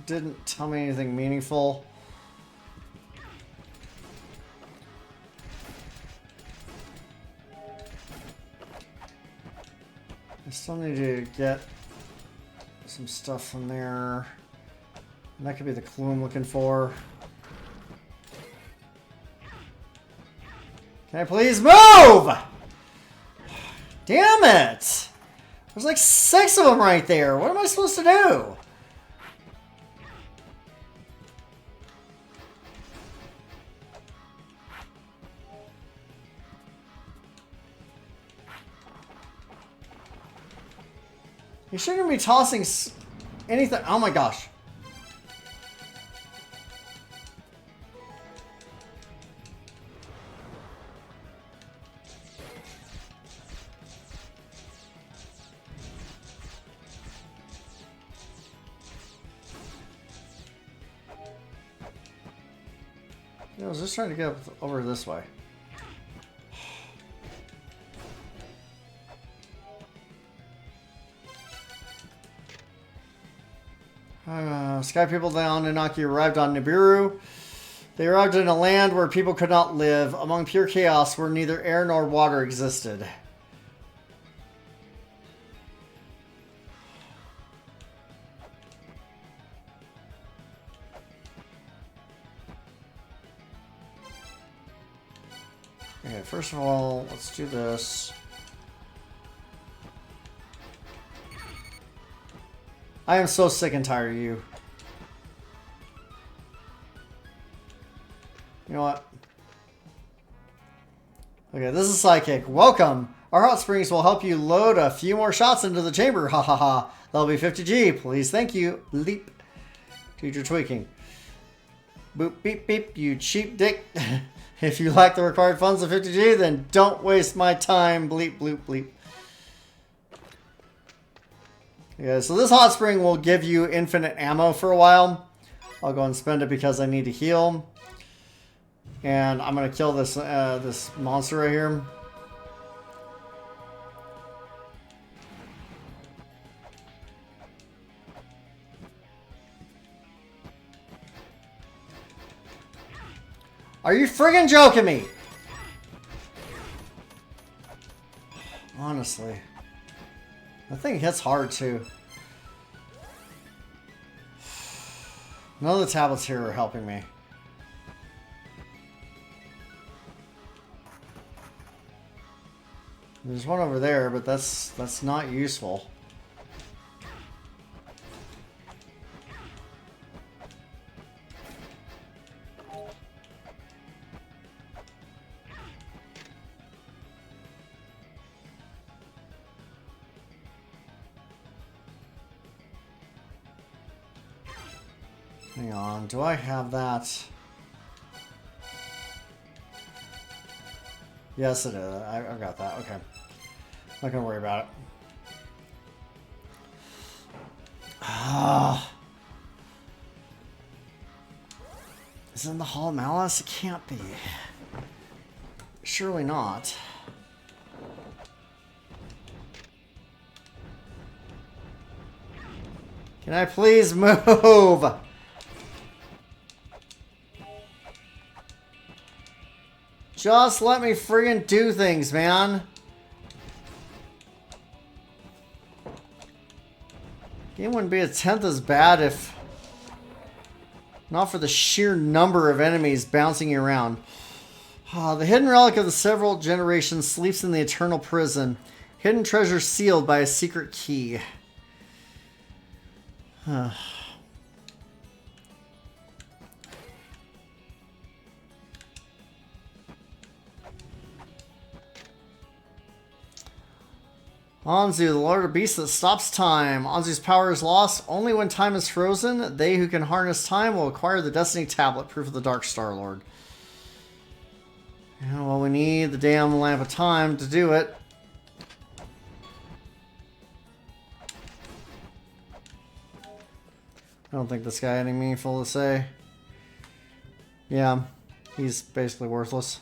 didn't tell me anything meaningful. I still need to get some stuff from there. And that could be the clue I'm looking for. Can I please move? Damn it! There's like 6 of them right there. What am I supposed to do? You shouldn't be tossing anything. Oh my gosh. I was just trying to get over this way. Sky people down Inaki arrived on Nibiru. They arrived in a land where people could not live, among pure chaos where neither air nor water existed. Okay, first of all, let's do this. I am so sick and tired of you. You know what? Okay, this is Psychic. Welcome! Our hot springs will help you load a few more shots into the chamber. Ha ha ha. That'll be 50G. Please, thank you. Leap. Teacher tweaking. Boop, beep, beep, you cheap dick. If you lack the required funds of 50G, then don't waste my time. Bleep, bloop, bleep. Yeah, so this hot spring will give you infinite ammo for a while. I'll go and spend it because I need to heal. And I'm going to kill this this monster right here. Are you friggin' joking me? Honestly. That thing hits hard too. None of the tablets here are helping me. There's one over there, but that's not useful. Hang on, do I have that? Yes, it is. I've got that. Okay. Not gonna worry about it. Is it in the Hall of Malice? It can't be. Surely not. Can I please move? Just let me friggin' do things, man. Game wouldn't be a tenth as bad if not for the sheer number of enemies bouncing you around. The hidden relic of the several generations sleeps in the eternal prison. Hidden treasure sealed by a secret key. Anzu, the Lord of Beasts that stops time. Anzu's power is lost only when time is frozen. They who can harness time will acquire the Destiny Tablet, proof of the Dark Star Lord. Yeah, well, we need the damn Lamp of Time to do it. I don't think this guy had anything meaningful to say. Yeah, he's basically worthless.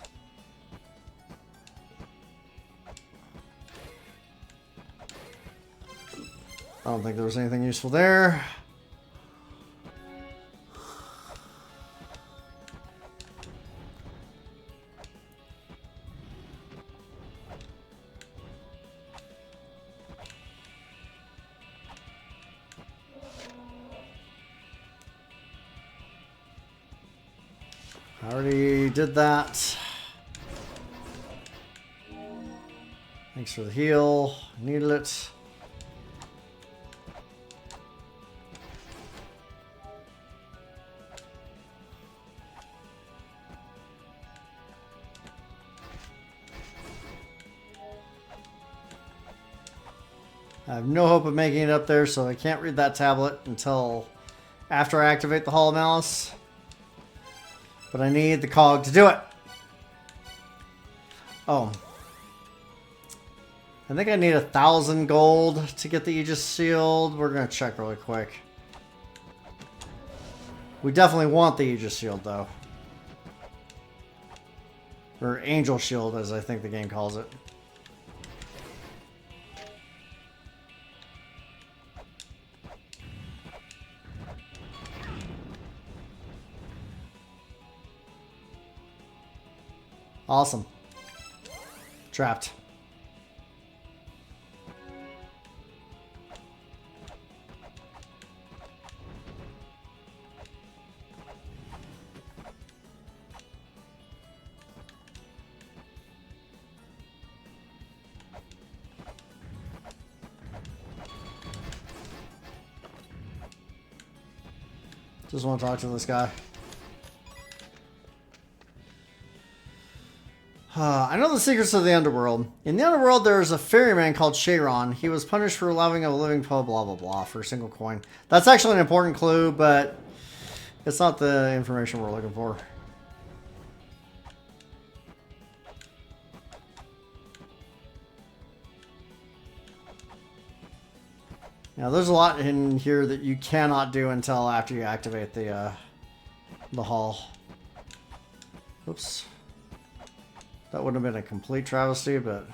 I don't think there was anything useful there. I already did that. Thanks for the heal. Needed it. I have no hope of making it up there, so I can't read that tablet until after I activate the Hall of Malice. But I need the cog to do it. Oh. I think I need 1,000 gold to get the Aegis Shield. We're going to check really quick. We definitely want the Aegis Shield, though. Or Angel Shield, as I think the game calls it. Awesome. Trapped. Just want to talk to this guy. I know the secrets of the underworld. In the underworld, there is a ferryman called Sharon. He was punished for allowing a living poe, blah, blah, blah, for a single coin. That's actually an important clue, but it's not the information we're looking for. Now, there's a lot in here that you cannot do until after you activate the hall. Oops. That wouldn't have been a complete travesty, but...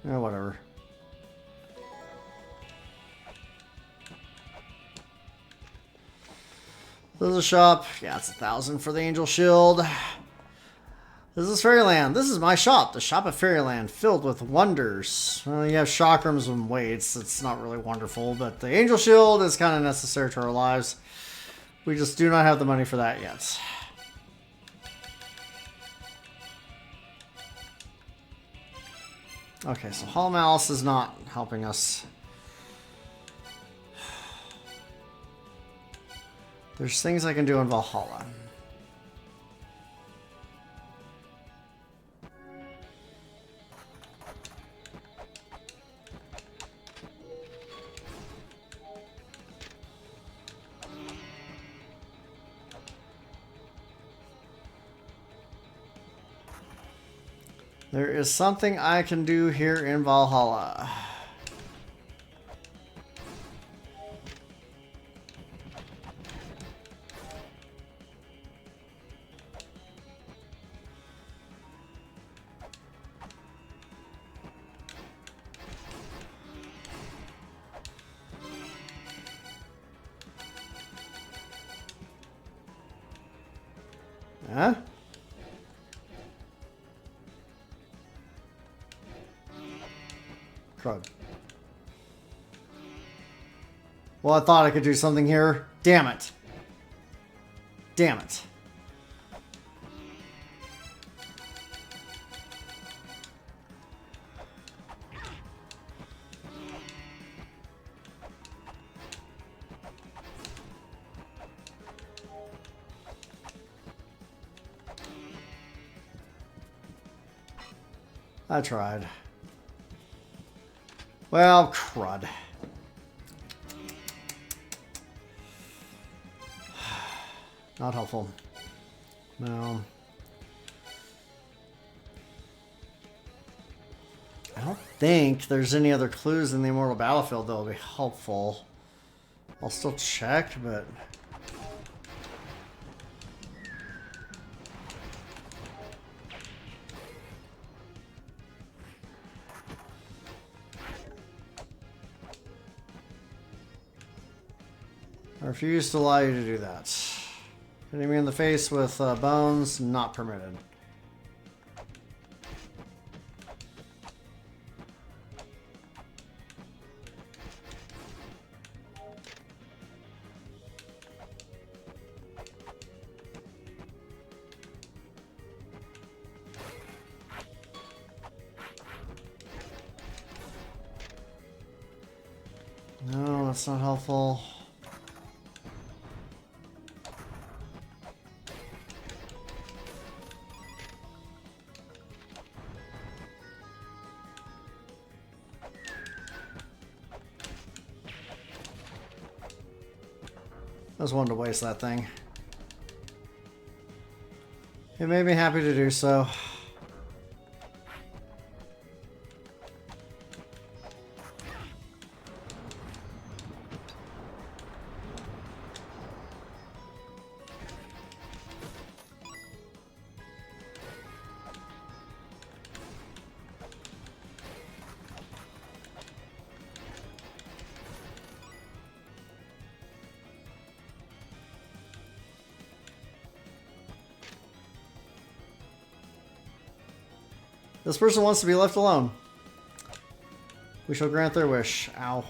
yeah, whatever. This is a shop. Yeah, it's 1,000 for the Angel Shield. This is Fairyland. This is my shop. The shop of Fairyland, filled with wonders. Well, you have chakrams and weights. It's not really wonderful, but the Angel Shield is kind of necessary to our lives. We just do not have the money for that yet. Okay, so Hall Malice is not helping us. There's things I can do in Valhalla. There is something I can do here in Valhalla. Huh? Crud. Well, I thought I could do something here. Damn it. Damn it. I tried. Well, crud. Not helpful. No. I don't think there's any other clues in the Immortal Battlefield that will be helpful. I'll still check, but... I refuse to allow you to do that. Hitting me in the face with bones, not permitted. No, that's not helpful. I just wanted to waste that thing. It made me happy to do so. This person wants to be left alone. We shall grant their wish. Ow.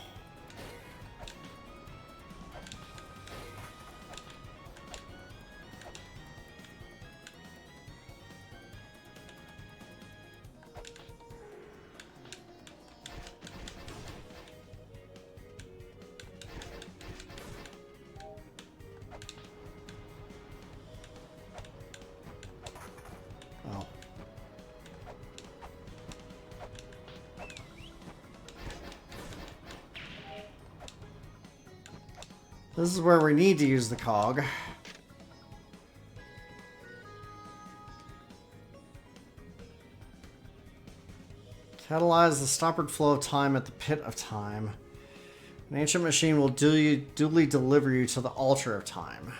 This is where we need to use the cog. Catalyze the stoppered flow of time at the pit of time. An ancient machine will duly deliver you to the altar of time.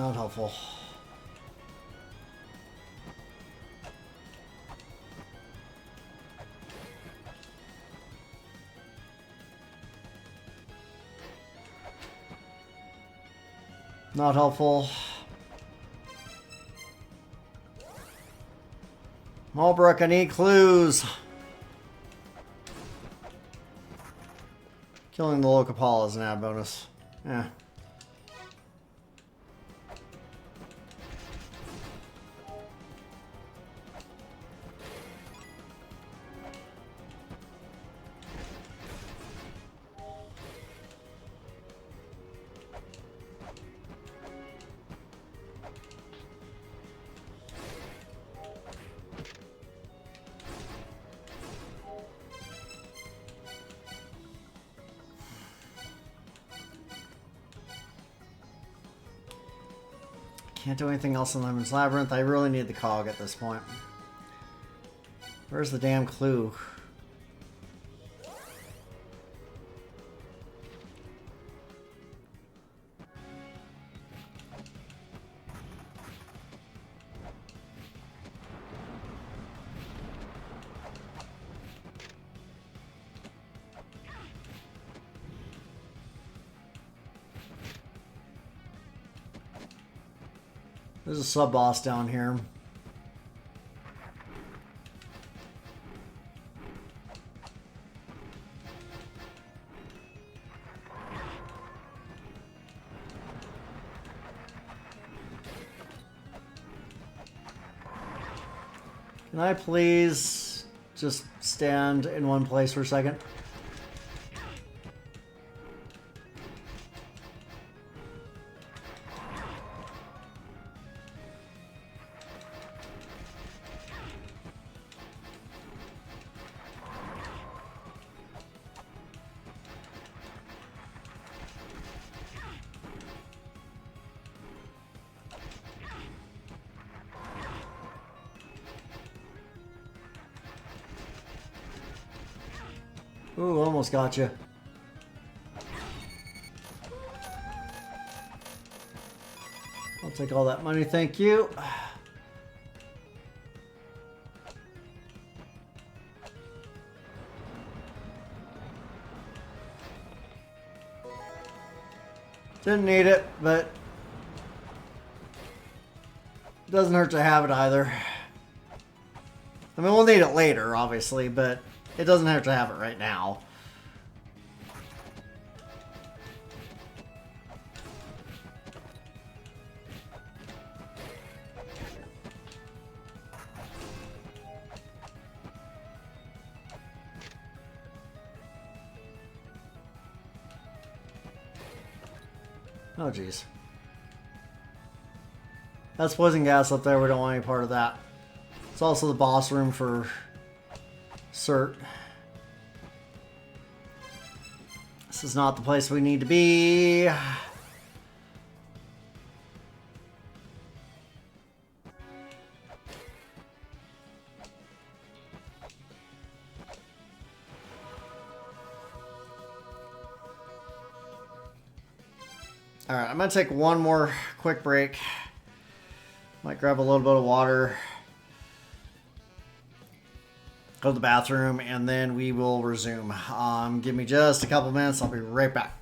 Not helpful. Not helpful. Malbrook, I need clues. Killing the Locapala is an add bonus. Yeah. Can't do anything else in Lemon's Labyrinth. I really need the cog at this point. Where's the damn clue? There's a sub-boss down here. Can I please just stand in one place for a second? Ooh, almost got you. I'll take all that money, thank you. Didn't need it, but it doesn't hurt to have it either. I mean, we'll need it later, obviously, but it doesn't hurt to have it right now. Oh, jeez. That's poison gas up there. We don't want any part of that. It's also the boss room for Cert. This is not the place we need to be. Alright, I'm going to take one more quick break. Might grab a little bit of water. Go to the bathroom, and then we will resume. Give me just a couple minutes. I'll be right back.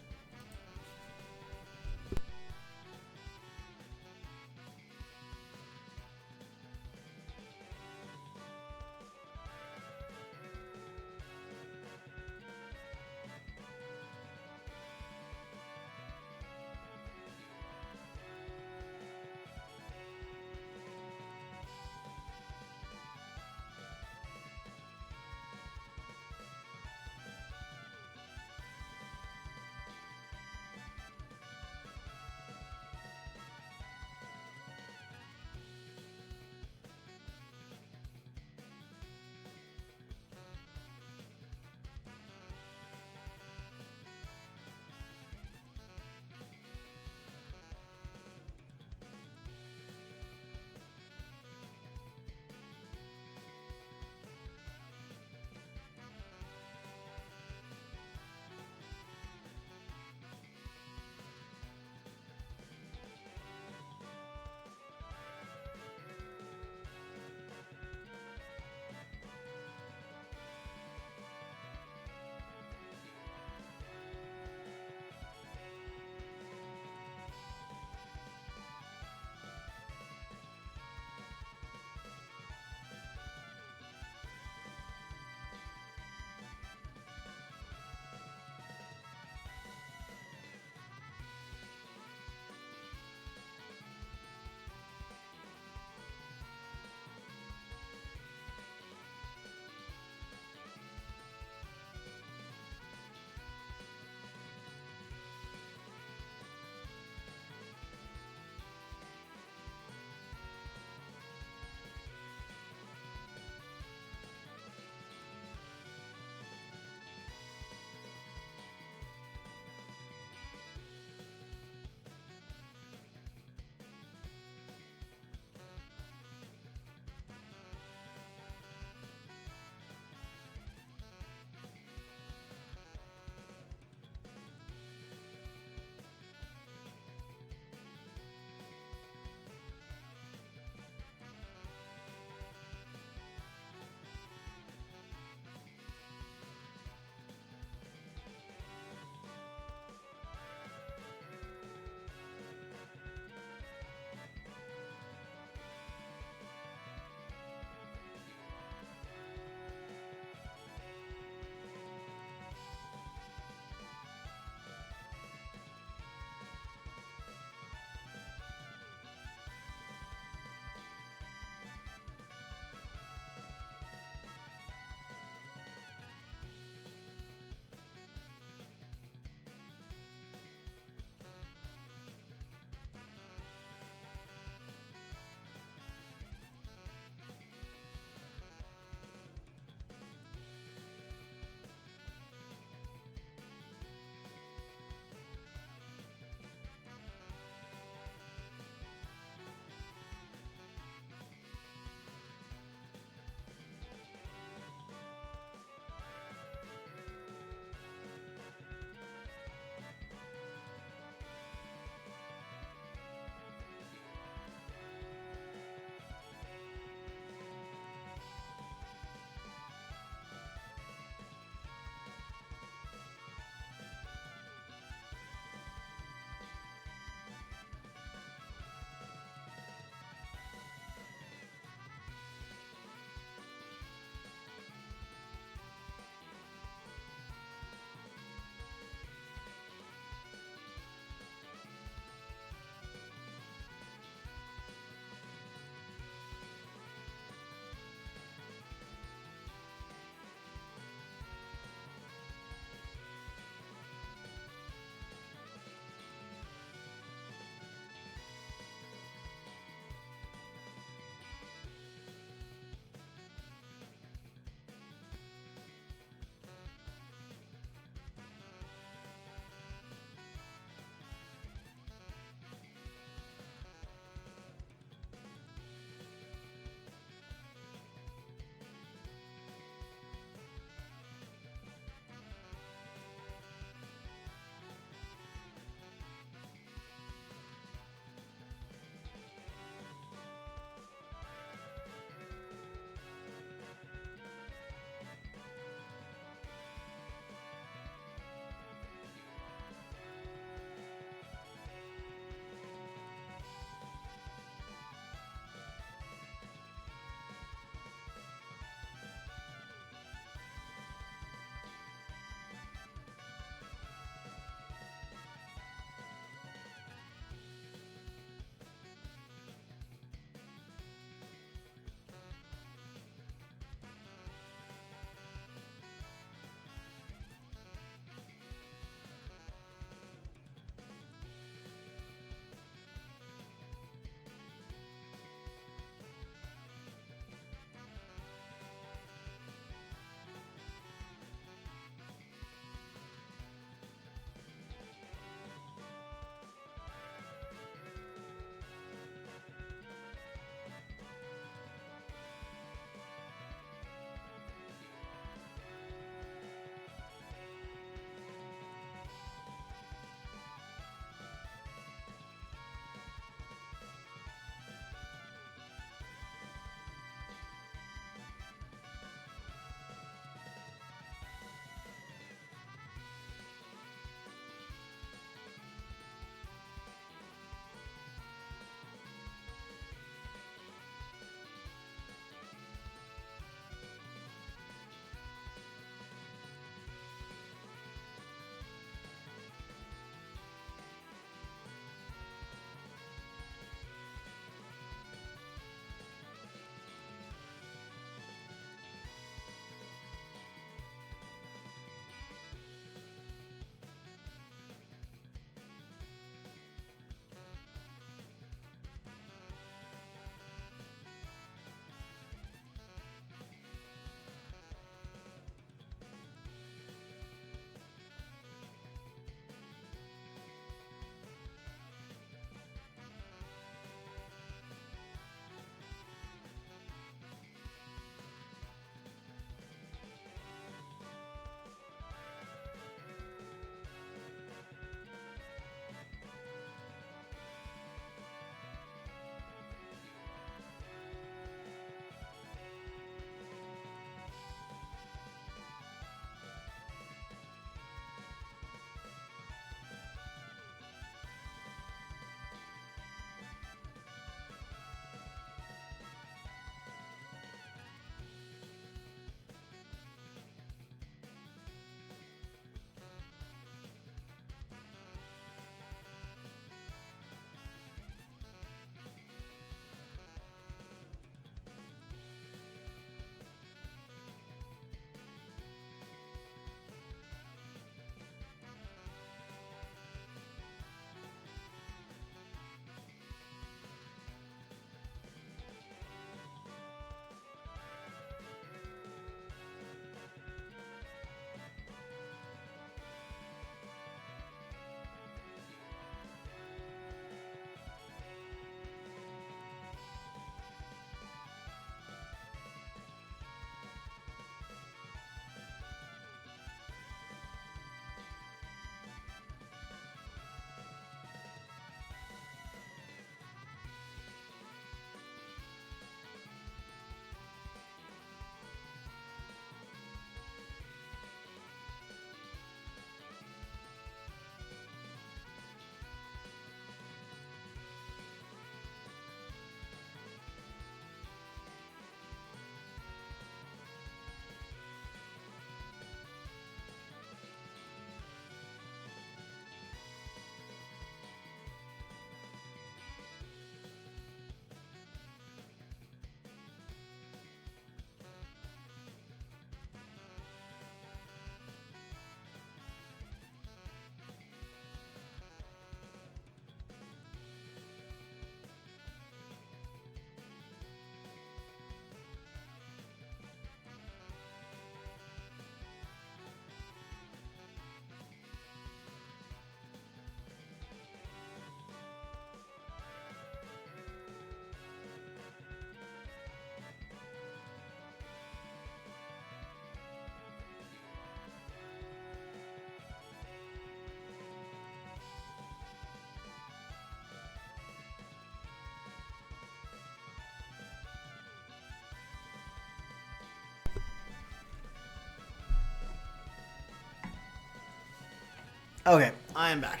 Okay, I am back.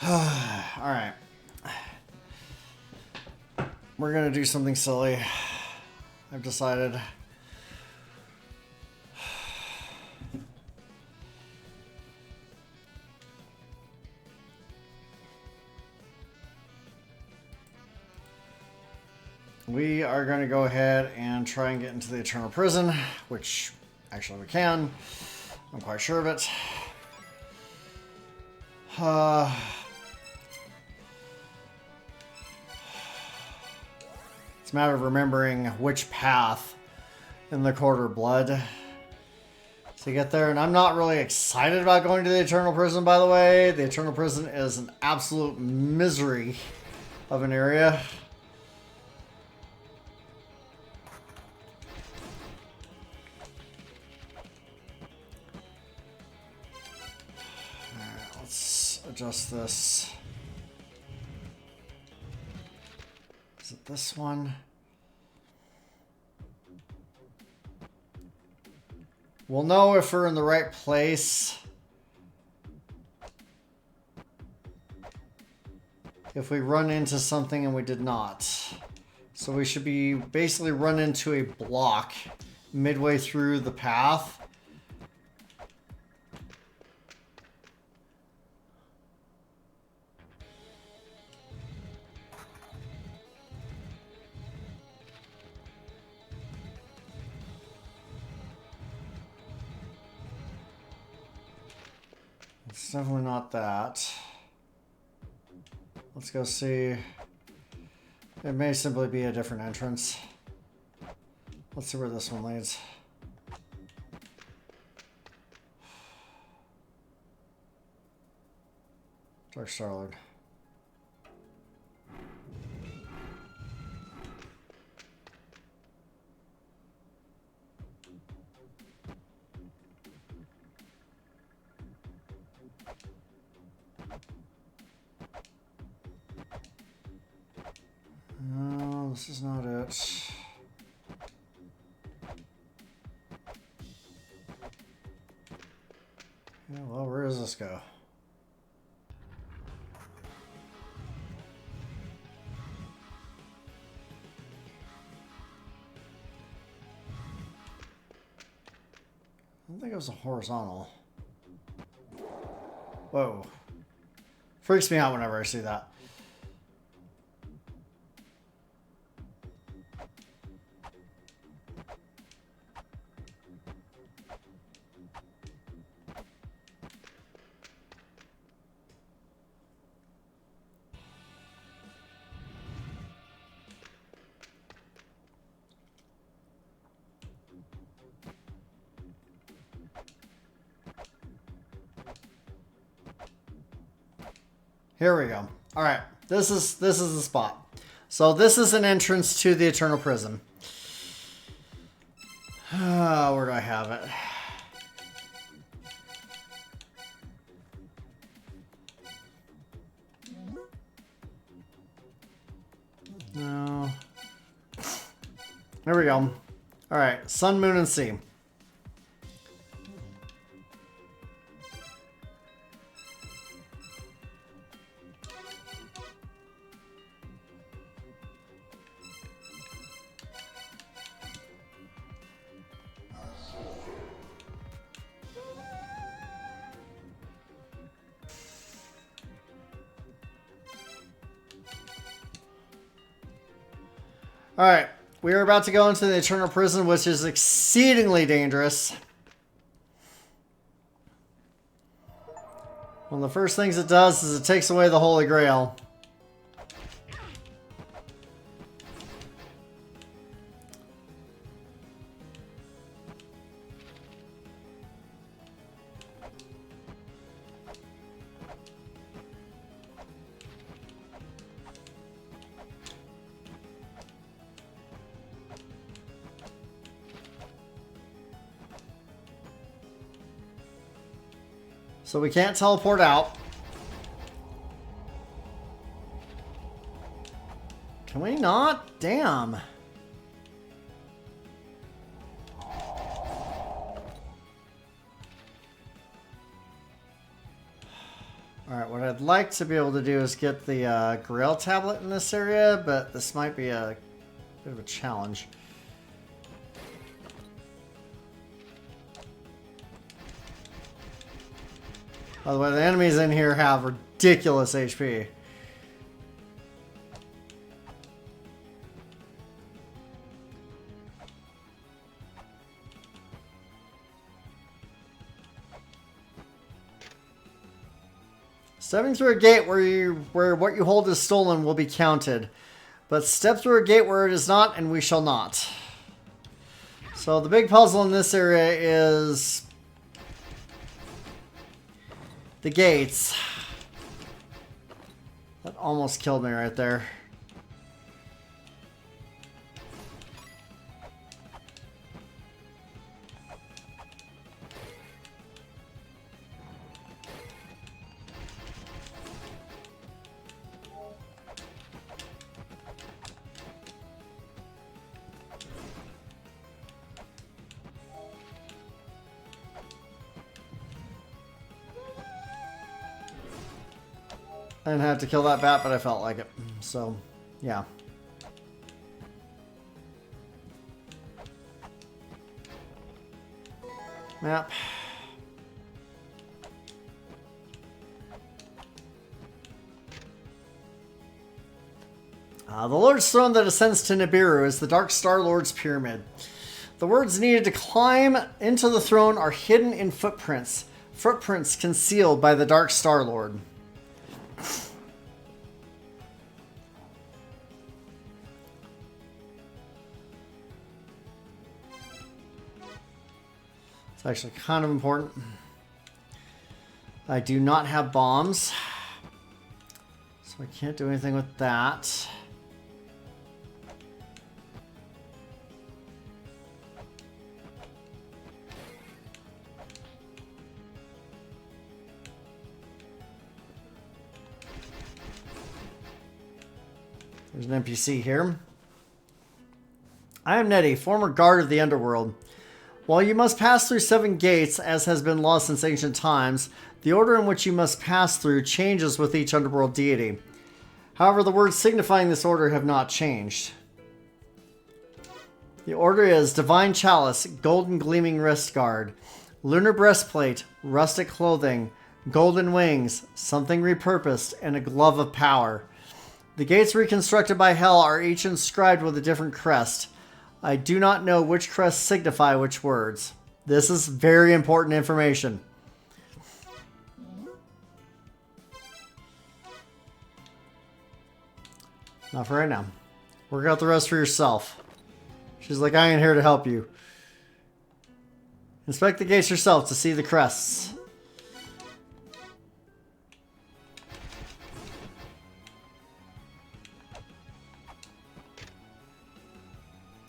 Alright. We're gonna do something silly. I've decided. We are going to go ahead and try and get into the Eternal Prison, which actually we can. I'm quite sure of it. It's a matter of remembering which path in the Quarter Blood to get there. And I'm not really excited about going to the Eternal Prison, by the way. The Eternal Prison is an absolute misery of an area. Adjust this. Is it this one? We'll know if we're in the right place if we run into something and we did not. So we should be basically run into a block midway through the path. It's definitely not that. Let's go see. It may simply be a different entrance. Let's see where this one leads. Dark Starlord. No, this is not it. Yeah, well, where does this go? I don't think it was a horizontal. Whoa. Freaks me out whenever I see that. Here we go. All right, this is the spot. So this is an entrance to the Eternal Prison. Where do I have it? No. There we go. All right, Sun, Moon, and Sea. Alright, we are about to go into the Eternal Prison, which is exceedingly dangerous. One of the first things it does is it takes away the Holy Grail. So we can't teleport out. Can we not? Damn. Alright, what I'd like to be able to do is get the Grail tablet in this area, but this might be a bit of a challenge. By the way, the enemies in here have ridiculous HP. Stepping through a gate where what you hold is stolen will be counted. But step through a gate where it is not, and we shall not. So the big puzzle in this area is the gates. That almost killed me right there. I didn't have to kill that bat, but I felt like it. So, yeah. Map. The Lord's throne that ascends to Nibiru is the Dark Star Lord's pyramid. The words needed to climb into the throne are hidden in footprints. Footprints concealed by the Dark Star Lord. It's actually kind of important. I do not have bombs, so I can't do anything with that. There's an NPC here. I am Nettie, former guard of the underworld. While you must pass through 7 gates, as has been law since ancient times, the order in which you must pass through changes with each underworld deity. However, the words signifying this order have not changed. The order is Divine Chalice, Golden Gleaming Wrist Guard, Lunar Breastplate, Rustic Clothing, Golden Wings, Something Repurposed, and a Glove of Power. The gates reconstructed by Hell are each inscribed with a different crest. I do not know which crests signify which words. This is very important information. Not for right now. Work out the rest for yourself. She's like, I ain't here to help you. Inspect the gates yourself to see the crests.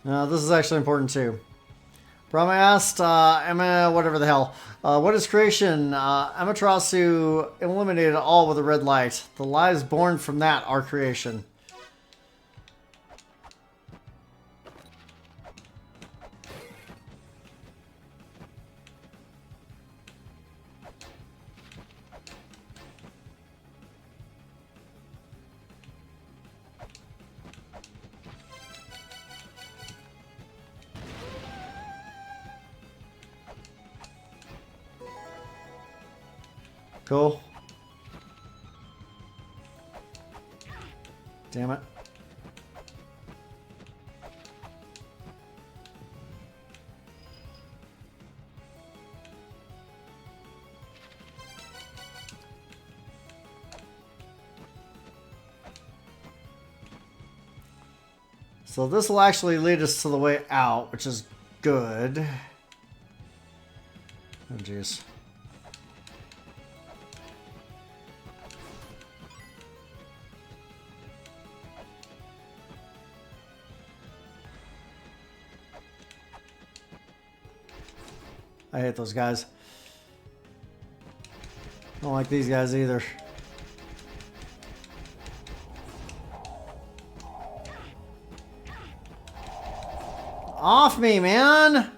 This is actually important too. Brahma asked, Emma, whatever the hell, what is creation? Amaterasu illuminated all with a red light. The lives born from that are creation. Cool. Damn it. So this will actually lead us to the way out, which is good. Oh, jeez. I hate those guys. Don't like these guys either. Off me, man!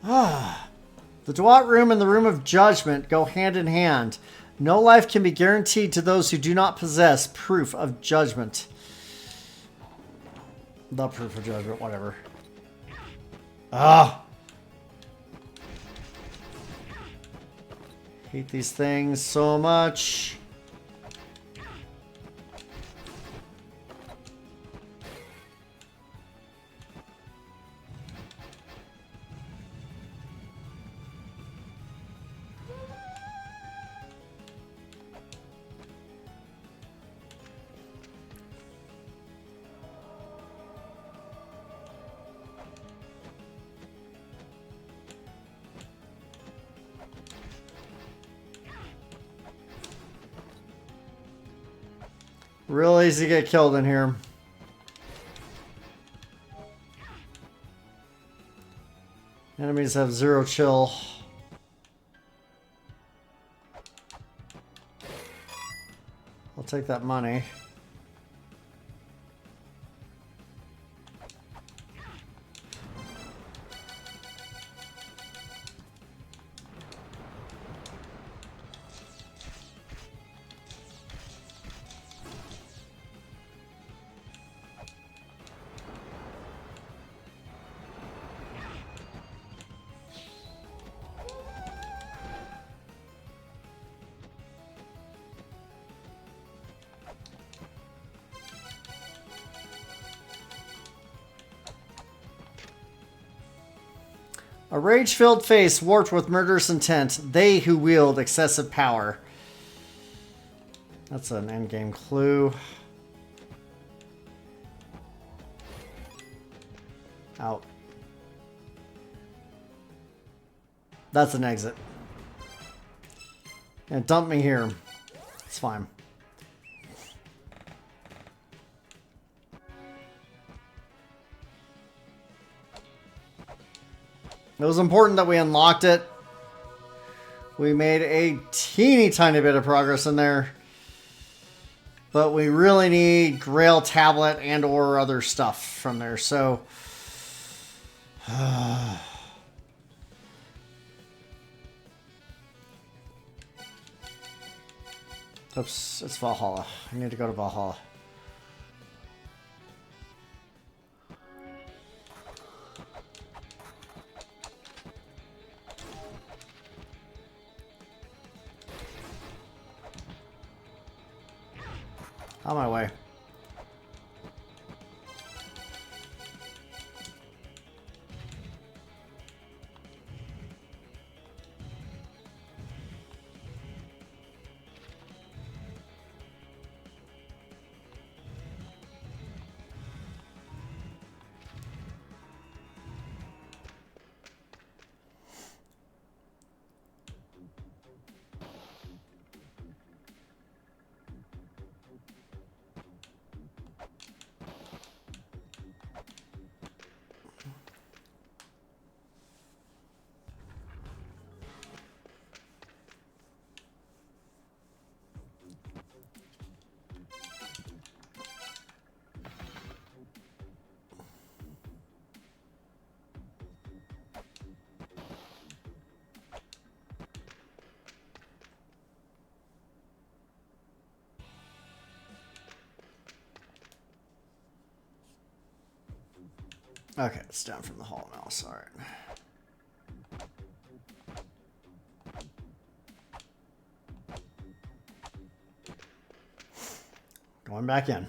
The Dwat Room and the Room of Judgment go hand in hand. No life can be guaranteed to those who do not possess proof of judgment. The proof of judgment, whatever. Ah! Hate these things so much. Real easy to get killed in here. Enemies have 0 chill. I'll take that money. A rage-filled face warped with murderous intent. They who wield excessive power. That's an endgame clue. Out. That's an exit. And dump me here. It's fine. It was important that we unlocked it. We made a teeny tiny bit of progress in there. But we really need Grail Tablet and or other stuff from there. So... Oops, it's Valhalla. I need to go to Valhalla. On my way. Okay, it's down from the hall now. Sorry. Going back in.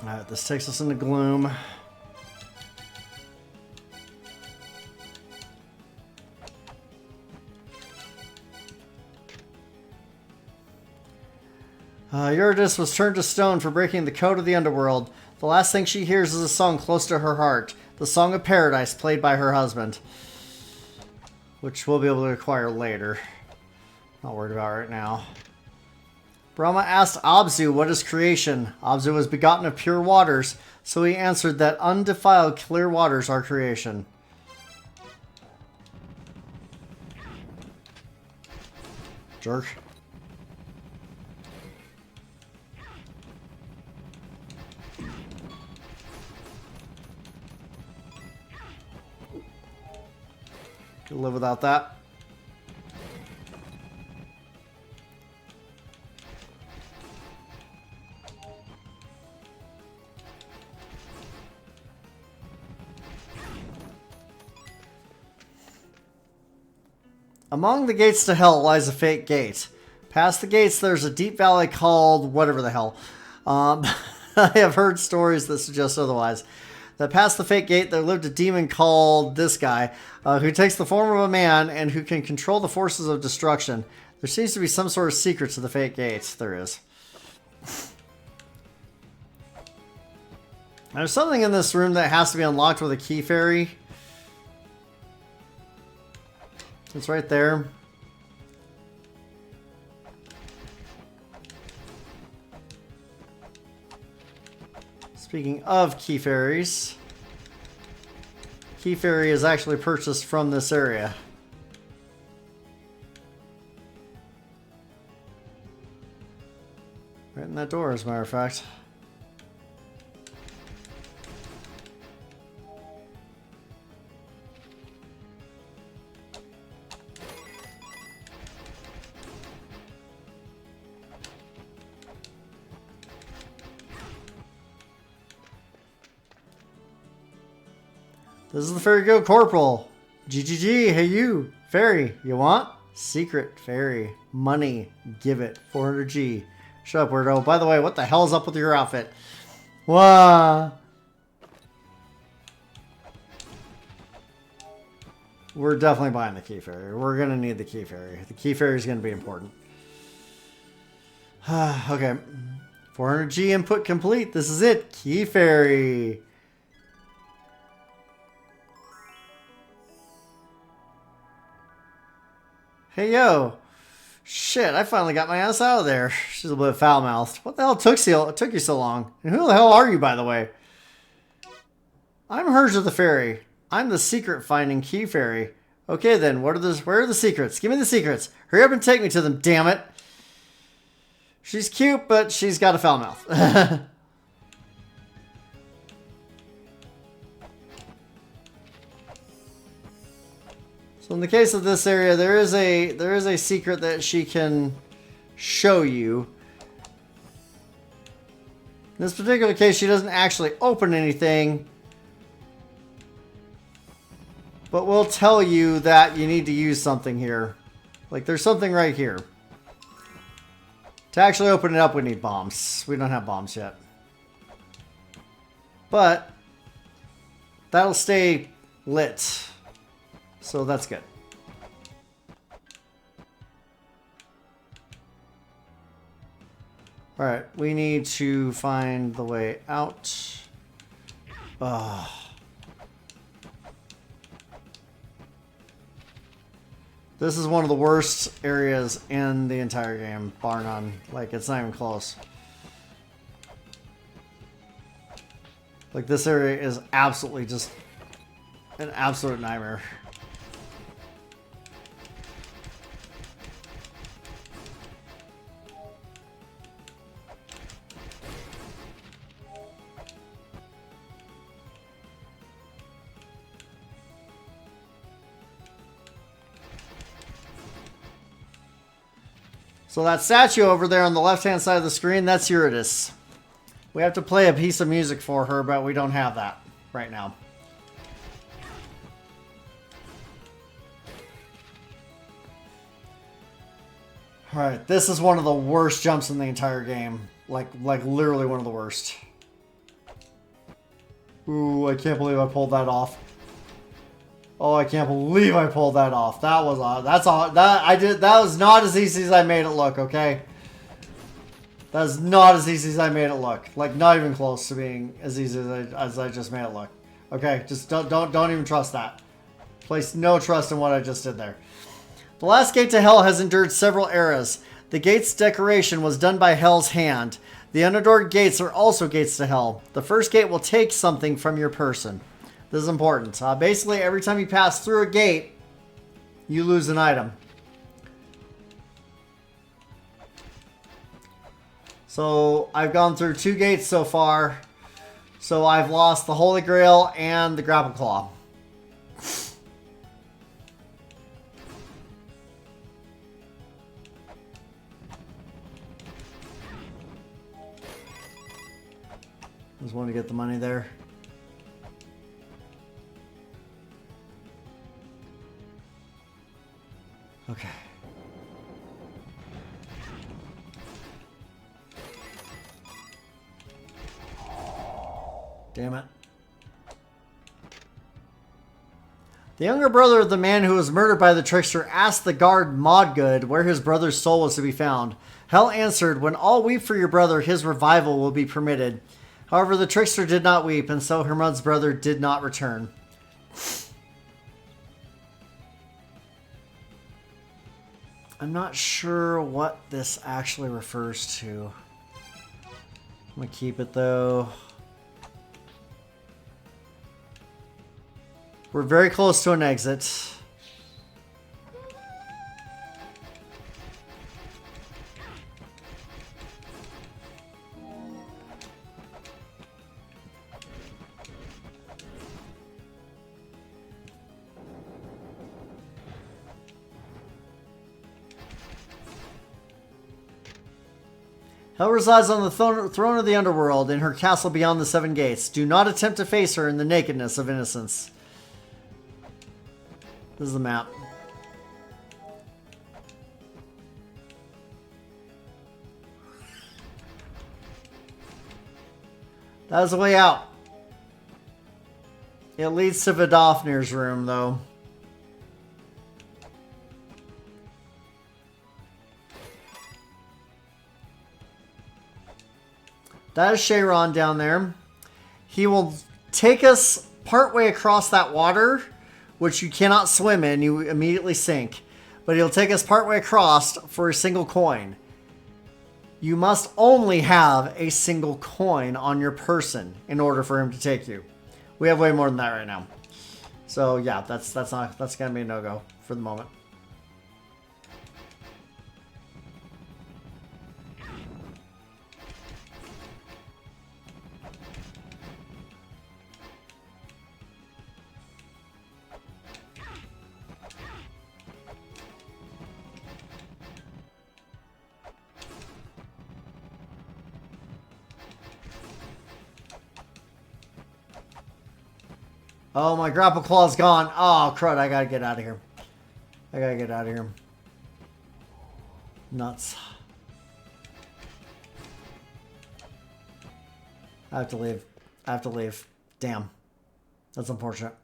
Alright, this takes us into gloom. Eurydice was turned to stone for breaking the code of the underworld. The last thing she hears is a song close to her heart. The Song of Paradise, played by her husband. Which we'll be able to acquire later. Not worried about right now. Brahma asked Abzu, what is creation? Abzu was begotten of pure waters, so he answered that undefiled clear waters are creation. Jerk. Could live without that. Among the gates to hell lies a fake gate. Past the gates, there's a deep valley called whatever the hell. I have heard stories that suggest otherwise. That past the fake gate, there lived a demon called this guy, who takes the form of a man and who can control the forces of destruction. There seems to be some sort of secret to the fake gates. There is. There's something in this room that has to be unlocked with a key fairy. It's right there. Speaking of key fairies, key fairy is actually purchased from this area. Right in that door, as a matter of fact. This is the Fairy Guild Corporal. GGG, hey you. Fairy, you want? Secret fairy. Money. Give it. 400G. Shut up, weirdo. By the way, what the hell's up with your outfit? Wow. We're definitely buying the key fairy. We're going to need the key fairy. The key fairy is going to be important. Okay. 400G input complete. This is it. Key fairy. Hey, yo. Shit, I finally got my ass out of there. She's a little bit foul-mouthed. What the hell took you so long? And who the hell are you, by the way? I'm Herja the Fairy. I'm the secret-finding key fairy. Okay, then, where are the secrets? Give me the secrets. Hurry up and take me to them, damn it. She's cute, but she's got a foul mouth. So in the case of this area, there is a secret that she can show you. In this particular case, she doesn't actually open anything, but will tell you that you need to use something here. Like there's something right here. To actually open it up, we need bombs. We don't have bombs yet. But that'll stay lit. So that's good. Alright, we need to find the way out. This is one of the worst areas in the entire game, bar none. Like, it's not even close. Like, this area is absolutely just an absolute nightmare. So that statue over there on the left-hand side of the screen, that's Eurydice. We have to play a piece of music for her, but we don't have that right now. Alright, this is one of the worst jumps in the entire game. Like literally one of the worst. Ooh, I can't believe I pulled that off. Oh, I can't believe I pulled that off. That was that was not as easy as I made it look, okay? That is not as easy as I made it look. Like, not even close to being as easy as I just made it look. Okay, just don't even trust that. Place no trust in what I just did there. The last gate to Hell has endured several eras. The gate's decoration was done by Hell's hand. The unadored gates are also gates to Hell. The first gate will take something from your person. This is important. Basically, every time you pass through a gate, you lose an item. So I've gone through 2 gates so far. So I've lost the Holy Grail and the Grapple Claw. Just want to get the money there. Okay. Damn it. The younger brother of the man who was murdered by the trickster asked the guard Modgood where his brother's soul was to be found. Hell answered, "When all weep for your brother, his revival will be permitted." However, the trickster did not weep, and so Hermod's brother did not return. I'm not sure what this actually refers to. I'm going to keep it, though. We're very close to an exit. Hell resides on the throne of the underworld in her castle beyond the 7 gates. Do not attempt to face her in the nakedness of innocence. This is the map. That is the way out. It leads to Vidofnir's room, though. That is Cheiron down there. He will take us partway across that water, which you cannot swim in. You immediately sink. But he'll take us partway across for a single coin. You must only have a single coin on your person in order for him to take you. We have way more than that right now. So yeah, that's gonna be a no-go for the moment. Oh, my grapple claw's gone. Oh, crud. I gotta get out of here. I gotta get out of here. Nuts. I have to leave. I have to leave. Damn. That's unfortunate.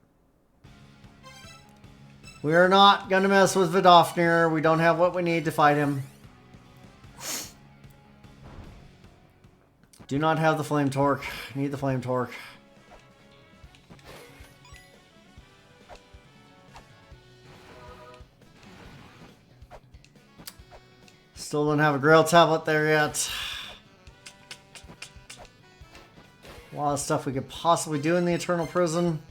We are not gonna mess with Vidofnir. We don't have what we need to fight him. Do not have the flame torque. Need the flame torque. Still don't have a Grail tablet there yet. A lot of stuff we could possibly do in the Eternal Prison.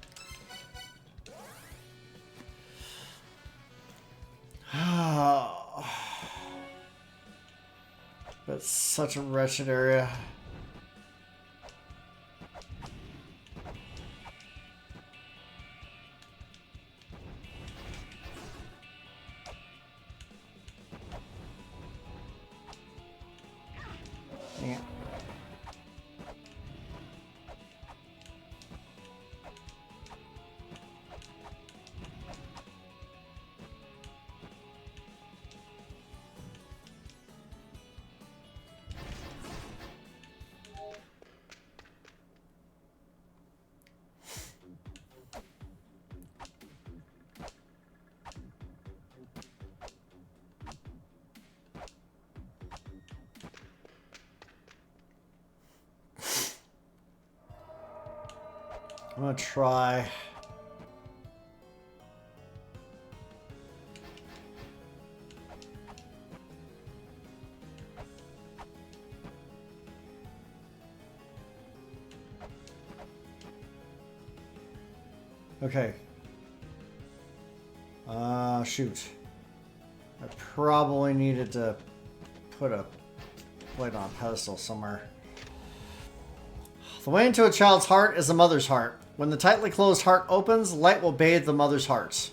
But it's such a wretched area. Yeah. I'm gonna try. Okay. Shoot. I probably needed to put a plate on a pedestal somewhere. The way into a child's heart is a mother's heart. When the tightly closed heart opens, light will bathe the mother's hearts.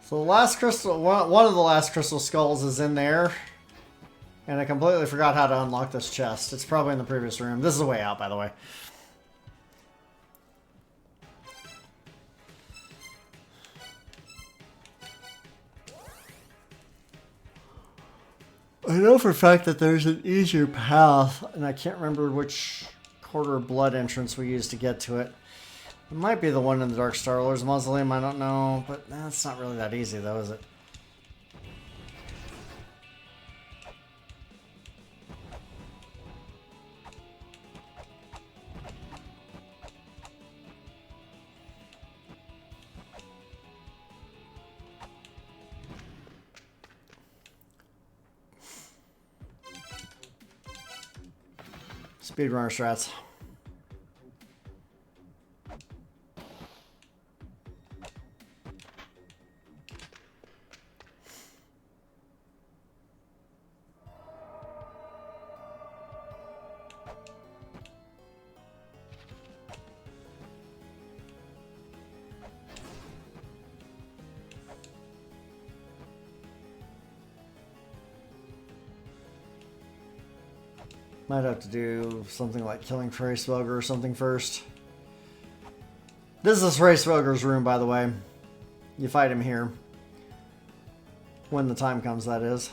So the last crystal, one of the last crystal skulls is in there. And I completely forgot how to unlock this chest. It's probably in the previous room. This is the way out, by the way. I know for a fact that there's an easier path, and I can't remember which quarter of blood entrance we used to get to it. It might be the one in the Dark Star Lord's Mausoleum, I don't know, but that's not really that easy though, is it? Speedrunner strats. Might have to do something like killing Freyspelger or something first. This is Freyspelger's room, by the way. You fight him here. When the time comes, that is.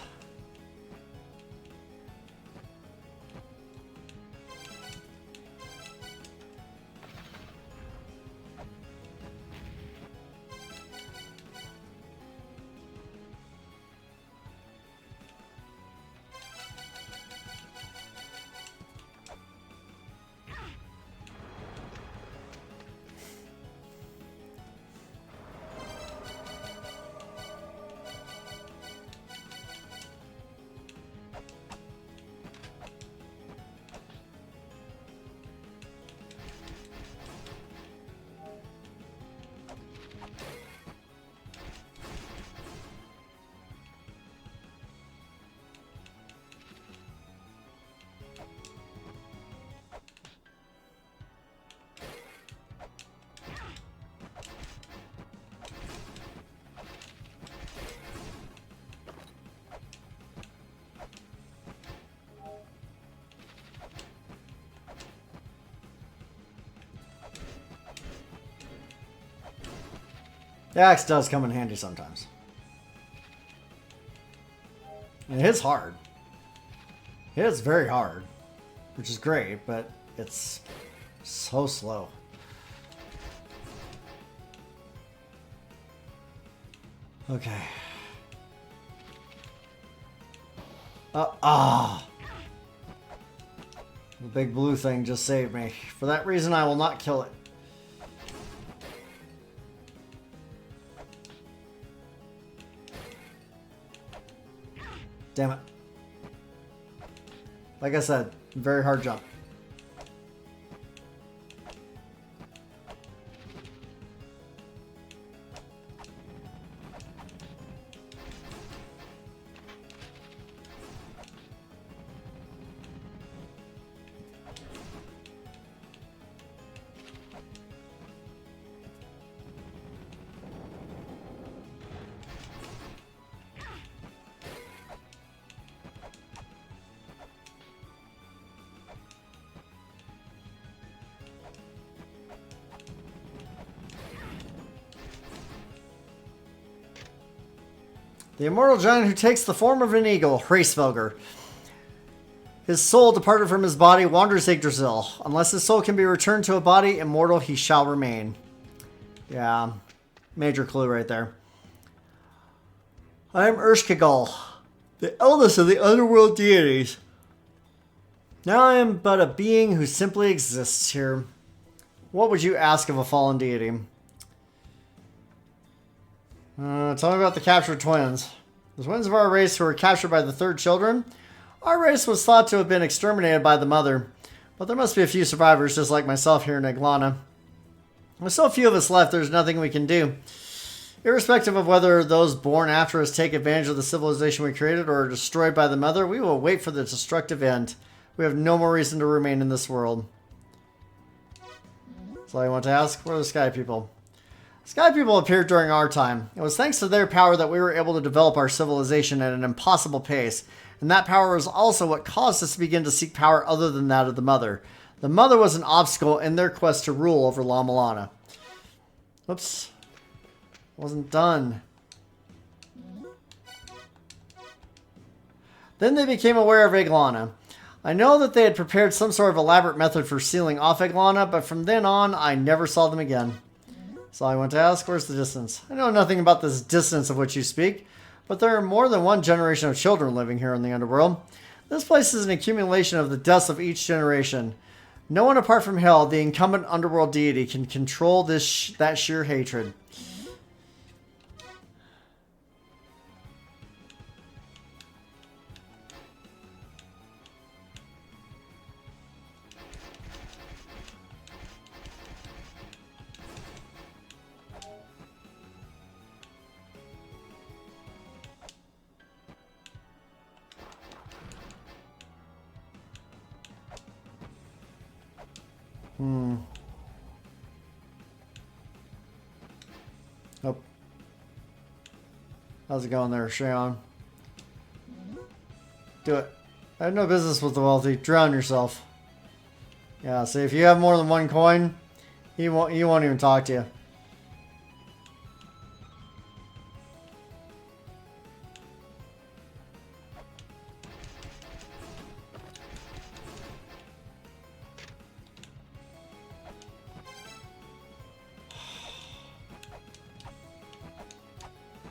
The axe does come in handy sometimes. And it hits hard. It hits very hard, which is great, but it's so slow. Okay. The big blue thing just saved me. For that reason, I will not kill it. Damn it. Like I said, very hard jump. The immortal giant who takes the form of an eagle, Hraesvelgr. His soul departed from his body, wanders Yggdrasil. Unless his soul can be returned to a body, immortal he shall remain. Yeah, major clue right there. I am Ershkigal, the eldest of the underworld deities. Now I am but a being who simply exists here. What would you ask of a fallen deity? Tell me about the captured twins. The twins of our race who were captured by the third children. Our race was thought to have been exterminated by the mother, but there must be a few survivors just like myself here in Eglana. With so few of us left, there's nothing we can do. Irrespective of whether those born after us take advantage of the civilization we created or are destroyed by the mother, we will wait for the destructive end. We have no more reason to remain in this world. That's all I want to ask. Where are the Sky People? Sky People appeared during our time. It was thanks to their power that we were able to develop our civilization at an impossible pace. And that power was also what caused us to begin to seek power other than that of the Mother. The Mother was an obstacle in their quest to rule over La Mulana. Oops. Wasn't done. Then they became aware of Eglana. I know that they had prepared some sort of elaborate method for sealing off Eglana, but from then on, I never saw them again. So I went to ask, where's the distance? I know nothing about this distance of which you speak, but there are more than one generation of children living here in the underworld. This place is an accumulation of the deaths of each generation. No one apart from Hell, the incumbent underworld deity, can control that sheer hatred. Oh. How's it going there, Shayon? Do it. I have no business with the wealthy. Drown yourself. Yeah, see, if you have more than one coin, he won't even talk to you.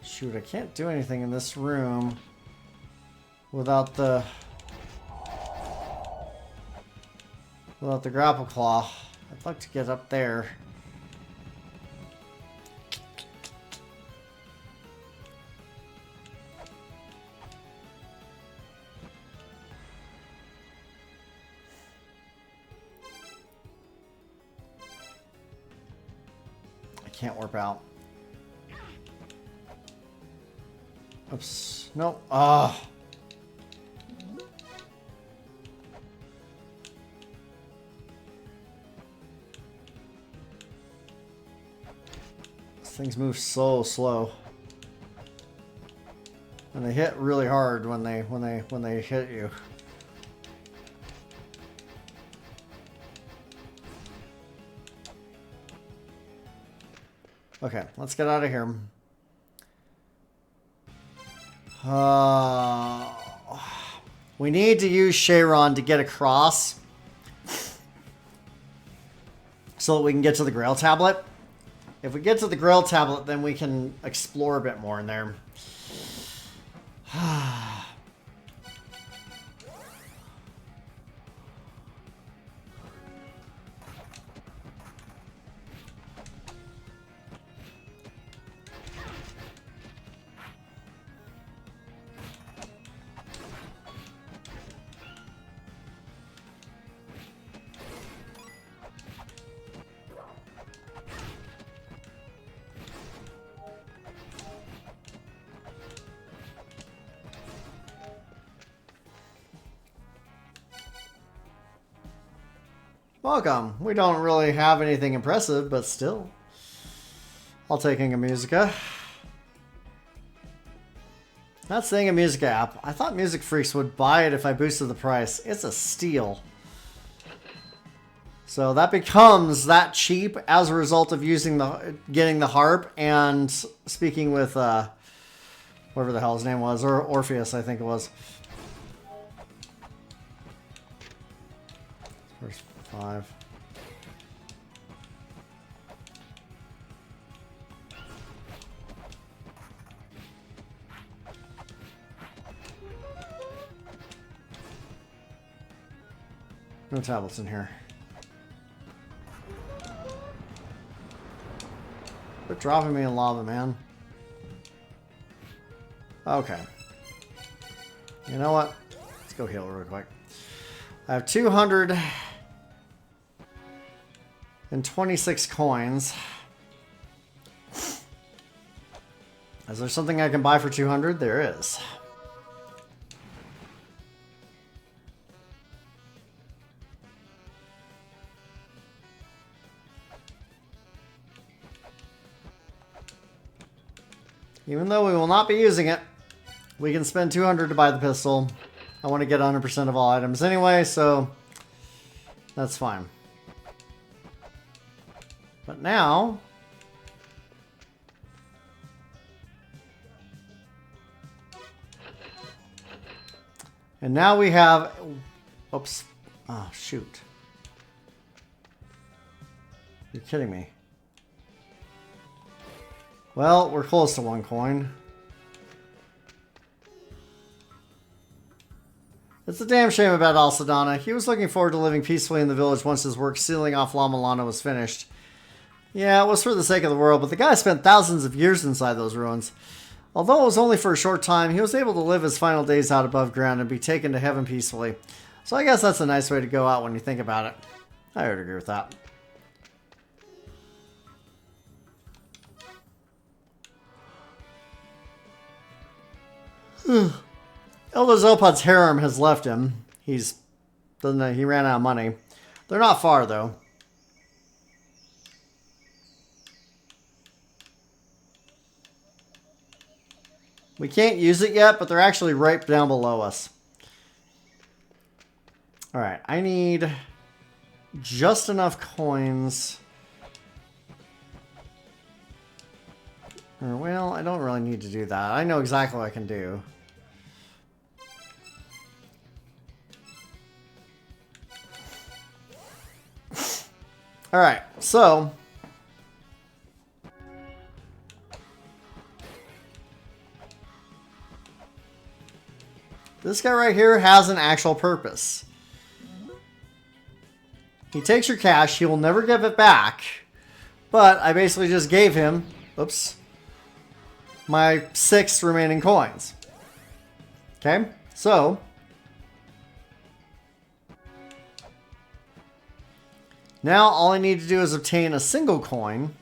Shoot, I can't do anything in this room without the grapple claw. I'd like to get up there. I can't warp out. Oops. No. Ah. Things move so slow. And they hit really hard when they hit you. Okay, let's get out of here. We need to use Sharon to get across so that we can get to the Grail Tablet. If we get to the Grail Tablet, then we can explore a bit more in there. Welcome. We don't really have anything impressive, but still. I'll take Inga Musica. Not saying a music app. I thought Music Freaks would buy it if I boosted the price. It's a steal. So that becomes that cheap as a result of getting the harp and speaking with what Whatever the hell his name was. Or Orpheus, I think it was. First 5. No tablets in here. Quit dropping me in lava, man. Okay. You know what? Let's go heal real quick. I have 226 coins. Is there something I can buy for 200? There is. Even though we will not be using it, we can spend 200 to buy the pistol. I want to get 100% of all items anyway, so that's fine. But now, and now we have, oops, oh shoot. You're kidding me. Well, we're close to 1 coin. It's a damn shame about Alcedana. He was looking forward to living peacefully in the village once his work sealing off La Mulana was finished. Yeah, it was for the sake of the world, but the guy spent thousands of years inside those ruins. Although it was only for a short time, he was able to live his final days out above ground and be taken to heaven peacefully. So I guess that's a nice way to go out when you think about it. I would agree with that. Elder Zopat's harem has left him. He ran out of money. They're not far though. We can't use it yet, but they're actually right down below us. Alright, I need just enough coins. Or, well, I don't really need to do that. I know exactly what I can do. Alright, so this guy right here has an actual purpose. He takes your cash, he will never give it back, but I basically just gave him, oops, my 6 remaining coins. Okay, so now all I need to do is obtain a single coin.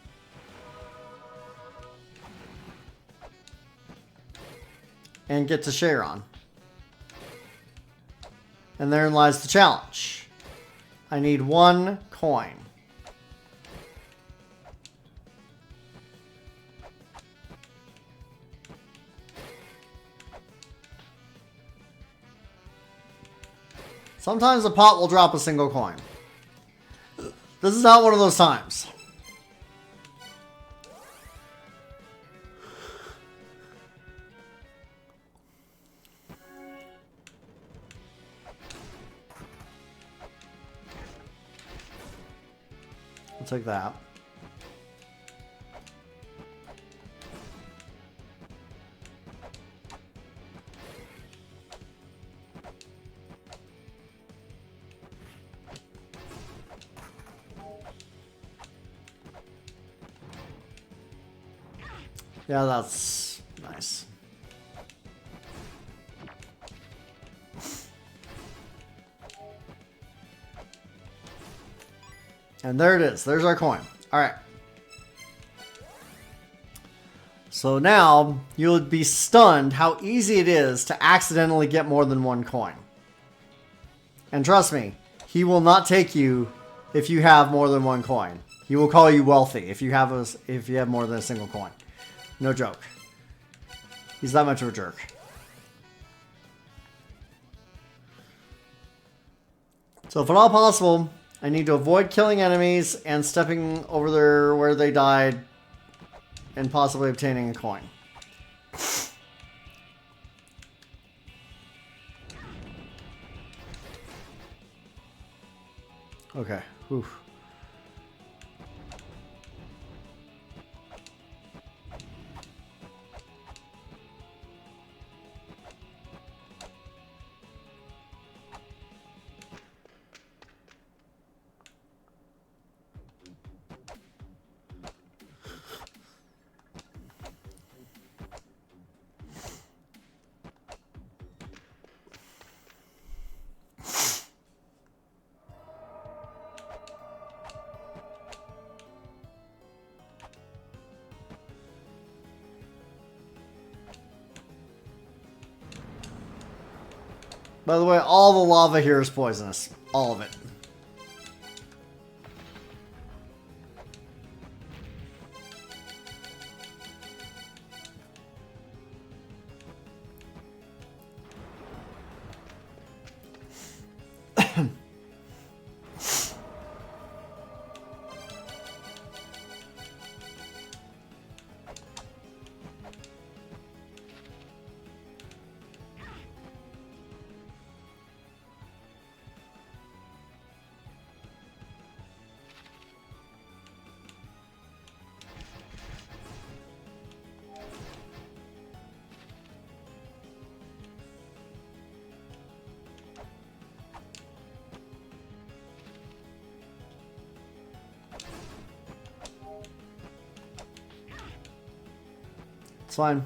And get to Sharon. And therein lies the challenge. I need 1 coin. Sometimes the pot will drop a single coin. This is not one of those times. I'll take that. Yeah, that's nice. And there it is. There's our coin. All right. So now you'll be stunned how easy it is to accidentally get more than 1 coin. And trust me, he will not take you if you have more than 1 coin. He will call you wealthy if you have more than a single coin. No joke. He's that much of a jerk. So if at all possible, I need to avoid killing enemies and stepping over there where they died and possibly obtaining a coin. Okay. Oof. By the way, all the lava here is poisonous. All of it. It's fine.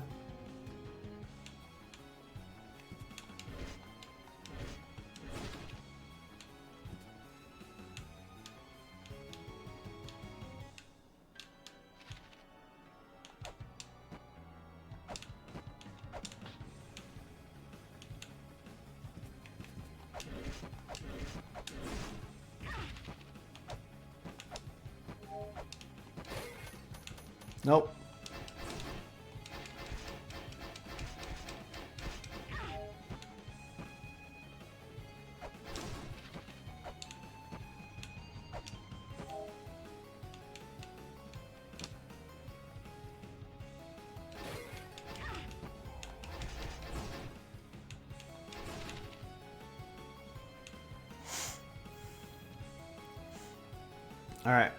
Nope. All right.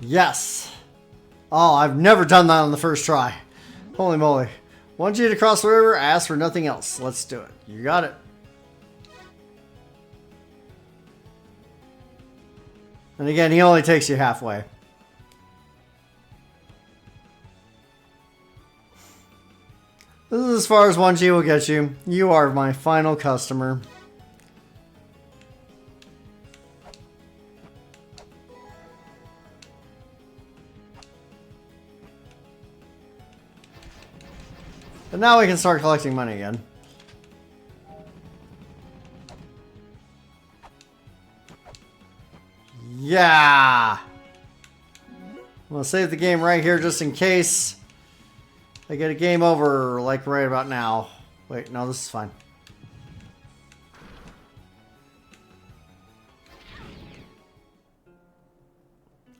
Yes. Oh, I've never done that on the first try. Holy moly. Want you to cross the river, ask for nothing else. Let's do it. You got it. And again, he only takes you halfway. This is as far as 1G will get you. You are my final customer. But now we can start collecting money again. Yeah! I'm gonna save the game right here just in case I get a game over like right about now. Wait, no, this is fine.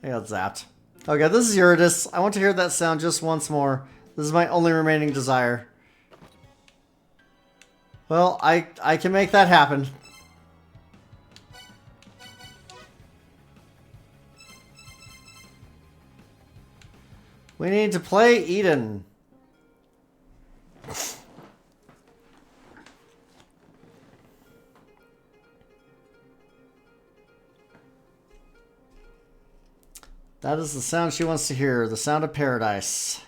I got zapped. Okay, this is Eurydice. I want to hear that sound just once more. This is my only remaining desire. Well, I can make that happen. We need to play Eden. That is the sound she wants to hear. The sound of paradise.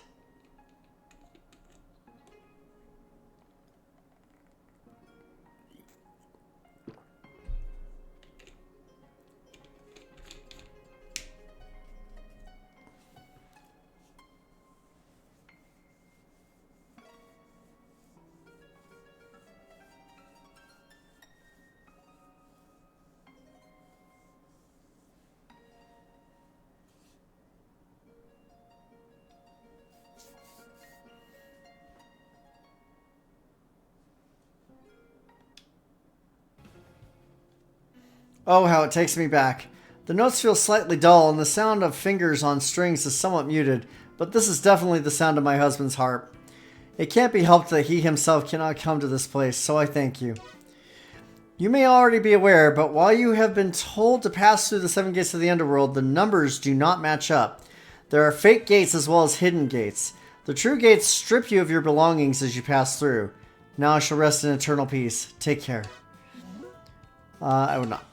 Oh, how it takes me back. The notes feel slightly dull, and the sound of fingers on strings is somewhat muted, but this is definitely the sound of my husband's harp. It can't be helped that he himself cannot come to this place, so I thank you. You may already be aware, but while you have been told to pass through the 7 gates of the underworld, the numbers do not match up. There are fake gates as well as hidden gates. The true gates strip you of your belongings as you pass through. Now I shall rest in eternal peace. Take care. I would not.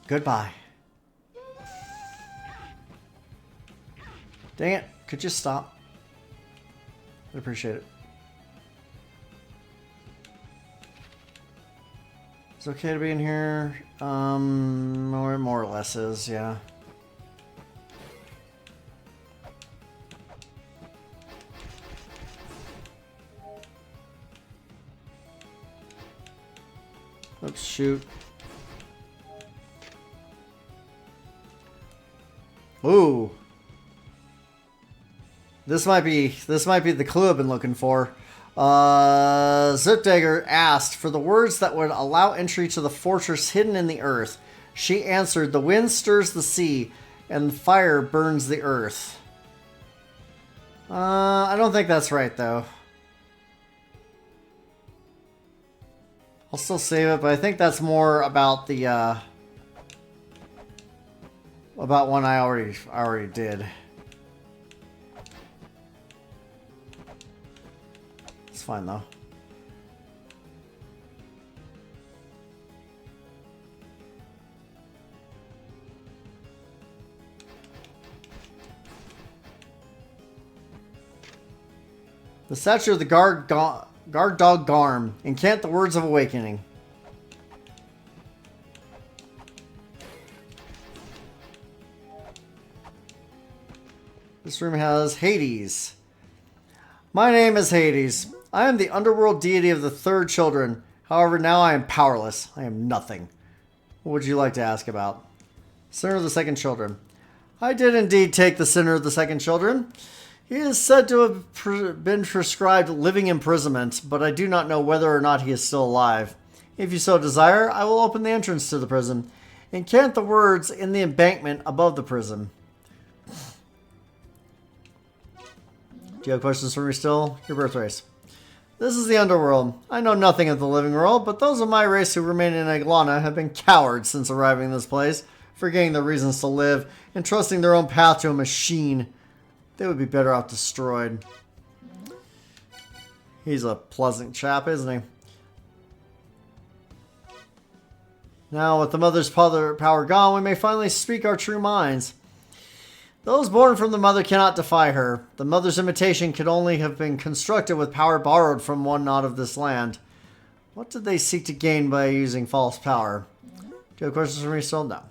Goodbye. Dang it. Could you stop? I'd appreciate it. It's okay to be in here. More or less is, yeah. Oops, shoot. Ooh. This might be the clue I've been looking for. Zipdagger asked for the words that would allow entry to the fortress hidden in the earth. She answered, the wind stirs the sea, and fire burns the earth. I don't think that's right, though. I'll still save it, but I think that's more about the, about one I already did. It's fine, though. The statue of the guard dog Garm. Incant the words of awakening. This room has Hades. My name is Hades. I am the underworld deity of the third children. However, now I am powerless. I am nothing. What would you like to ask about? Sinner of the second children. I did indeed take the sinner of the second children. He is said to have been prescribed living imprisonment, but I do not know whether or not he is still alive. If you so desire, I will open the entrance to the prison. Incant the words in the embankment above the prison. Do you have questions for me still? Your birth race. This is the underworld. I know nothing of the living world, but those of my race who remain in Mulana have been cowards since arriving in this place, forgetting their reasons to live and trusting their own path to a machine. They would be better off destroyed. He's a pleasant chap, isn't he? Now, with the mother's power gone, we may finally speak our true minds. Those born from the mother cannot defy her. The mother's imitation could only have been constructed with power borrowed from one not of this land. What did they seek to gain by using false power? Do you have questions for me still? No.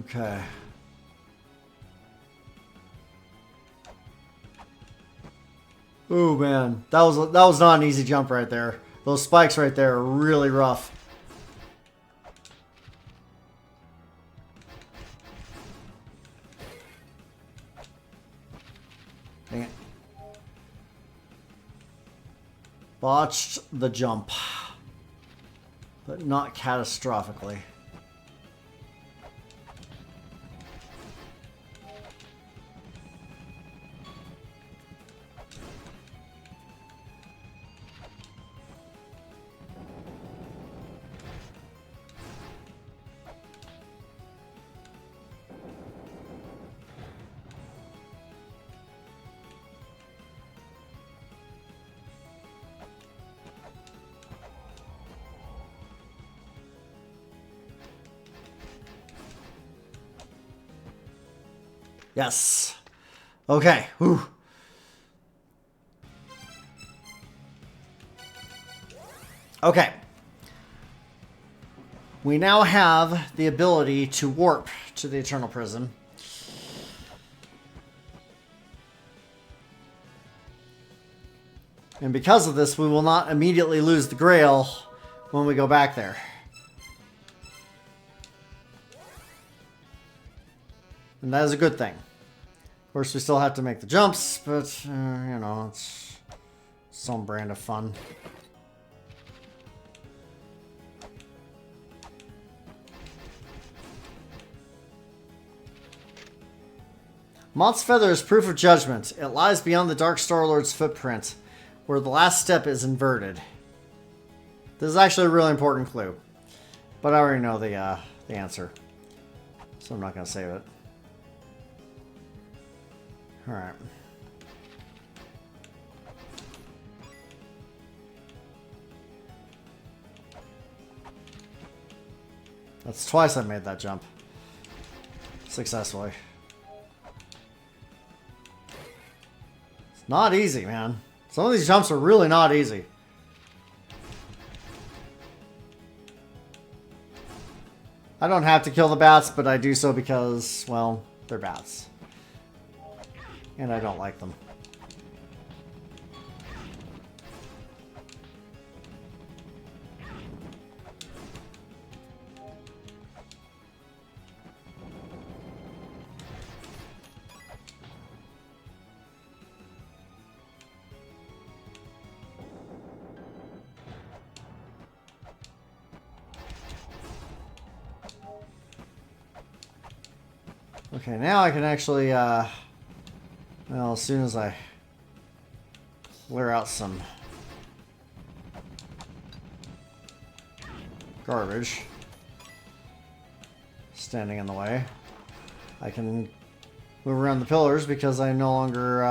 Okay. Ooh, man. That was not an easy jump right there. Those spikes right there are really rough. Dang it. Botched the jump. But not catastrophically. Yes. Okay. Whew. Okay. We now have the ability to warp to the Eternal Prison. And because of this, we will not immediately lose the Grail when we go back there. And that is a good thing. Of course, we still have to make the jumps, but, you know, it's some brand of fun. Mott's Feather is proof of judgment. It lies beyond the Dark Star-Lord's footprint, where the last step is inverted. This is actually a really important clue. But I already know the answer. So I'm not going to save it. Alright. That's twice I've made that jump. Successfully. It's not easy, man. Some of these jumps are really not easy. I don't have to kill the bats, but I do so because, well, they're bats. And I don't like them. Okay, now I can actually, well, as soon as I clear out some garbage standing in the way, I can move around the pillars because I no longer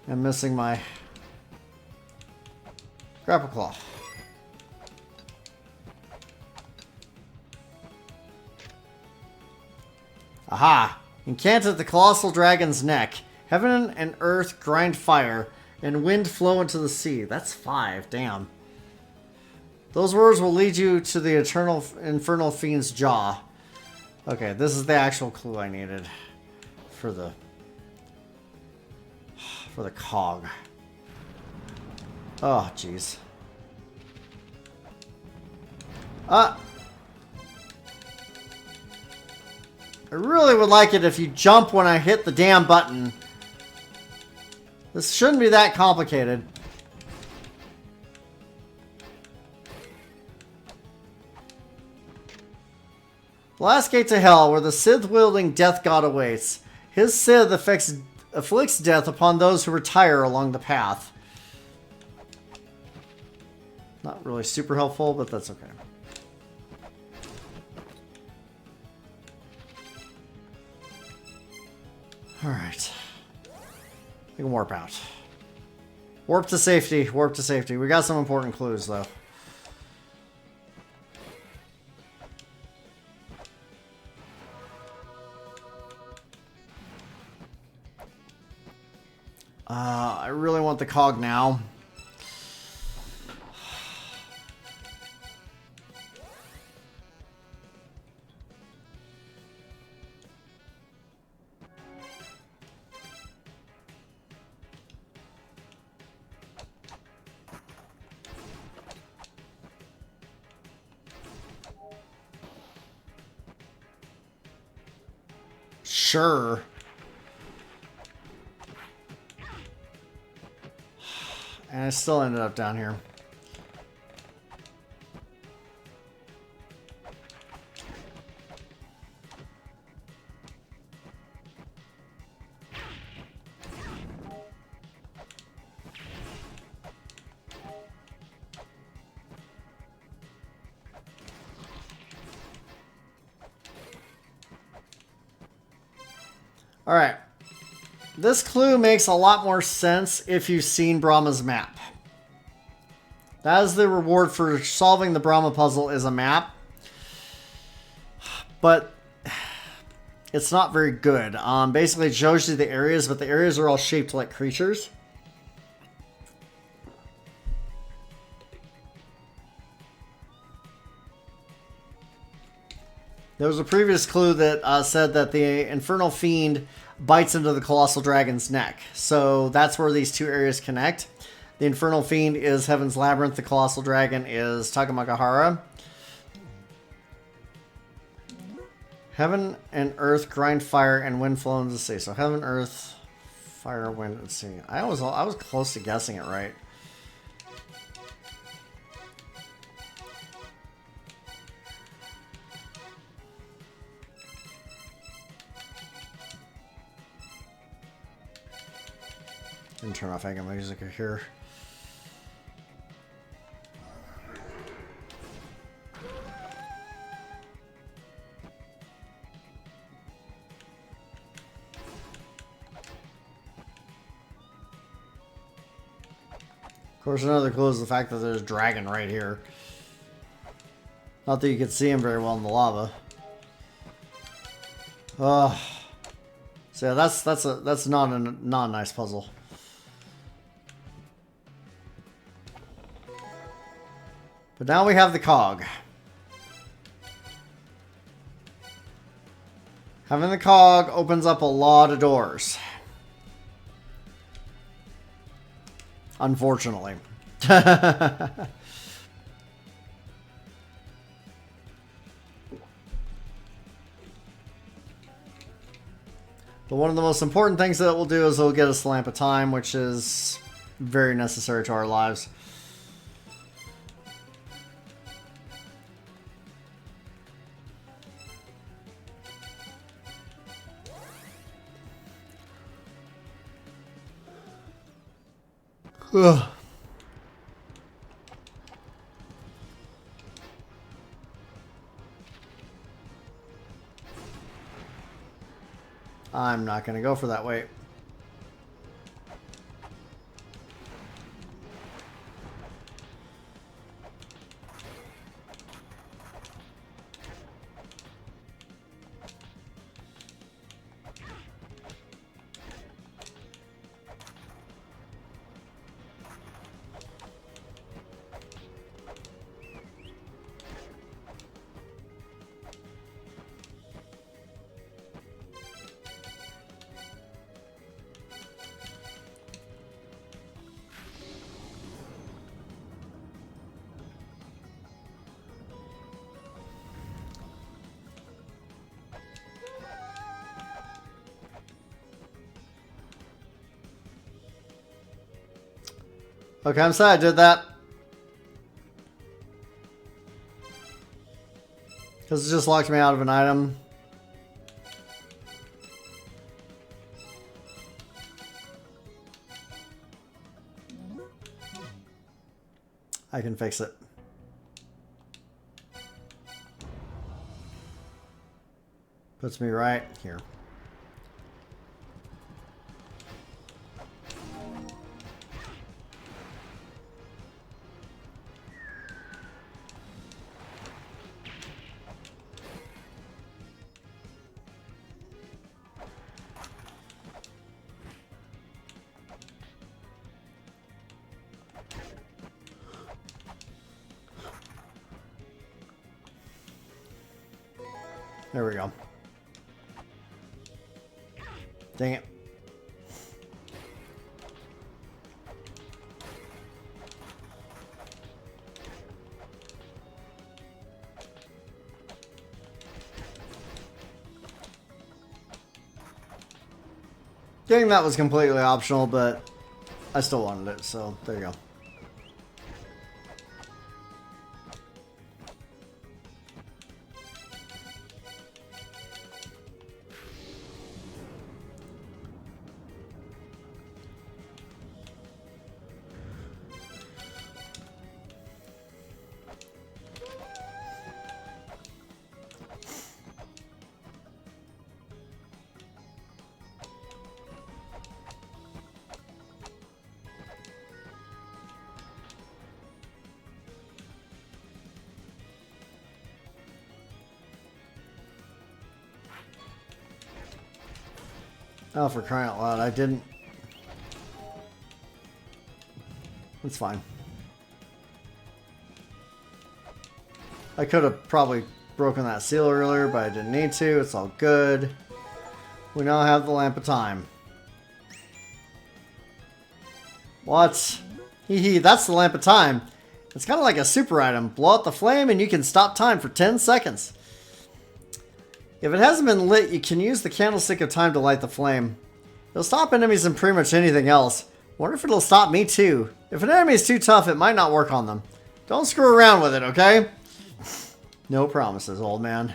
am missing my grapple claw. Aha! Encant at the colossal dragon's neck. Heaven and earth grind fire, and wind flow into the sea. That's 5, damn. Those words will lead you to the eternal infernal fiend's jaw. Okay, this is the actual clue I needed for the cog. Oh, jeez. I really would like it if you jump when I hit the damn button. This shouldn't be that complicated. The last gate to hell, where the Sith-wielding death god awaits. His Sith afflicts death upon those who retire along the path. Not really super helpful, but that's okay. Alright. We can warp out. Warp to safety. Warp to safety. We got some important clues, though. I really want the cog now. Sure. And I still ended up down here. Alright. This clue makes a lot more sense if you've seen Brahma's map. That is the reward for solving the Brahma puzzle, is a map. But it's not very good. Basically, it shows you the areas, but the areas are all shaped like creatures. There was a previous clue that said that the Infernal Fiend bites into the Colossal Dragon's neck. So that's where these two areas connect. The Infernal Fiend is Heaven's Labyrinth. The Colossal Dragon is Takamagahara. Heaven and Earth grind fire and wind flow into the sea. So Heaven, Earth, fire, wind, and sea. I was close to guessing it right. And turn off Anga music here. Of course, another clue is the fact that there's a dragon right here. Not that you could see him very well in the lava. So yeah, that's not a nice puzzle. But now we have the cog. Having the cog opens up a lot of doors. Unfortunately. But one of the most important things that it will do is it will get us the Lamp of Time, which is very necessary to our lives. Ugh. I'm not going to go for that wait. Okay, I'm sorry I did that. Because it just locked me out of an item. I can fix it. Puts me right here. There we go. Dang it. Getting that was completely optional, but I still wanted it, so there you go. Oh, for crying out loud, I didn't. It's fine. I could have probably broken that seal earlier, but I didn't need to. It's all good. We now have the Lamp of Time. What? Hee hee, that's the Lamp of Time. It's kind of like a super item. Blow out the flame and you can stop time for 10 seconds. If it hasn't been lit, you can use the Candlestick of Time to light the flame. It'll stop enemies and pretty much anything else. Wonder if it'll stop me too. If an enemy is too tough, it might not work on them. Don't screw around with it, okay? No promises, old man.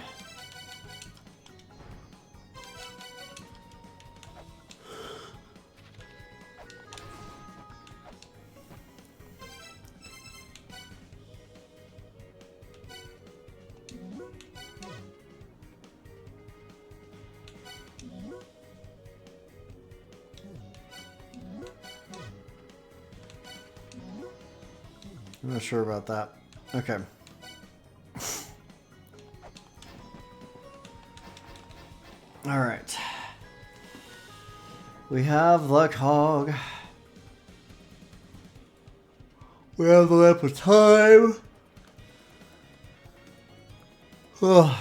I'm not sure about that. Okay. Alright. We have the cog. We have the Lamp of Time. Ugh.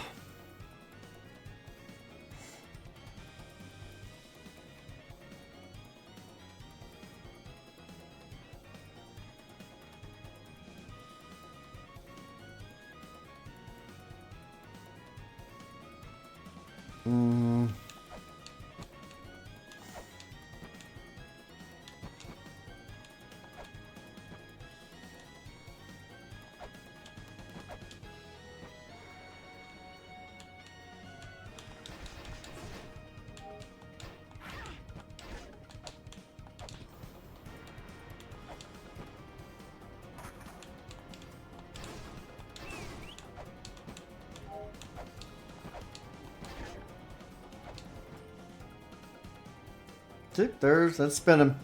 That's spinning.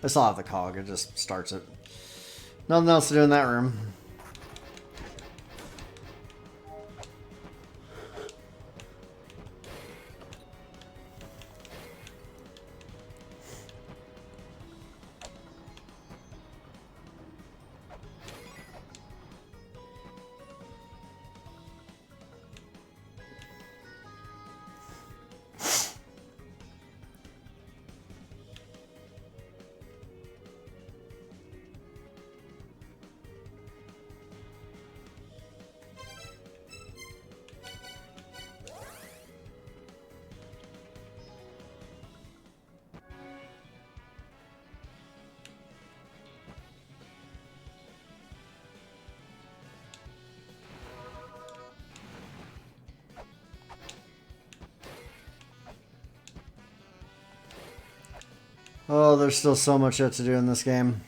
I still have the cog, it just starts it. Nothing else to do in that room. Oh, there's still so much yet to do in this game.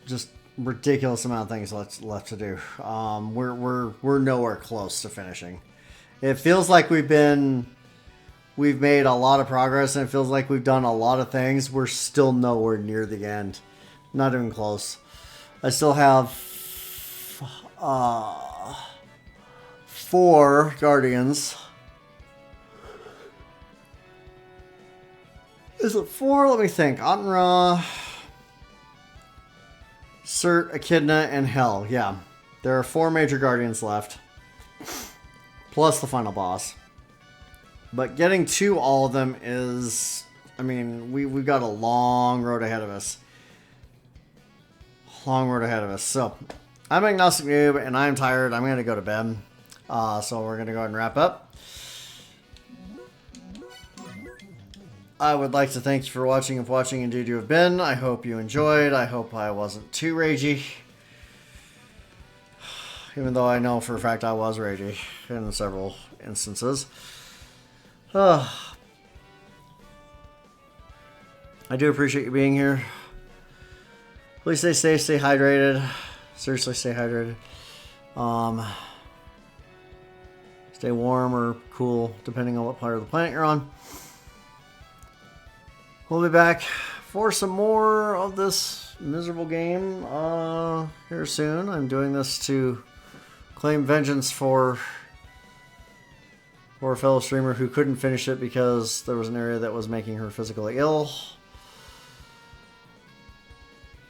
Just ridiculous amount of things left to do. We're nowhere close to finishing. It feels like we've made a lot of progress, and it feels like we've done a lot of things. We're still nowhere near the end. Not even close. I still have 4 guardians. Is it 4? Let me think. Atenra, Cert, Echidna, and Hell. Yeah. There are 4 major guardians left. Plus the final boss. But getting to all of them is... I mean, we've got a long road ahead of us. Long road ahead of us. So, I'm Agnostic Noob, and I'm tired. I'm going to go to bed. So we're going to go ahead and wrap up. I would like to thank you for watching, if watching indeed you have been. I hope you enjoyed. I hope I wasn't too ragey. Even though I know for a fact I was ragey in several instances. I do appreciate you being here. Please stay safe, stay hydrated. Seriously, stay hydrated. Stay warm or cool, depending on what part of the planet you're on. We'll be back for some more of this miserable game here soon. I'm doing this to claim vengeance for a fellow streamer who couldn't finish it because there was an area that was making her physically ill.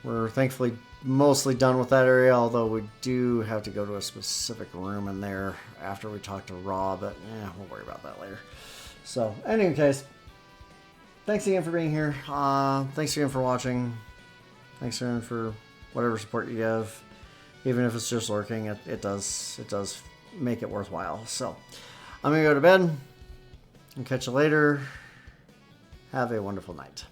We're thankfully mostly done with that area, although we do have to go to a specific room in there after we talk to Rob, but we'll worry about that later. So, in any case, thanks again for being here. Thanks again for watching. Thanks again for whatever support you give. Even if it's just lurking, it does make it worthwhile. So, I'm going to go to bed and catch you later. Have a wonderful night.